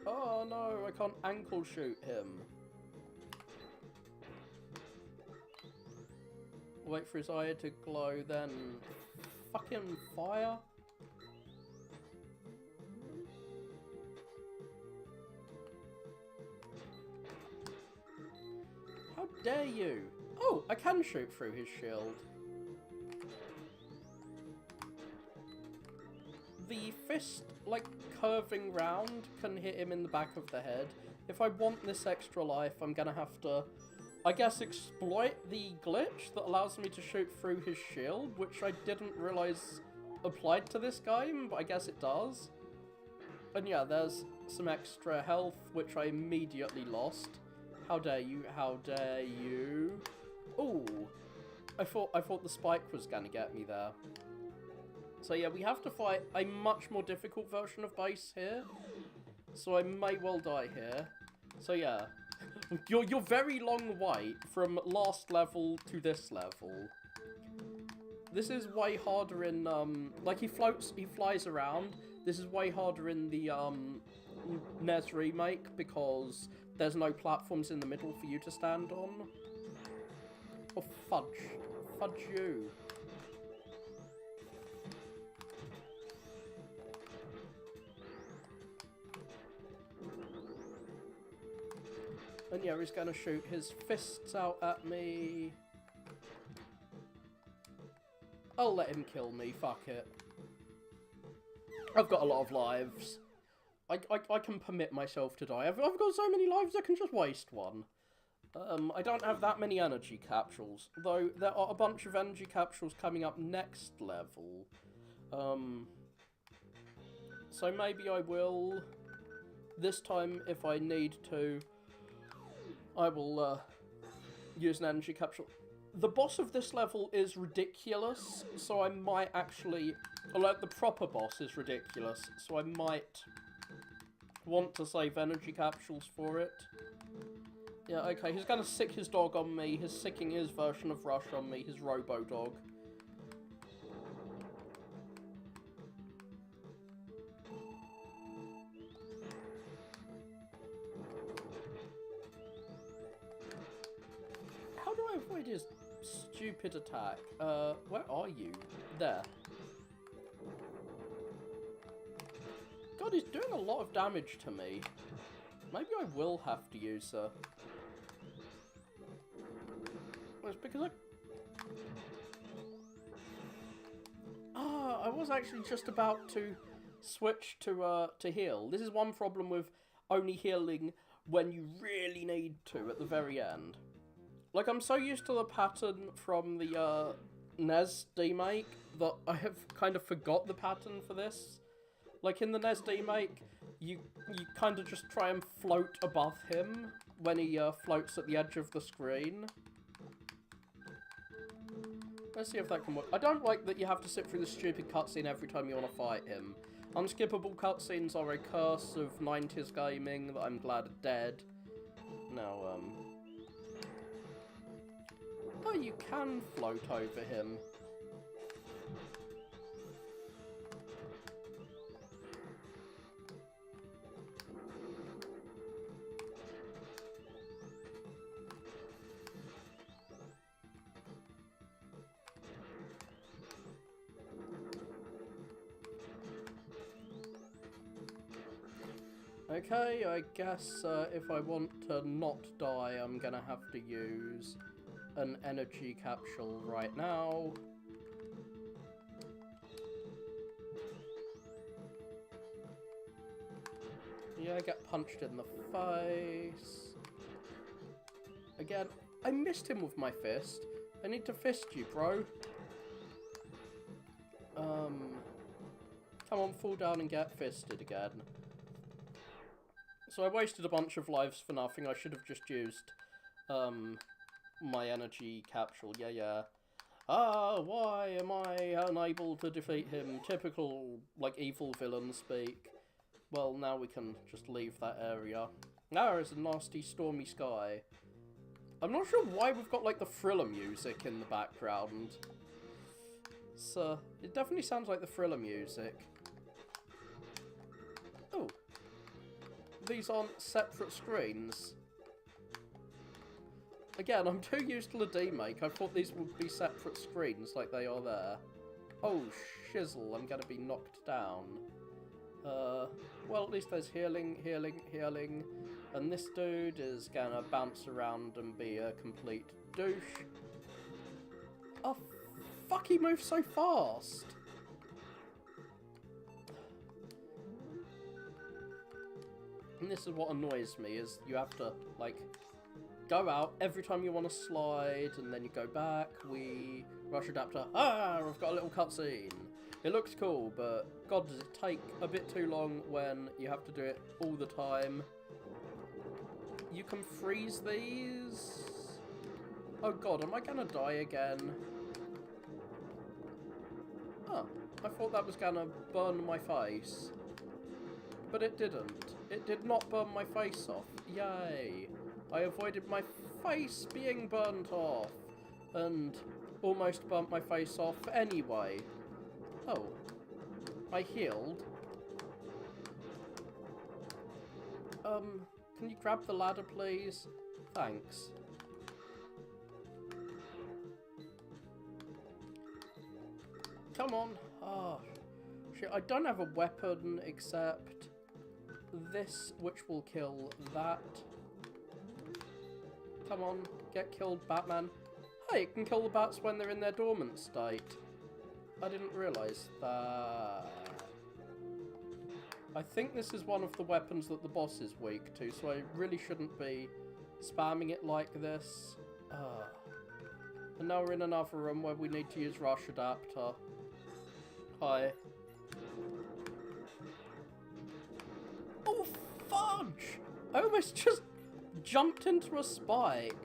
Oh no, I can't ankle shoot him. Wait for his eye to glow, then fucking fire. How dare you? Oh, I can shoot through his shield. The fist, like, curving round can hit him in the back of the head. If I want this extra life, I'm gonna have to, I guess, exploit the glitch that allows me to shoot through his shield, which I didn't realise applied to this game, but I guess it does. And yeah, there's some extra health, which I immediately lost. How dare you, how dare you. Ooh, I thought the spike was gonna get me there. So yeah, we have to fight a much more difficult version of base here. So I may well die here. So yeah, you're very long wait from last level to this level. This is way harder in, like he flies around. This is way harder in the, NES remake because there's no platforms in the middle for you to stand on. Oh, fudge. Fudge you. And yeah, he's gonna shoot his fists out at me. I'll let him kill me, fuck it. I've got a lot of lives. I can permit myself to die. I've got so many lives I can just waste one. I don't have that many energy capsules, though there are a bunch of energy capsules coming up next level. So maybe I will, this time if I need to, I will use an energy capsule. The boss of this level is ridiculous, so I might actually, or like the proper boss is ridiculous, so I might want to save energy capsules for it. Yeah, okay, he's gonna sick his dog on me, he's sicking his version of Rush on me, his robo-dog. How do I avoid his stupid attack? Where are you? There. God, he's doing a lot of damage to me. Maybe I will have to use her. Well, it's because I was actually just about to switch to heal. This is one problem with only healing when you really need to at the very end. Like, I'm so used to the pattern from the NES remake that I have kind of forgot the pattern for this. Like, in the NES remake, you kind of just try and float above him when he floats at the edge of the screen. Let's see if that can work. I don't like that you have to sit through the stupid cutscene every time you want to fight him. Unskippable cutscenes are a curse of 90s gaming that I'm glad are dead. Now, oh, you can float over him. Okay, I guess if I want to not die, I'm gonna have to use an energy capsule right now. Yeah, I get punched in the face. Again, I missed him with my fist. I need to fist you, bro. Come on, fall down and get fisted again. So I wasted a bunch of lives for nothing. I should have just used, my energy capsule. Yeah. Ah, why am I unable to defeat him? Typical, like, evil villain speak. Well, now we can just leave that area. Now there's a nasty stormy sky. I'm not sure why we've got, like, the Thriller music in the background. So, it definitely sounds like the Thriller music. Oh. These aren't separate screens. Again, I'm too used to the remake. I thought these would be separate screens like they are there. Oh, shizzle, I'm gonna be knocked down. Well, at least there's healing. And this dude is gonna bounce around and be a complete douche. Oh, fuck, he moves so fast. And this is what annoys me, is you have to, like, go out every time you want to slide, and then you go back, rush adapter, I've got a little cutscene. It looks cool, but god, does it take a bit too long when you have to do it all the time. You can freeze these. Oh god, am I gonna die again? Oh, I thought that was gonna burn my face. But it didn't. It did not burn my face off. Yay. I avoided my face being burnt off. And almost burnt my face off anyway. Oh. I healed. Can you grab the ladder, please? Thanks. Come on. Ah. Shit, I don't have a weapon except this, which will kill that. Come on, get killed, Batman. Hey, it can kill the bats when they're in their dormant state. I didn't realise that. I think this is one of the weapons that the boss is weak to, so I really shouldn't be spamming it like this. And now we're in another room where we need to use Rush Adapter. Hi. Oh, fudge! I almost just jumped into a spike.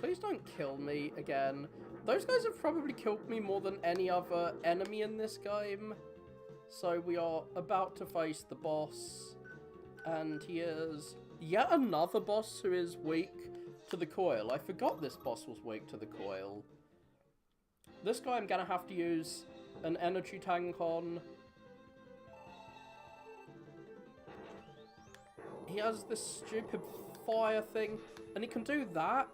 Please don't kill me again. Those guys have probably killed me more than any other enemy in this game. So we are about to face the boss. And he is yet another boss who is weak to the coil. I forgot this boss was weak to the coil. This guy I'm gonna have to use an energy tank on. He has this stupid fire thing, and he can do that.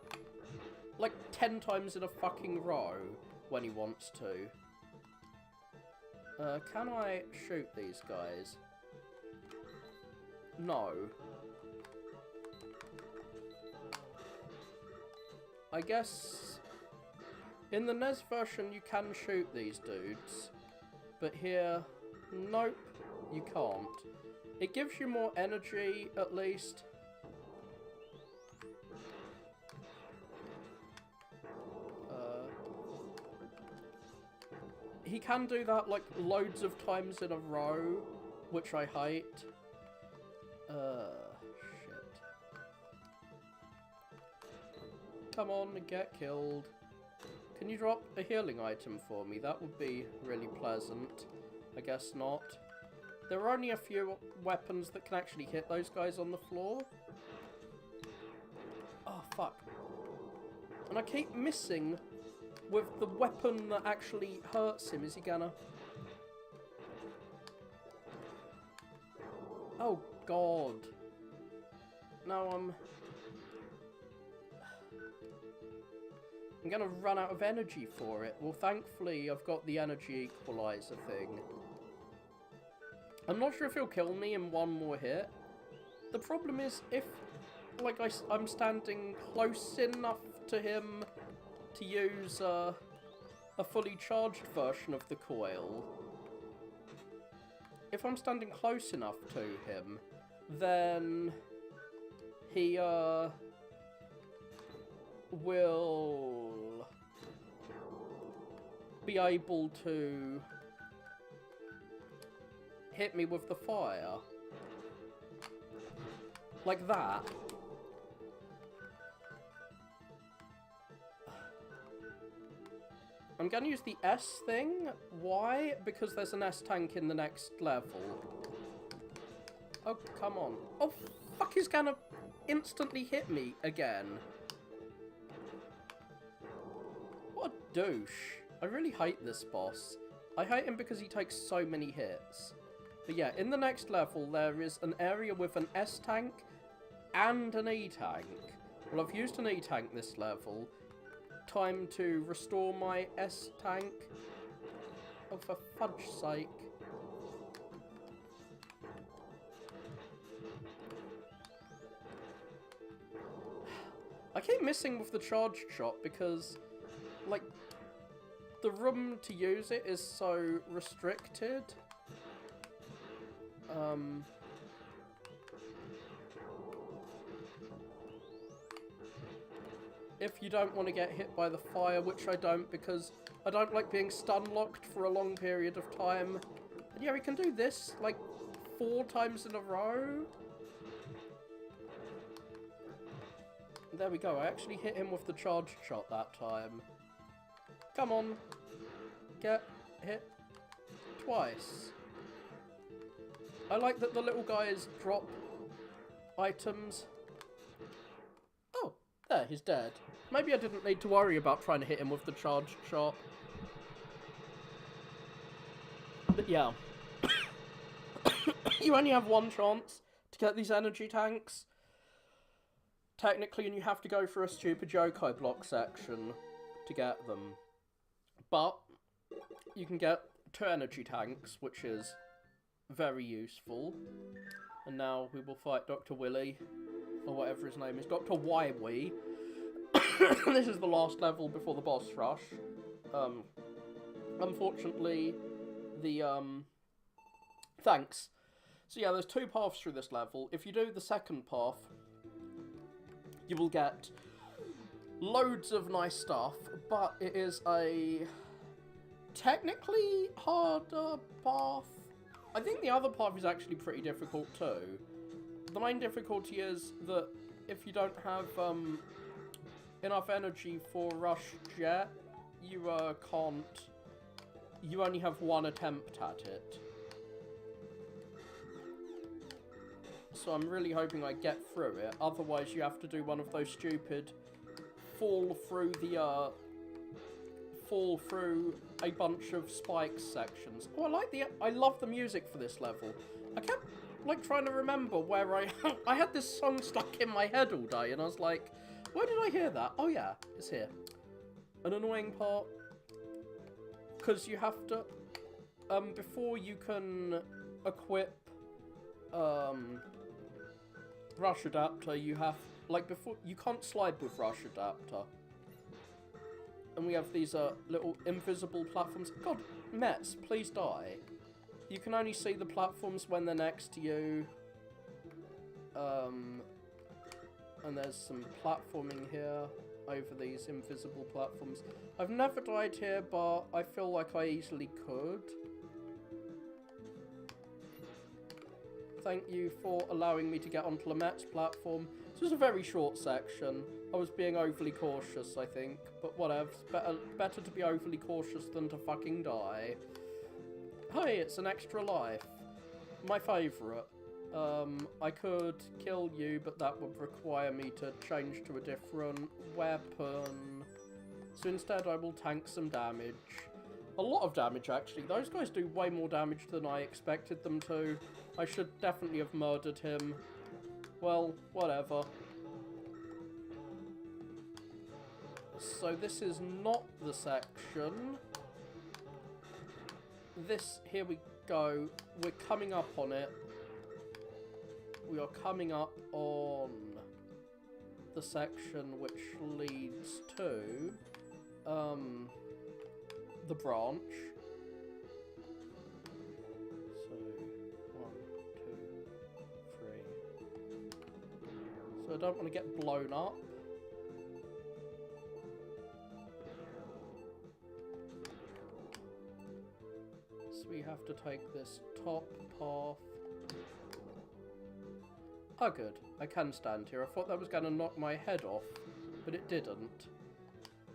like 10 times in a fucking row when he wants to. Can I shoot these guys? No. I guess in the NES version you can shoot these dudes, but here, nope, you can't. It gives you more energy, at least. He can do that, like, loads of times in a row, which I hate. Shit. Come on, get killed. Can you drop a healing item for me? That would be really pleasant. I guess not. There are only a few weapons that can actually hit those guys on the floor. Oh, fuck. And I keep missing with the weapon that actually hurts him. Is he gonna... Oh, God. Now I'm gonna run out of energy for it. Well, thankfully, I've got the energy equalizer thing. I'm not sure if he'll kill me in one more hit. The problem is, if, like, I'm standing close enough to him to use a fully charged version of the coil, if I'm standing close enough to him, then he will be able to hit me with the fire. Like that. I'm gonna use the S thing. Why? Because there's an S tank in the next level. Oh, come on. Oh, fuck, he's gonna instantly hit me again. What a douche. I really hate this boss. I hate him because he takes so many hits. But yeah, in the next level, there is an area with an S tank and an E tank. Well, I've used an E tank this level. Time to restore my S tank. Oh, for fudge's sake. I keep missing with the charge shot because, like, the room to use it is so restricted. If you don't want to get hit by the fire, which I don't because I don't like being stun-locked for a long period of time. And yeah, we can do this, like, 4 times in a row. There we go, I actually hit him with the charge shot that time. Come on. Get hit twice. I like that the little guys drop items. Oh, there, he's dead. Maybe I didn't need to worry about trying to hit him with the charged shot. But yeah. You only have one chance to get these energy tanks. Technically, and you have to go for a stupid Yokai block section to get them. But you can get 2 energy tanks, which is very useful. And now we will fight Dr. Willy, or whatever his name is, Dr. Wywee. This is the last level before the boss rush. Unfortunately, the, thanks. So yeah, there's 2 paths through this level. If you do the second path, you will get loads of nice stuff, but it is a technically harder path. I think the other path is actually pretty difficult too. The main difficulty is that if you don't have enough energy for Rush Jet, you can't. You only have 1 attempt at it. So I'm really hoping I get through it. Otherwise, you have to do one of those stupid fall through a bunch of spikes sections. Oh, I love the music for this level. I kept, like, trying to remember where I had this song stuck in my head all day, and I was like, Where did I hear that? Oh yeah, it's here. An annoying part, because you have to, before you can equip, Rush Adapter, you have, like, before, you can't slide with Rush Adapter. And we have these, little invisible platforms. God, Mets, please die. You can only see the platforms when they're next to you. And there's some platforming here over these invisible platforms. I've never died here, but I feel like I easily could. Thank you for allowing me to get onto Lamette's platform. This was a very short section. I was being overly cautious, I think. But whatever. Better to be overly cautious than to fucking die. Hey, it's an extra life. My favourite. I could kill you, but that would require me to change to a different weapon. So instead I will tank some damage. A lot of damage, actually. Those guys do way more damage than I expected them to. I should definitely have murdered him. Well, whatever. So this is not the section. This, here we go. We're coming up on it. We are coming up on the section which leads to the branch. So 1, 2, 3. So I don't want to get blown up. So we have to take this top path. Oh good, I can stand here. I thought that was going to knock my head off, but it didn't.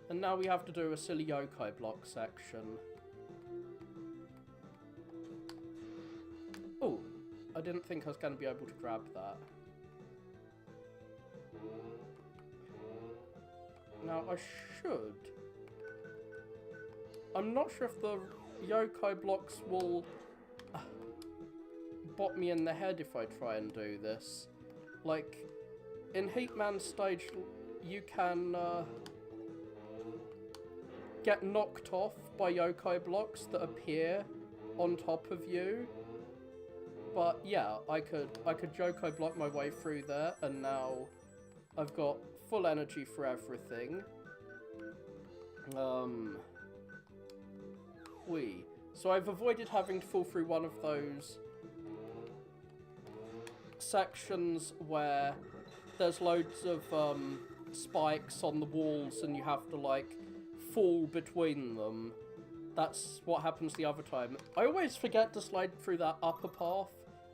And now we have to do a silly yokai block section. Oh, I didn't think I was going to be able to grab that. Now I should. I'm not sure if the yokai blocks will bop me in the head if I try and do this. Like, in Heatman stage, you can get knocked off by yokai blocks that appear on top of you. But yeah, I could yokai block my way through there, and now I've got full energy for everything. So I've avoided having to fall through one of those sections where there's loads of spikes on the walls and you have to like fall between them. That's what happens the other time. I always forget to slide through that upper path.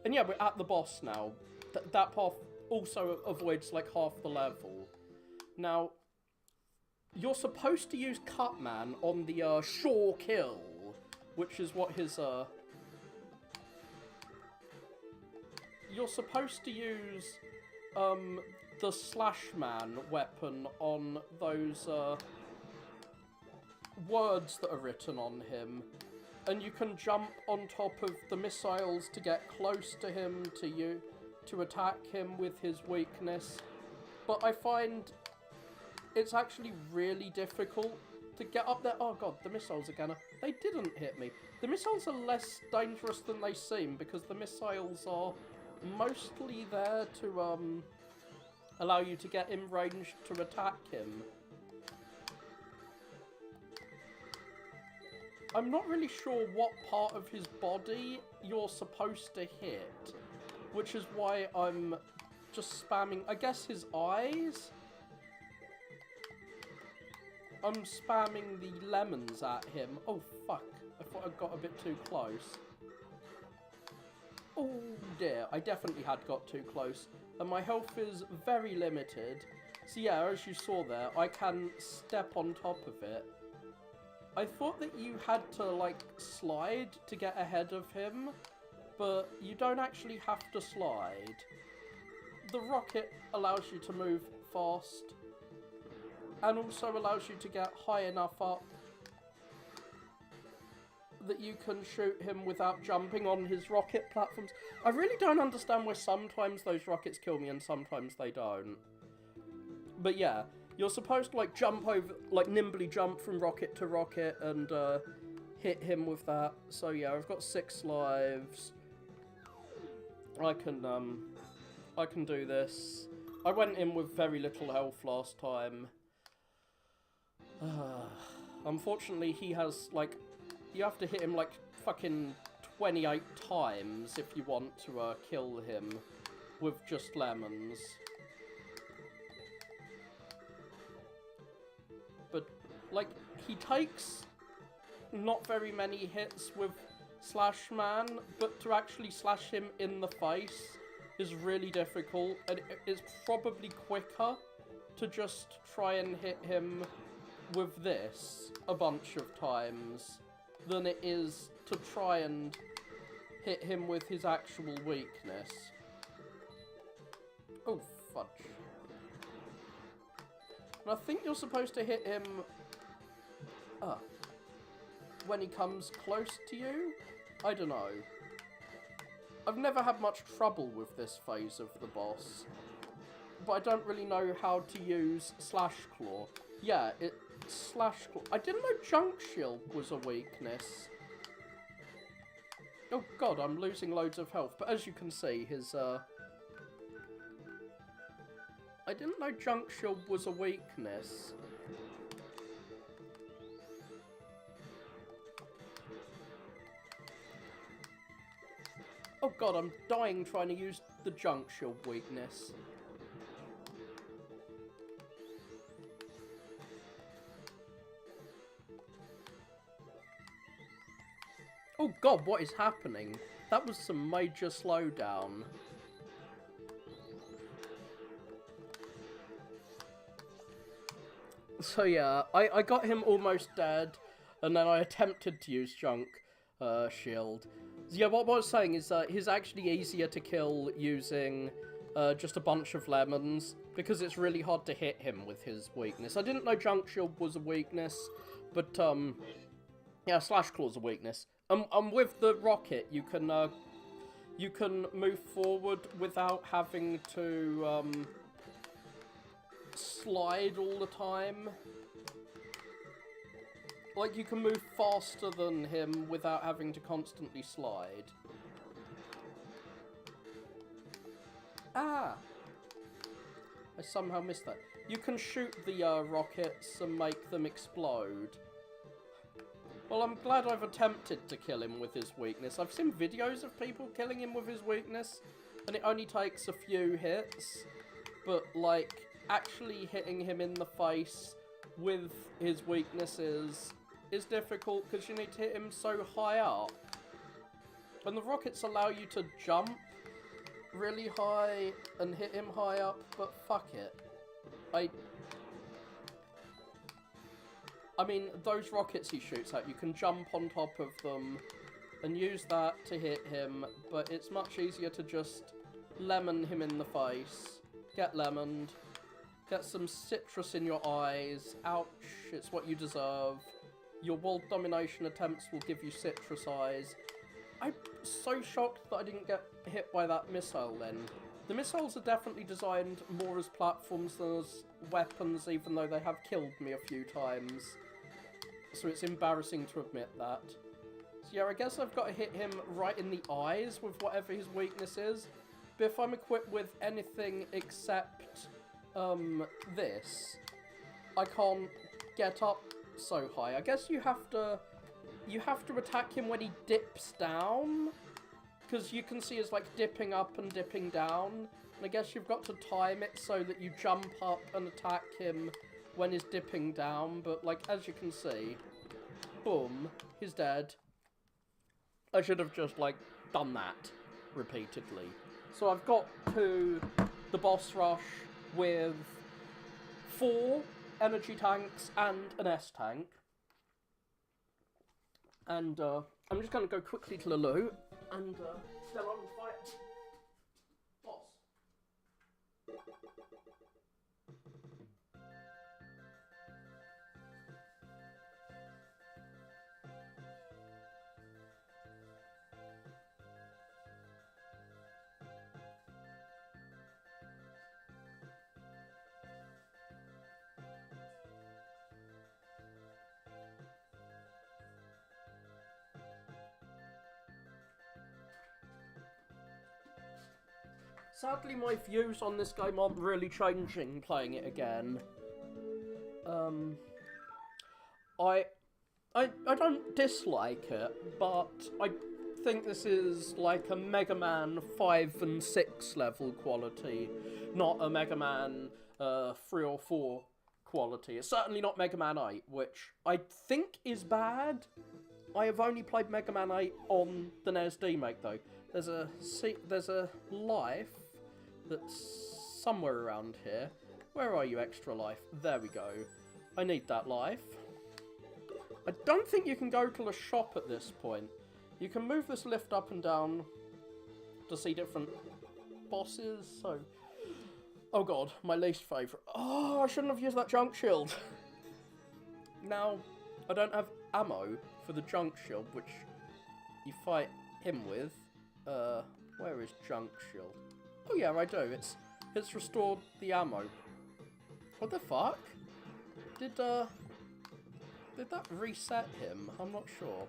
And yeah, we're at the boss now. That path also avoids like half the level. Now, you're supposed to use Cutman on the sure kill, which is what his you're supposed to use the Slashman weapon on those words that are written on him, and you can jump on top of the missiles to get close to him to attack him with his weakness. But I find it's actually really difficult to get up there. Oh god, the missiles again. They didn't hit me. The missiles are less dangerous than they seem because the missiles are mostly there to allow you to get in range to attack him. I'm not really sure what part of his body you're supposed to hit, which is why I'm just spamming, I guess, his eyes? I'm spamming the lemons at him. Oh fuck, I thought I got a bit too close. Oh dear, I definitely had got too close. And my health is very limited. So yeah, as you saw there, I can step on top of it. I thought that you had to, like, slide to get ahead of him, but you don't actually have to slide. The rocket allows you to move fast, and also allows you to get high enough up that you can shoot him without jumping on his rocket platforms. I really don't understand why sometimes those rockets kill me and sometimes they don't. But yeah, you're supposed to like jump over, like nimbly jump from rocket to rocket and hit him with that. So yeah, I've got 6 lives. I can do this. I went in with very little health last time. Unfortunately, he has, like, you have to hit him, like, fucking 28 times if you want to kill him with just lemons. But, like, he takes not very many hits with Slash Man, but to actually slash him in the face is really difficult, and it's probably quicker to just try and hit him with this a bunch of times than it is to try and hit him with his actual weakness. Oh, fudge. And I think you're supposed to hit him when he comes close to you? I don't know. I've never had much trouble with this phase of the boss, but I don't really know how to use Slash Claw. Yeah, Slash Claw. I didn't know Junk Shield was a weakness. Oh god, I'm losing loads of health, but as you can see, his, I didn't know Junk Shield was a weakness. Oh god, I'm dying trying to use the Junk Shield weakness. Oh god, what is happening? That was some major slowdown. So yeah, I got him almost dead, and then I attempted to use Junk Shield. Yeah, what I was saying is he's actually easier to kill using just a bunch of lemons, because it's really hard to hit him with his weakness. I didn't know Junk Shield was a weakness, but yeah, Slash Claw's a weakness. With the rocket, you can move forward without having to slide all the time. Like, you can move faster than him without having to constantly slide. Ah! I somehow missed that. You can shoot the rockets and make them explode. Well, I'm glad I've attempted to kill him with his weakness. I've seen videos of people killing him with his weakness, and it only takes a few hits. But, like, actually hitting him in the face with his weaknesses is difficult because you need to hit him so high up. And the rockets allow you to jump really high and hit him high up, but fuck it. I mean, those rockets he shoots at, you can jump on top of them and use that to hit him, but it's much easier to just lemon him in the face, get lemoned, get some citrus in your eyes, ouch, it's what you deserve. Your world domination attempts will give you citrus eyes. I'm so shocked that I didn't get hit by that missile then. The missiles are definitely designed more as platforms than as weapons, even though they have killed me a few times. So it's embarrassing to admit that. So yeah, I guess I've got to hit him right in the eyes with whatever his weakness is. But if I'm equipped with anything except this, I can't get up so high. I guess you have to attack him when he dips down, because you can see it's like dipping up and dipping down, and I guess you've got to time it so that you jump up and attack him when he's dipping down, but like as you can see, boom, he's dead. I should have just like done that repeatedly. So I've got to the boss rush with 4 energy tanks and an S tank. And I'm just going to go quickly to the loo and get on and fight boss. Sadly, my views on this game aren't really changing playing it again. I don't dislike it, but I think this is like a Mega Man 5 and 6 level quality, not a Mega Man 3 or 4 quality. It's certainly not Mega Man 8, which I think is bad. I have only played Mega Man 8 on the NES remake though. There's a life that's somewhere around here. Where are you, extra life? There we go. I need that life. I don't think you can go to the shop at this point. You can move this lift up and down to see different bosses, so... Oh god, my least favourite. Oh, I shouldn't have used that junk shield. Now, I don't have ammo for the junk shield, which you fight him with. Where is junk shield? Oh yeah, I do. It's restored the ammo. What the fuck? Did that reset him? I'm not sure.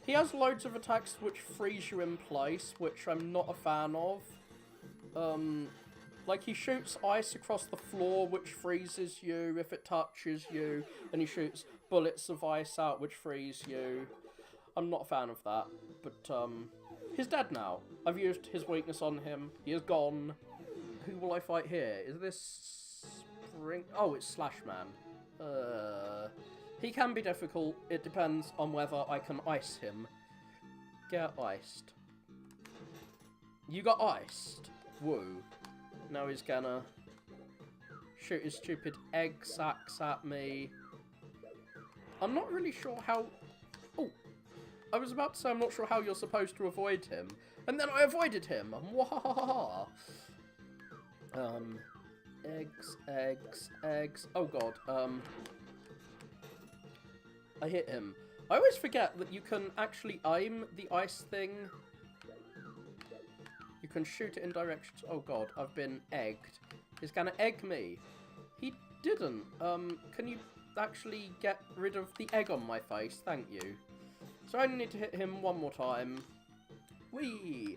He has loads of attacks which freeze you in place, which I'm not a fan of. Like he shoots ice across the floor, which freezes you if it touches you, and he shoots bullets of ice out, which freeze you. I'm not a fan of that, but he's dead now. I've used his weakness on him. He is gone. Who will I fight here? Is this Spring? Oh, it's Slash Man. He can be difficult. It depends on whether I can ice him. Get iced. You got iced. Woo. Now he's gonna shoot his stupid egg sacks at me. I'm not really sure how... Oh, I was about to say I'm not sure how you're supposed to avoid him. And then I avoided him. Wahahaha. Eggs. Oh god. I hit him. I always forget that you can actually aim the ice thing. You can shoot it in directions. Oh god, I've been egged. He's gonna egg me. He didn't. Can you actually get rid of the egg on my face? Thank you. So I only need to hit him one more time. Whee!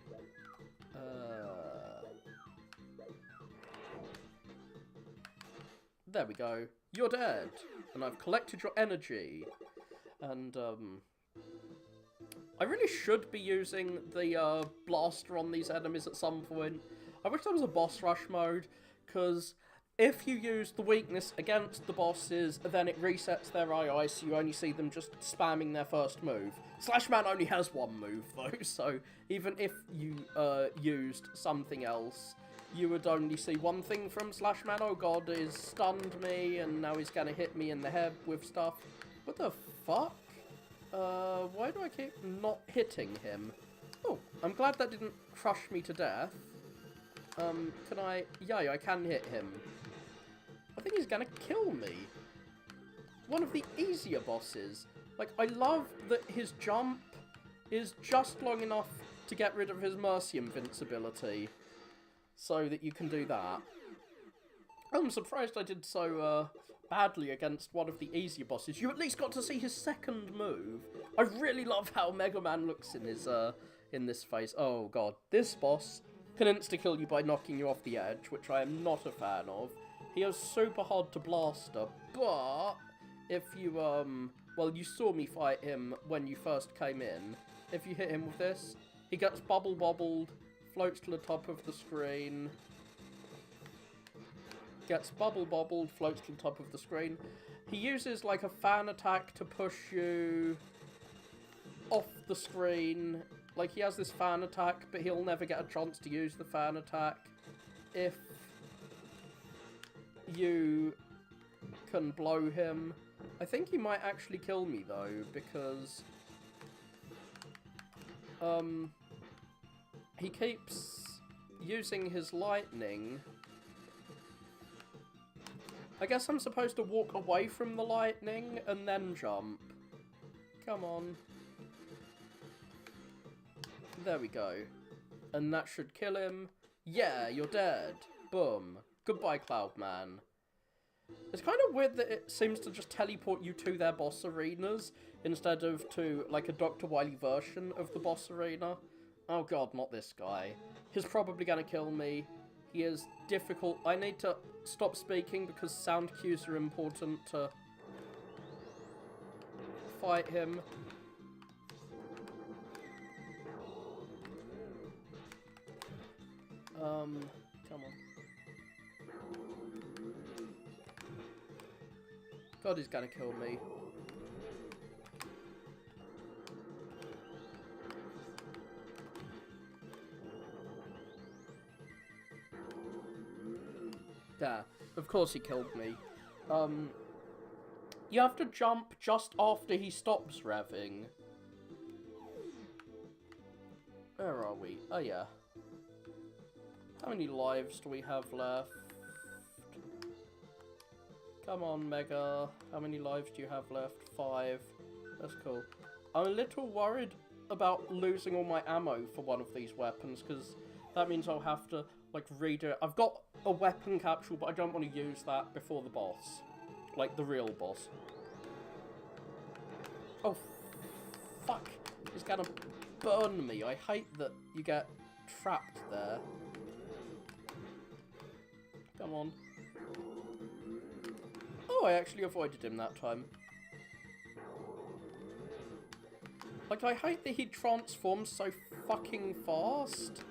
There we go. You're dead. And I've collected your energy. And, I really should be using the, blaster on these enemies at some point. I wish there was a boss rush mode, because if you use the weakness against the bosses, then it resets their AI, so you only see them just spamming their first move. Slash Man only has one move, though, so even if you, used something else, you would only see one thing from Slash Man. Oh god, he's stunned me, and now he's gonna hit me in the head with stuff. What the fuck? Why do I keep not hitting him? Oh, I'm glad that didn't crush me to death. Can I... Yeah, I can hit him. I think he's gonna kill me. One of the easier bosses. Like, I love that his jump is just long enough to get rid of his Mercy invincibility. So that you can do that. I'm surprised I did so, badly against one of the easier bosses. You at least got to see his second move. I really love how Mega Man looks in his, in this phase. Oh god, this boss can insta-kill you by knocking you off the edge, which I am not a fan of. He is super hard to blaster, but if you, well, you saw me fight him when you first came in. If you hit him with this, he gets bubble-bobbled, floats to the top of the screen, gets bubble-bobbled, floats to the top of the screen. He uses, like, a fan attack to push you off the screen. Like, he has this fan attack, but he'll never get a chance to use the fan attack if you can blow him. I think he might actually kill me, though, because he keeps using his lightning. I guess I'm supposed to walk away from the lightning and then jump. Come on. There we go. And that should kill him. Yeah, you're dead. Boom. Goodbye, Cloudman. It's kind of weird that it seems to just teleport you to their boss arenas instead of to, like, a Dr. Wily version of the boss arena. Oh god, not this guy. He's probably gonna kill me. He is difficult. I need to stop speaking because sound cues are important to fight him. Come on. God, he's gonna kill me. There. Of course he killed me. You have to jump just after he stops revving. Where are we? Oh, yeah. How many lives do we have left? Come on, Mega. How many lives do you have left? 5. That's cool. I'm a little worried about losing all my ammo for one of these weapons, because that means I'll have to, like, redo it. I've got a weapon capsule, but I don't want to use that before the boss. Like, the real boss. Oh, fuck. He's gonna burn me. I hate that you get trapped there. Come on. Oh, I actually avoided him that time. Like, I hate that he transforms so fucking fast.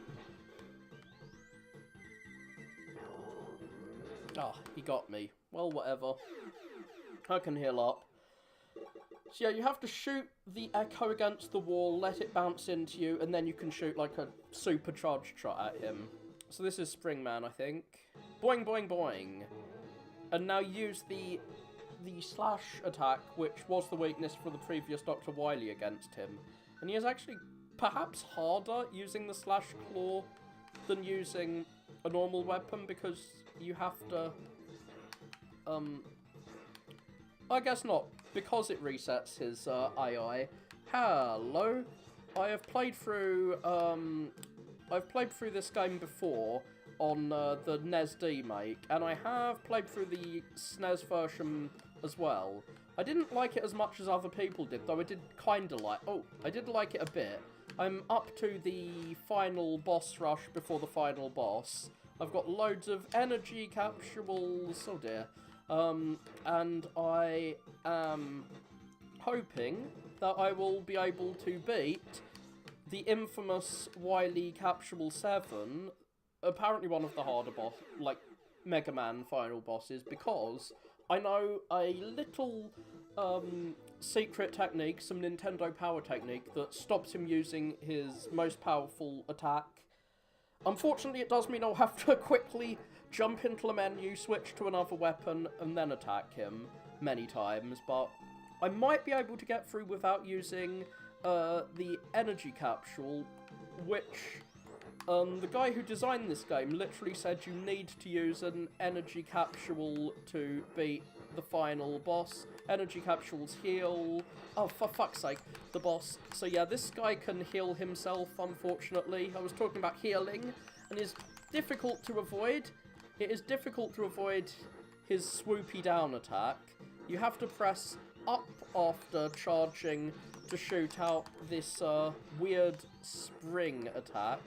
Ah, he got me. Well, whatever. I can heal up. So yeah, you have to shoot the echo against the wall, let it bounce into you, and then you can shoot like a supercharged shot at him. So this is Springman, I think. Boing, boing, boing. And now use the slash attack, which was the weakness for the previous Dr. Wily against him. And he is actually perhaps harder using the slash claw than using a normal weapon, because you have to... I guess not, because it resets his AI. Hello. I have played through this game before on the NES-D make, and I have played through the SNES version as well. I didn't like it as much as other people did, though I did kinda like... Oh, I did like it a bit. I'm up to the final boss rush before the final boss. I've got loads of energy capsules, oh dear. And I am hoping that I will be able to beat the infamous Wily Capsule 7, apparently one of the harder boss, like, Megaman final bosses, because I know a little secret technique, some Nintendo power technique, that stops him using his most powerful attack. Unfortunately, it does mean I'll have to quickly jump into the menu, switch to another weapon, and then attack him many times, but I might be able to get through without using the energy capsule, which the guy who designed this game literally said you need to use an energy capsule to beat the final boss. Energy capsules heal... Oh, for fuck's sake, the boss. So yeah, this guy can heal himself, unfortunately. I was talking about healing, and it's difficult to avoid. It is difficult to avoid his swoopy down attack. You have to press up after charging to shoot out this weird spring attack.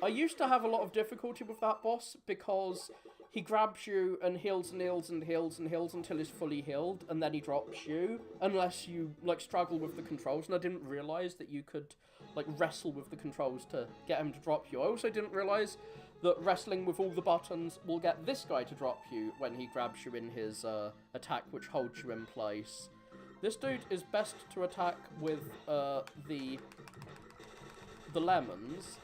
I used to have a lot of difficulty with that boss because he grabs you and heals and heals and heals and heals until he's fully healed, and then he drops you, unless you, like, struggle with the controls, and I didn't realise that you could, like, wrestle with the controls to get him to drop you. I also didn't realise that wrestling with all the buttons will get this guy to drop you when he grabs you in his attack, which holds you in place. This dude is best to attack with the lemons.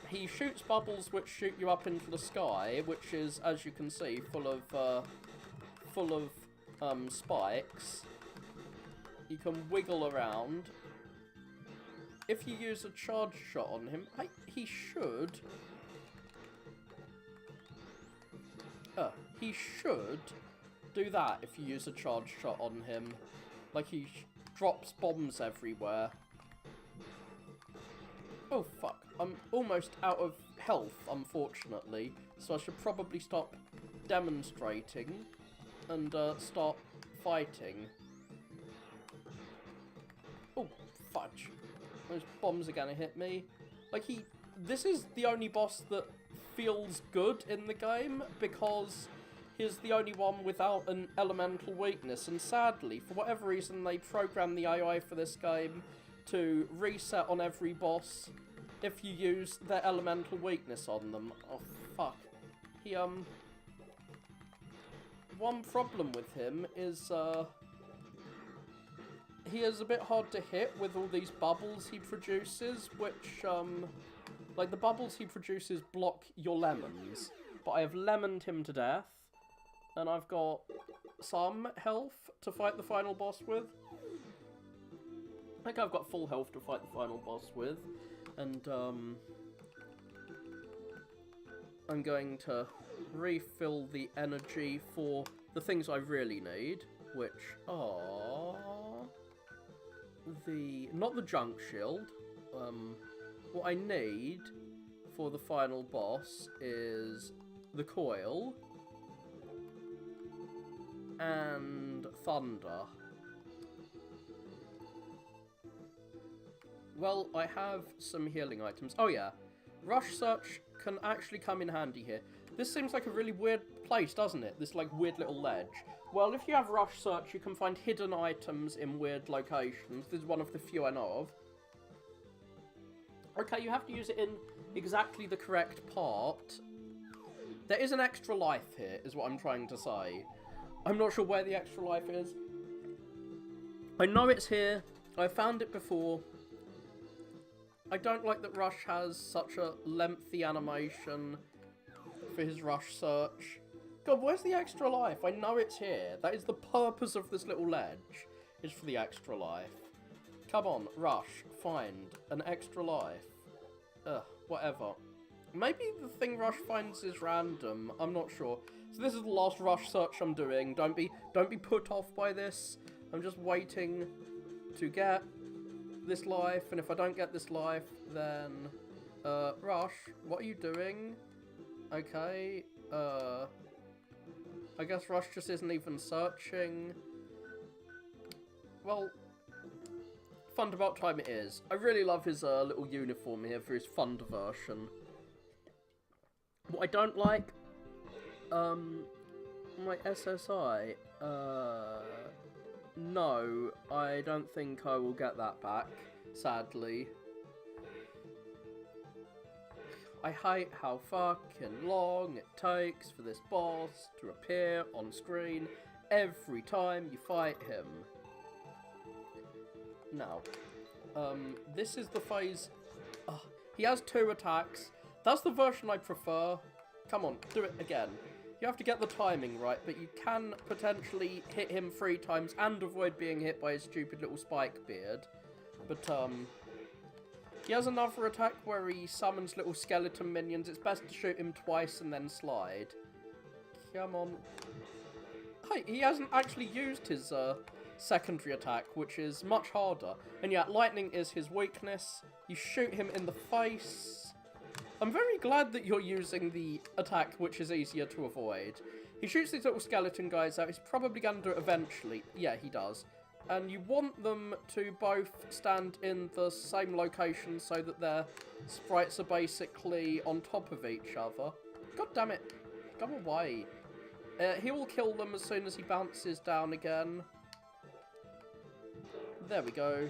He shoots bubbles which shoot you up into the sky, which is, as you can see, full of spikes. You can wiggle around. If you use a charge shot on him, he should... he should do that if you use a charge shot on him. Like, he drops bombs everywhere. Oh, fuck. I'm almost out of health, unfortunately, so I should probably stop demonstrating and start fighting. Oh, fudge. Those bombs are gonna hit me. Like, this is the only boss that feels good in the game, because he's the only one without an elemental weakness, and sadly, for whatever reason, they programmed the AI for this game to reset on every boss if you use their elemental weakness on them. Oh, fuck. One problem with him is, he is a bit hard to hit with all these bubbles he produces, which, like, the bubbles he produces block your lemons. But I have lemoned him to death, and I've got some health to fight the final boss with. I think I've got full health to fight the final boss with, and, I'm going to refill the energy for the things I really need, which are not the junk shield. What I need for the final boss is the coil and thunder. Well, I have some healing items. Oh yeah, Rush Search can actually come in handy here. This seems like a really weird place, doesn't it? This, like, weird little ledge. Well, if you have Rush Search, you can find hidden items in weird locations. This is one of the few I know of. Okay, you have to use it in exactly the correct part. There is an extra life here, is what I'm trying to say. I'm not sure where the extra life is. I know it's here. I found it before. I don't like that Rush has such a lengthy animation for his Rush Search. God, where's the extra life? I know it's here. That is the purpose of this little ledge, is for the extra life. Come on, Rush, find an extra life. Ugh, whatever. Maybe the thing Rush finds is random. I'm not sure. So this is the last Rush Search I'm doing. Don't be put off by this. I'm just waiting to get this life, and if I don't get this life, then Rush, what are you doing? Okay, I guess Rush just isn't even searching. Well, Thunderbolt time it is. I really love his little uniform here for his Thunder version. What I don't like, my SSI, no, I don't think I will get that back, sadly. I hate how fucking long it takes for this boss to appear on screen every time you fight him. Now, this is the phase... he has 2 attacks. That's the version I prefer. Come on, do it again. You have to get the timing right, but you can potentially hit him 3 times and avoid being hit by his stupid little spike beard. But, he has another attack where he summons little skeleton minions. It's best to shoot him twice and then slide. Come on. Hey, he hasn't actually used his, secondary attack, which is much harder. And yeah, lightning is his weakness. You shoot him in the face. I'm very glad that you're using the attack which is easier to avoid. He shoots these little skeleton guys out. He's probably going to do it eventually. Yeah, he does. And you want them to both stand in the same location so that their sprites are basically on top of each other. God damn it. Go away. He will kill them as soon as he bounces down again. There we go.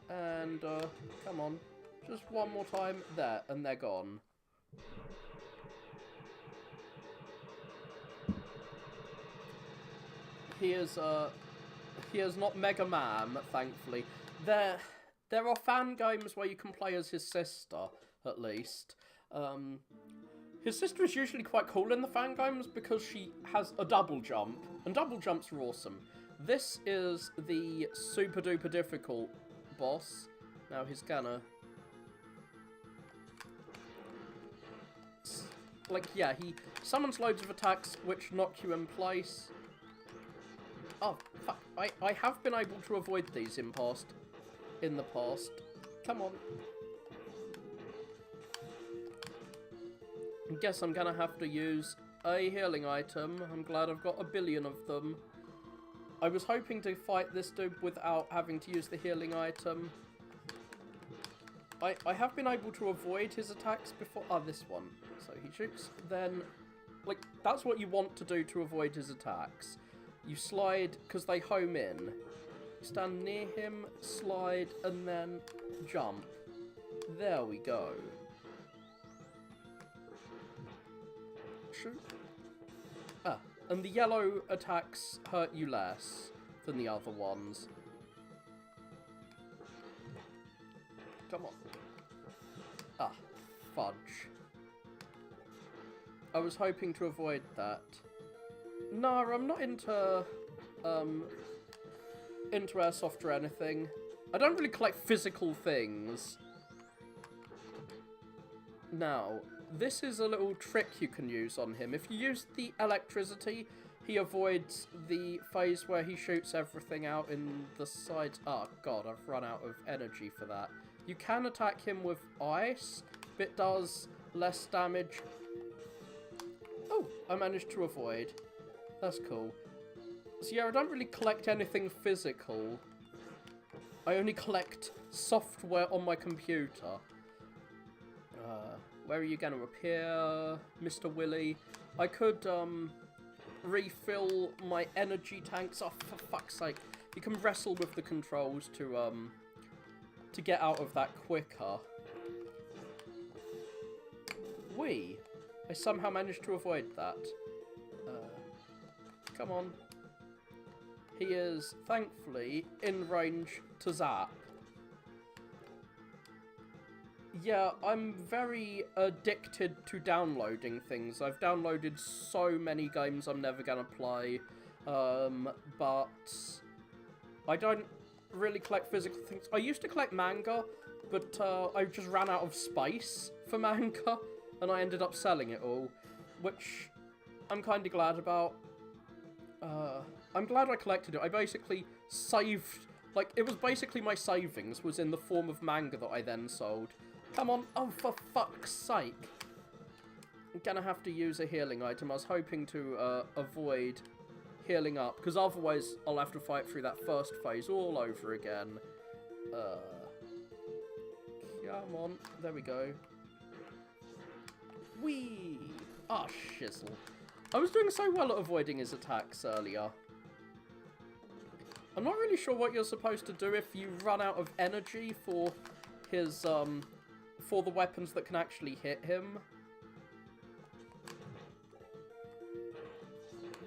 And, come on. Just one more time. There, and they're gone. He is not Megaman, thankfully. There are fan games where you can play as his sister, at least. His sister is usually quite cool in the fan games because she has a double jump, and double jumps are awesome. This is the super duper difficult boss. Now he's gonna... Like, yeah, he summons loads of attacks which knock you in place. Oh, fuck. I have been able to avoid these in the past. Come on. I guess I'm gonna have to use a healing item. I'm glad I've got a billion of them. I was hoping to fight this dude without having to use the healing item. I have been able to avoid his attacks before. Oh, this one. So he shoots, then... Like, that's what you want to do to avoid his attacks. You slide, because they home in. Stand near him, slide, and then jump. There we go. Shoot. Ah, and the yellow attacks hurt you less than the other ones. Come on. Ah, fudge. I was hoping to avoid that. No, I'm not into airsoft or anything. I don't really collect physical things. Now, this is a little trick you can use on him. If you use the electricity, he avoids the phase where he shoots everything out in the sides. Oh god, I've run out of energy for that. You can attack him with ice, but it does less damage. Oh, I managed to avoid. That's cool. So yeah, I don't really collect anything physical. I only collect software on my computer. Where are you going to appear, Mr. Willy? I could refill my energy tanks. Oh, for fuck's sake. You can wrestle with the controls to get out of that quicker. Whee! I somehow managed to avoid that. Come on. He is, thankfully, in range to zap. Yeah, I'm very addicted to downloading things. I've downloaded so many games I'm never gonna play, but I don't really collect physical things. I used to collect manga, but I just ran out of space for manga, and I ended up selling it all, which I'm kind of glad about. I'm glad I collected it. I basically saved, like, it was basically my savings was in the form of manga that I then sold. Come on. Oh, for fuck's sake. I'm gonna have to use a healing item. I was hoping to avoid healing up, because otherwise I'll have to fight through that first phase all over again. Come on. There we go. Whee! Ah, shizzle. I was doing so well at avoiding his attacks earlier. I'm not really sure what you're supposed to do if you run out of energy for his, for the weapons that can actually hit him.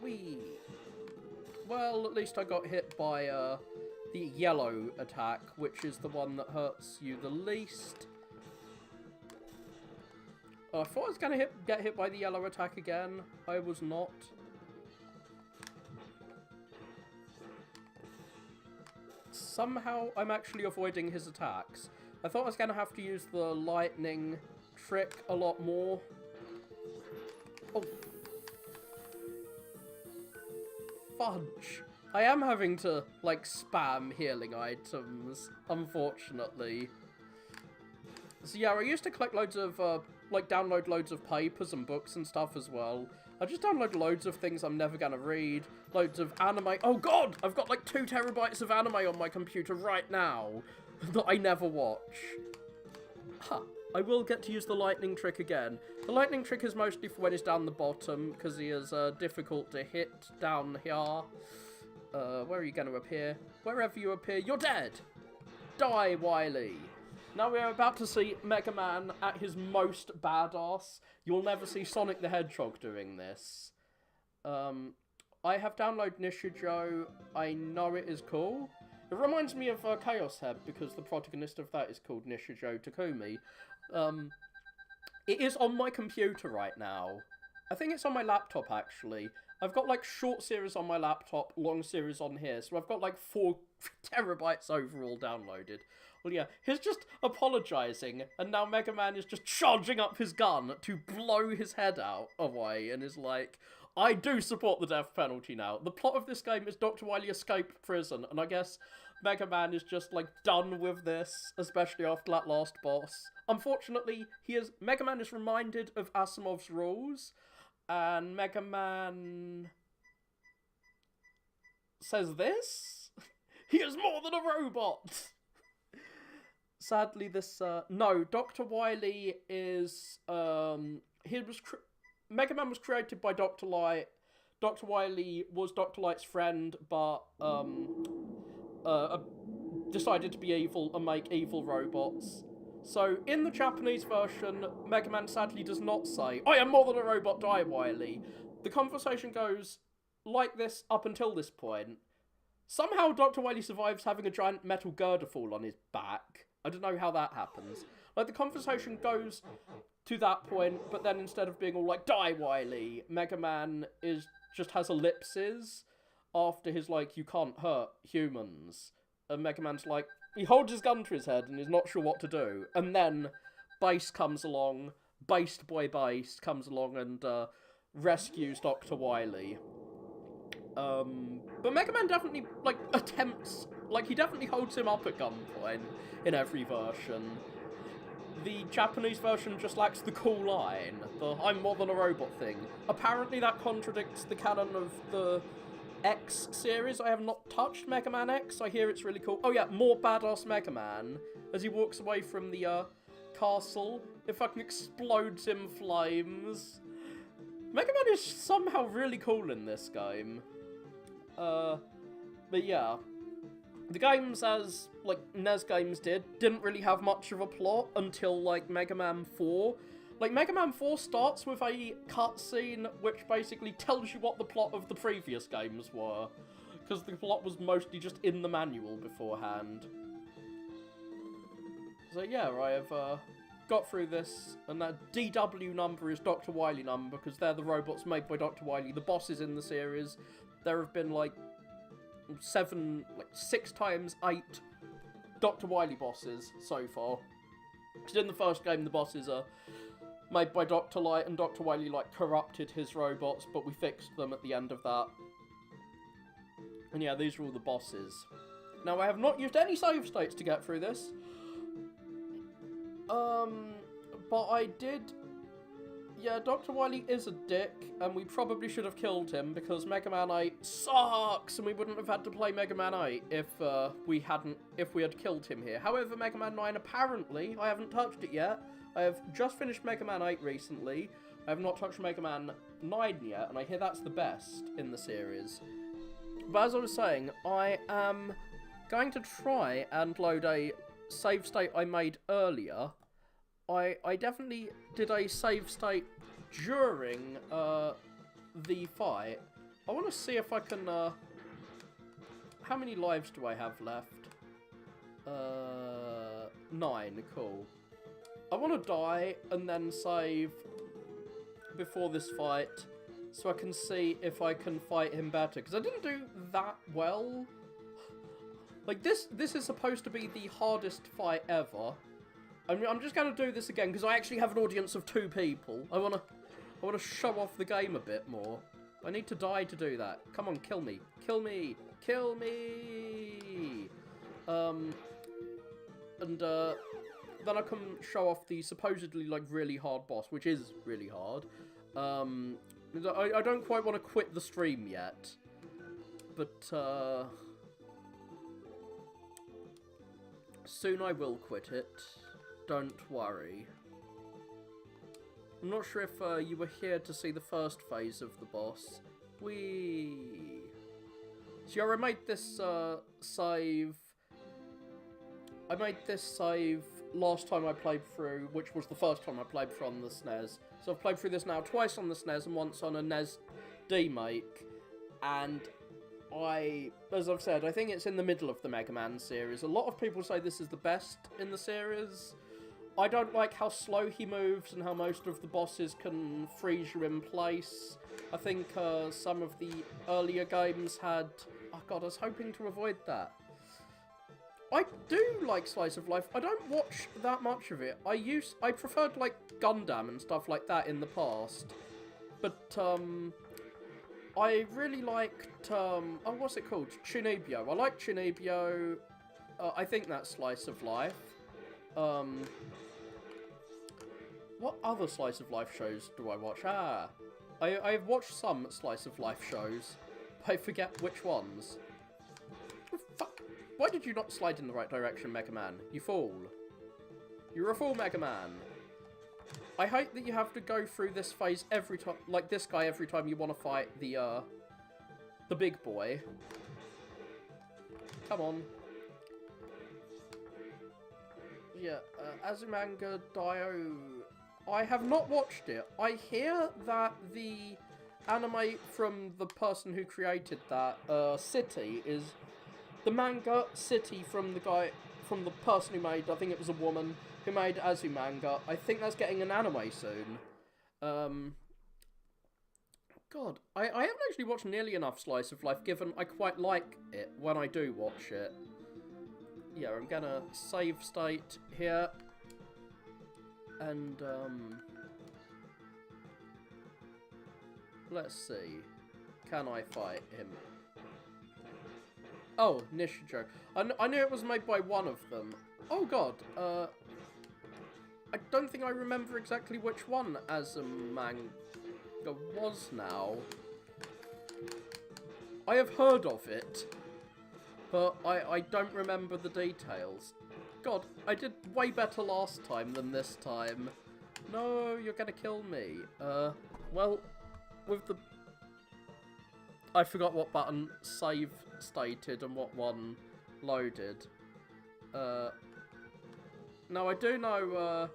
Whee! Well, at least I got hit by, the yellow attack, which is the one that hurts you the least. I thought I was going to get hit by the yellow attack again. I was not. Somehow, I'm actually avoiding his attacks. I thought I was going to have to use the lightning trick a lot more. Oh. Fudge. I am having to, like, spam healing items, unfortunately. So yeah, I used to collect loads of, like, download loads of papers and books and stuff as well. I just download loads of things I'm never gonna read. Loads of anime. Oh god! I've got like 2 terabytes of anime on my computer right now that I never watch. Huh. I will get to use the lightning trick again. The lightning trick is mostly for when he's down the bottom, because he is difficult to hit down here. Where are you gonna appear? Wherever you appear, you're dead! Die, Wily! Now we are about to see Megaman at his most badass. You'll never see Sonic the Hedgehog doing this. I have downloaded Nishijo. I know it is cool. It reminds me of Chaos Head, because the protagonist of that is called Nishijo Takumi. It is on my computer right now. I think it's on my laptop, actually. I've got, like, short series on my laptop, long series on here, so I've got, like, 4 terabytes overall downloaded. Well, yeah, he's just apologising, and now Mega Man is just charging up his gun to blow his head out away, and is like, I do support the death penalty now. The plot of this game is Dr. Wily escaped prison, and I guess Mega Man is just, like, done with this, especially after that last boss. Unfortunately, Mega Man is reminded of Asimov's rules, and Mega Man says this? He is more than a robot! sadly, this no, Dr. Wily is Mega Man was created by Dr. Light. Dr. Wily was Dr. Light's friend, but decided to be evil and make evil robots. So, in the Japanese version, Mega Man sadly does not say, "I am more than a robot, die, Wily." The conversation goes like this up until this point. Somehow Dr. Wily survives having a giant metal girder fall on his back. I don't know how that happens. Like, the conversation goes to that point, but then instead of being all like, "Die, Wily," Mega Man just has ellipses after his, like, "you can't hurt humans." And Mega Man's like, he holds his gun to his head and is not sure what to do. And then Bass comes along, Based Boy Bass comes along and rescues Dr. Wily. But Mega Man definitely, like, attempts, like, he definitely holds him up at gunpoint in every version. The Japanese version just lacks the cool line, the "I'm more than a robot" thing. Apparently that contradicts the canon of the X series. I have not touched Mega Man X. I hear it's really cool. Oh yeah, more badass Mega Man. As he walks away from the castle, it fucking explodes in flames. Mega Man is somehow really cool in this game. But yeah. The games, as, like, NES games didn't really have much of a plot until, like, Mega Man 4. Like, Mega Man 4 starts with a cutscene which basically tells you what the plot of the previous games were. Because the plot was mostly just in the manual beforehand. So yeah, I have got through this, and that DW number is Dr. Wily number, because they're the robots made by Dr. Wily, the bosses in the series. There have been, like, 6 times 8 Dr. Wily bosses so far. Because in the first game, the bosses are made by Dr. Light, and Dr. Wily, like, corrupted his robots, but we fixed them at the end of that. And yeah, these are all the bosses. Now, I have not used any save states to get through this. But I did... Yeah, Dr. Wily is a dick, and we probably should have killed him, because Mega Man 8 sucks, and we wouldn't have had to play Mega Man 8 if we had killed him here. However, Mega Man 9, apparently, I haven't touched it yet. I have just finished Mega Man 8 recently. I have not touched Mega Man 9 yet, and I hear that's the best in the series. But as I was saying, I am going to try and load a save state I made earlier. I definitely did a save state during the fight. I want to see if I can... how many lives do I have left? 9, cool. I want to die and then save before this fight so I can see if I can fight him better. Because I didn't do that well. Like, this is supposed to be the hardest fight ever. I'm just going to do this again because I actually have an audience of 2 people. I want to show off the game a bit more. I need to die to do that. Come on, kill me. Kill me. Kill me. Then I can show off the supposedly, like, really hard boss, which is really hard. I don't quite want to quit the stream yet. But, soon I will quit it. Don't worry. I'm not sure if you were here to see the first phase of the boss. Whee! So yeah, I made this save... I made this save last time I played through, which was the first time I played through on the SNES. So I've played through this now twice on the SNES and once on a NES D-Make. And as I've said, I think it's in the middle of the Mega Man series. A lot of people say this is the best in the series. I don't like how slow he moves and how most of the bosses can freeze you in place. I think some of the earlier games had... Oh god, I was hoping to avoid that. I do like Slice of Life. I don't watch that much of it. I preferred, like, Gundam and stuff like that in the past. But, I really liked, oh, what's it called? Chunibyo. I like Chunibyo. I think that's Slice of Life. What other Slice of Life shows do I watch? I've watched some Slice of Life shows. I forget which ones. Oh, fuck. Why did you not slide in the right direction, Mega Man? You fool. You're a fool, Mega Man. I hate that you have to go through this phase every time, like this guy, every time you want to fight the big boy. Come on. Yeah, Azumanga Daioh. I have not watched it. I hear that the anime from the person who created that city is the manga city from the person who made, I think it was a woman who made Azumanga. I think that's getting an anime soon. God, I haven't actually watched nearly enough Slice of Life, given I quite like it when I do watch it. Yeah, I'm gonna save state here. And, let's see. Can I fight him? Oh, Nishijo. I knew it was made by one of them. Oh god, I don't think I remember exactly which one Azumanga was now. I have heard of it, but I don't remember the details. God, I did way better last time than this time. No, you're gonna kill me. Well, with the... I forgot what button save stated and what one loaded. Now, I do know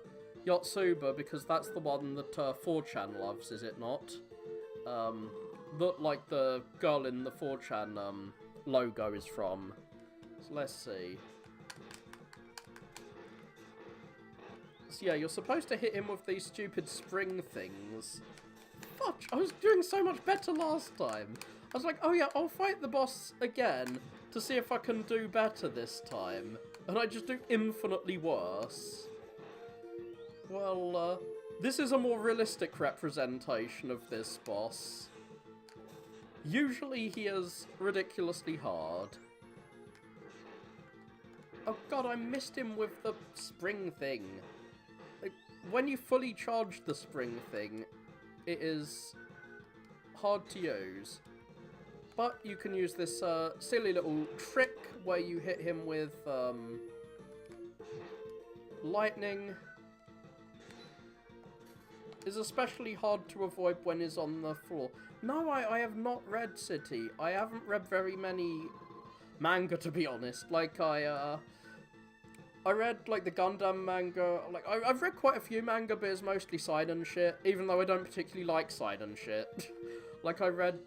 Yotsuba because that's the one that 4chan loves, is it not? That, like, the girl in the 4chan logo is from. So let's see. So yeah, you're supposed to hit him with these stupid spring things. Fudge, I was doing so much better last time. I was like, oh yeah, I'll fight the boss again to see if I can do better this time. And I just do infinitely worse. Well, this is a more realistic representation of this boss. Usually he is ridiculously hard. Oh god, I missed him with the spring thing. Like, when you fully charge the spring thing, it is hard to use. But you can use this silly little trick where you hit him with lightning. It's especially hard to avoid when he's on the floor. No, I have not read City. I haven't read very many manga, to be honest. Like, I read, like, the Gundam manga. Like, I've read quite a few manga, but it's mostly seinen shit, even though I don't particularly like seinen shit. Like, I read,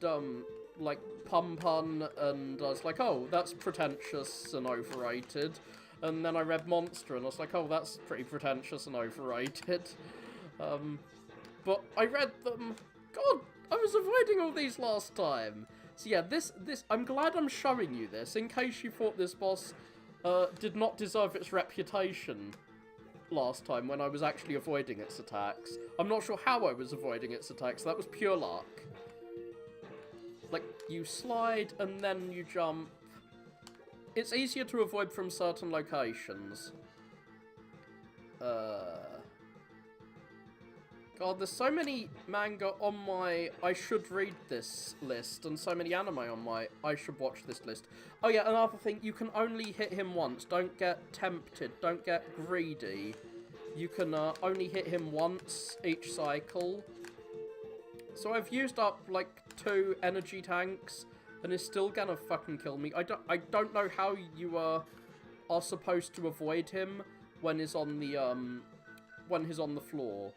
like, Pum Pun, and I was like, oh, that's pretentious and overrated. And then I read Monster, and I was like, oh, that's pretty pretentious and overrated. But I read them. God, I was avoiding all these last time. So yeah, this, I'm glad I'm showing you this, in case you thought this boss did not deserve its reputation last time when I was actually avoiding its attacks. I'm not sure how I was avoiding its attacks, that was pure luck. Like, you slide and then you jump. It's easier to avoid from certain locations. God, there's so many manga on my I should read this list, and so many anime on my I should watch this list. Oh yeah, another thing, you can only hit him once. Don't get tempted, don't get greedy. You can only hit him once each cycle. So I've used up, like, 2 energy tanks, and it's still gonna fucking kill me. I don't know how you are supposed to avoid him when he's on the floor.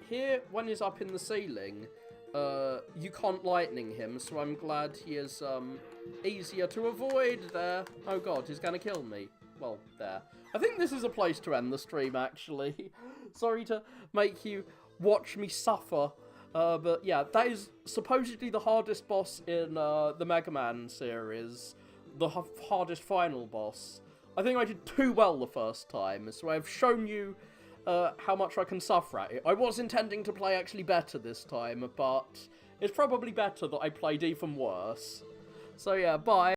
Here, when he's up in the ceiling, you can't lightning him, so I'm glad he is easier to avoid there. Oh god, he's gonna kill me. Well, there. I think this is a place to end the stream, actually. Sorry to make you watch me suffer. But yeah, that is supposedly the hardest boss in the Mega Man series. The hardest final boss. I think I did too well the first time, so I've shown you how much I can suffer at it. I was intending to play actually better this time, but it's probably better that I played even worse. So yeah, bye.